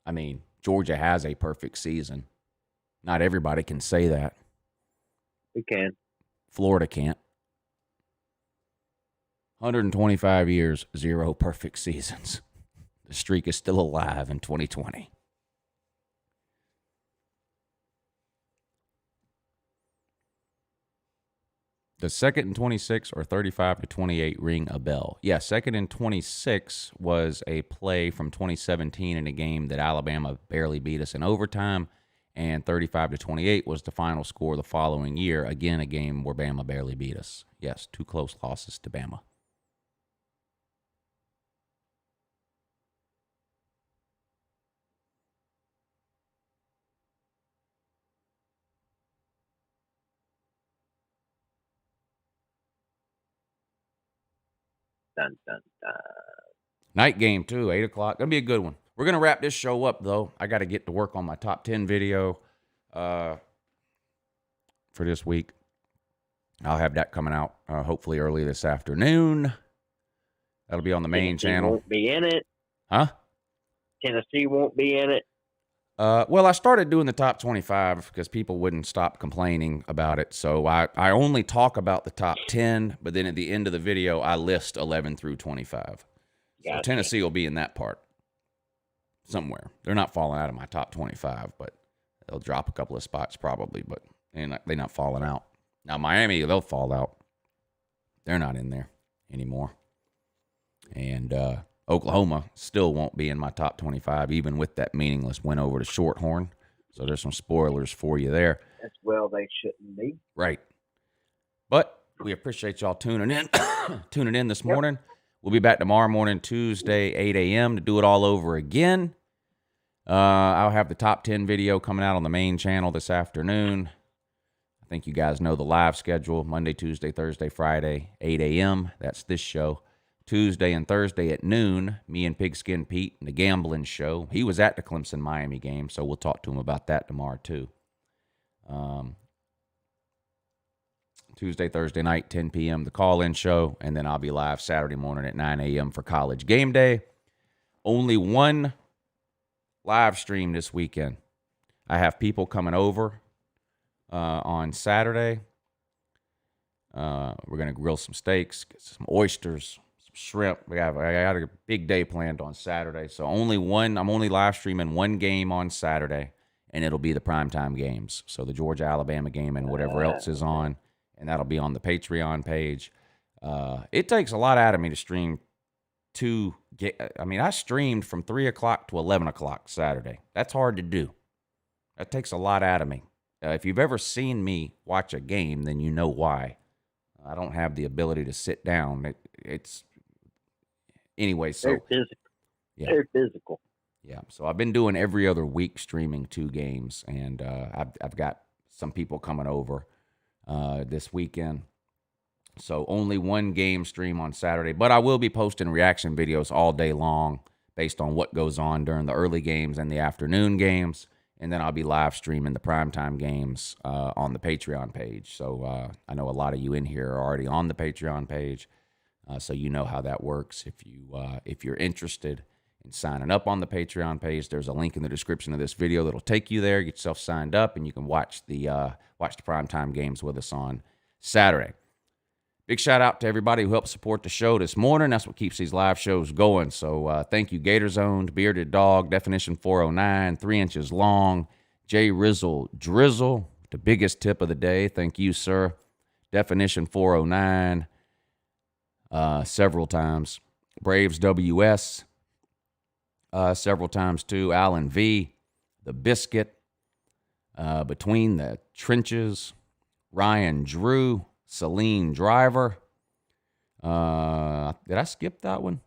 I mean, Georgia has a perfect season. Not everybody can say that. We can. Florida can't. 125 years, 0 perfect seasons. The streak is still alive in 2020. The 2nd and 26 or 35-28 ring a bell? Yeah, 2nd and 26 was a play from 2017 in a game that Alabama barely beat us in overtime, and 35-28 was the final score the following year. Again, a game where Bama barely beat us. Yes, 2 close losses to Bama. Dun, dun, dun. Night game, too, 8 o'clock. Going to be a good one. We're going to wrap this show up, though. I got to get to work on my top 10 video for this week. I'll have that coming out hopefully early this afternoon. That'll be on the main Tennessee channel. Won't be in it. Huh? Tennessee won't be in it. Well, I started doing the top 25 because people wouldn't stop complaining about it. So I only talk about the top 10, but then at the end of the video, I list 11 through 25. So Gotcha. Tennessee will be in that part somewhere. They're not falling out of my top 25, but they'll drop a couple of spots probably, but they're not falling out. Now, Miami, they'll fall out. They're not in there anymore. And Oklahoma still won't be in my top 25, even with that meaningless win over to Shorthorn. So there's some spoilers for you there. As well, they shouldn't be. Right. But we appreciate y'all tuning in this morning. We'll be back tomorrow morning, Tuesday, 8 a.m. to do it all over again. I'll have the top 10 video coming out on the main channel this afternoon. I think you guys know the live schedule, Monday, Tuesday, Thursday, Friday, 8 a.m. That's this show. Tuesday and Thursday at noon, me and Pigskin Pete and the Gambling Show. He was at the Clemson-Miami game, so we'll talk to him about that tomorrow, too. Tuesday, Thursday night, 10 p.m., the call-in show, and then I'll be live Saturday morning at 9 a.m. for College Game Day. Only one live stream this weekend. I have people coming over on Saturday. We're going to grill some steaks, get some oysters, some shrimp. I got a big day planned on Saturday. So I'm only live streaming one game on Saturday, and it'll be the primetime games. So the Georgia-Alabama game and whatever else is on, and that'll be on the Patreon page. It takes a lot out of me to stream I streamed from 3 o'clock to 11 o'clock Saturday. That's hard to do. That takes a lot out of me. If you've ever seen me watch a game, then you know why. I don't have the ability to sit down. Anyway, so They're physical. Yeah. They're physical. Yeah, so I've been doing every other week streaming 2 games, and I've got some people coming over this weekend. So only one game stream on Saturday, but I will be posting reaction videos all day long based on what goes on during the early games and the afternoon games, and then I'll be live streaming the primetime games on the Patreon page. So I know a lot of you in here are already on the Patreon page, so you know how that works. If you're interested in signing up on the Patreon page, there's a link in the description of this video that'll take you there. Get yourself signed up, and you can watch the primetime games with us on Saturday. Big shout out to everybody who helped support the show this morning. That's what keeps these live shows going. So thank you, Gators Owned, Bearded Dog, Definition 409, 3 Inches Long, J Rizzle Drizzle, the biggest tip of the day. Thank you, sir. Definition 409, several times. Braves WS, several times too. Alan V, The Biscuit, Between the Trenches, Ryan Drew, Celine Driver. Did I skip that one?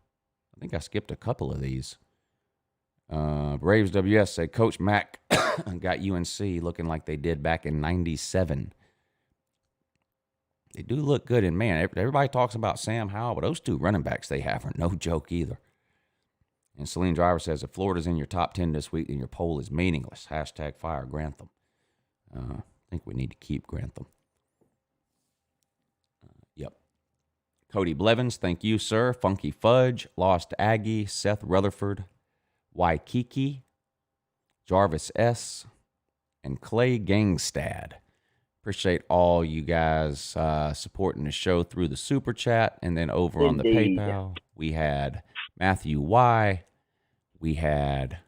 I think I skipped a couple of these. Braves WS say Coach Mack got UNC looking like they did back in 97. They do look good, and man, everybody talks about Sam Howell, but those 2 running backs they have are no joke either. And Celine Driver says if Florida's in your top 10 this week, then your poll is meaningless. # fire Grantham. I think we need to keep Grantham. Yep. Cody Blevins, thank you, sir. Funky Fudge, Lost Aggie, Seth Rutherford, Waikiki, Jarvis S., and Clay Gangstad. Appreciate all you guys supporting the show through the Super Chat. And then over on the PayPal, we had Matthew Y., we had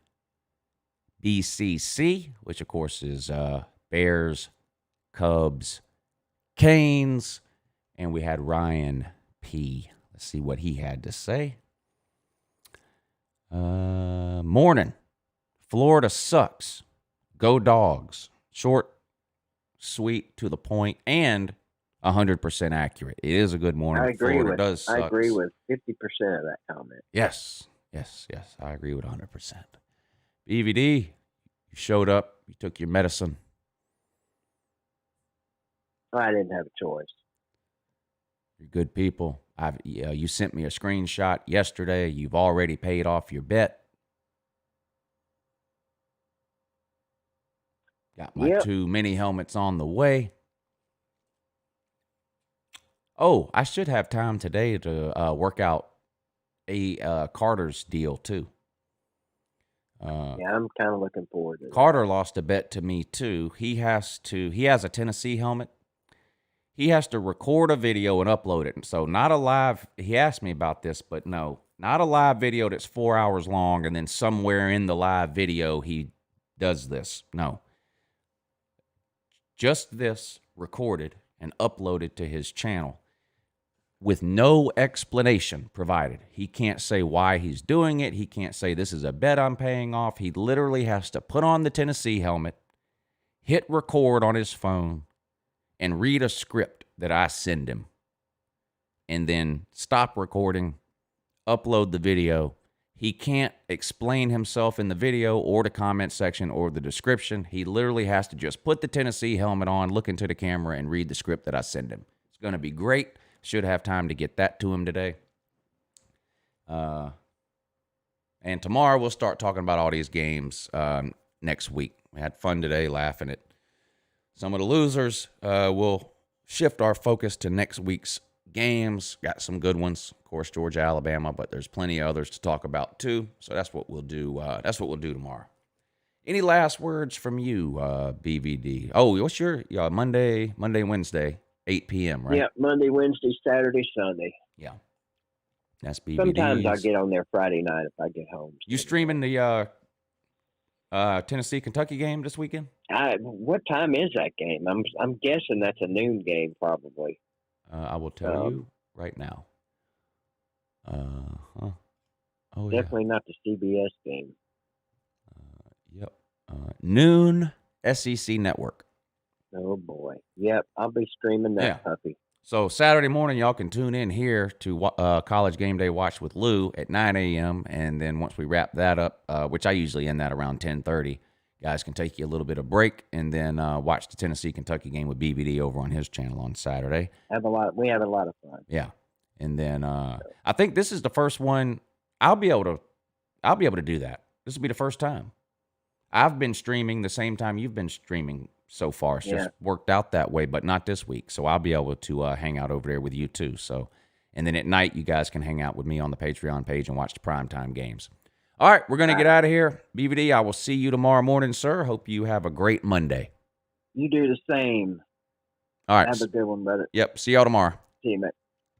BCC, which of course is Bears, Cubs, Canes, And we had Ryan P. Let's see what he had to say. Morning. Florida sucks. Go Dogs. Short, sweet, to the point, and 100% accurate. It is a good morning. I agree Florida with. does sucks. I agree with 50% of that comment. Yes. I agree with 100%. BVD, you showed up. You took your medicine. I didn't have a choice. You're good people. You sent me a screenshot yesterday. You've already paid off your bet. Got my 2 mini helmets on the way. Oh, I should have time today to work out a Carter's deal too. I'm kind of looking forward to it. Carter lost a bet to me too. He has a Tennessee helmet. He has to record a video and upload it. And so not a live, he asked me about this, but no, not a live video that's 4 hours long and then somewhere in the live video he does this. No. Just this recorded and uploaded to his channel with no explanation provided. He can't say why he's doing it. He can't say this is a bet I'm paying off. He literally has to put on the Tennessee helmet, hit record on his phone, and read a script that I send him, and then stop recording, upload the video. He can't explain himself in the video or the comment section or the description. He literally has to just put the Tennessee helmet on, look into the camera, and read the script that I send him. It's going to be great. Should have time to get that to him today. And tomorrow we'll start talking about all these games next week. We had fun today laughing at some of the losers. We'll shift our focus to next week's games. Got some good ones. Of course, Georgia, Alabama, but there's plenty of others to talk about too. So that's what we'll do. That's what we'll do tomorrow. Any last words from you, BVD? Oh, what's your Monday, Wednesday, 8 p.m., right? Yeah, Monday, Wednesday, Saturday, Sunday. Yeah. That's BVD. Sometimes I get on there Friday night if I get home. You streaming the Tennessee Kentucky game this weekend? What time is that game? I'm guessing that's a noon game probably. I will tell you right now. Definitely not the CBS game. Yep. Noon SEC Network. Oh boy. Yep, I'll be streaming that puppy. So Saturday morning, y'all can tune in here to College Game Day Watch with Lou at 9 a.m. And then once we wrap that up, which I usually end that around 10:30, guys can take you a little bit of break and then watch the Tennessee-Kentucky game with BVD over on his channel on Saturday. We have a lot of fun. Yeah. And then I think this is the first one I'll be able to do that. This will be the first time. I've been streaming the same time you've been streaming so far. It's just worked out that way, but not this week. So I'll be able to hang out over there with you too. So, and then at night, you guys can hang out with me on the Patreon page and watch the primetime games. All right, we're going to get out of here. BVD, I will see you tomorrow morning, sir. Hope you have a great Monday. You do the same. All right. Have a good one, brother. Yep. See y'all tomorrow. See you, mate.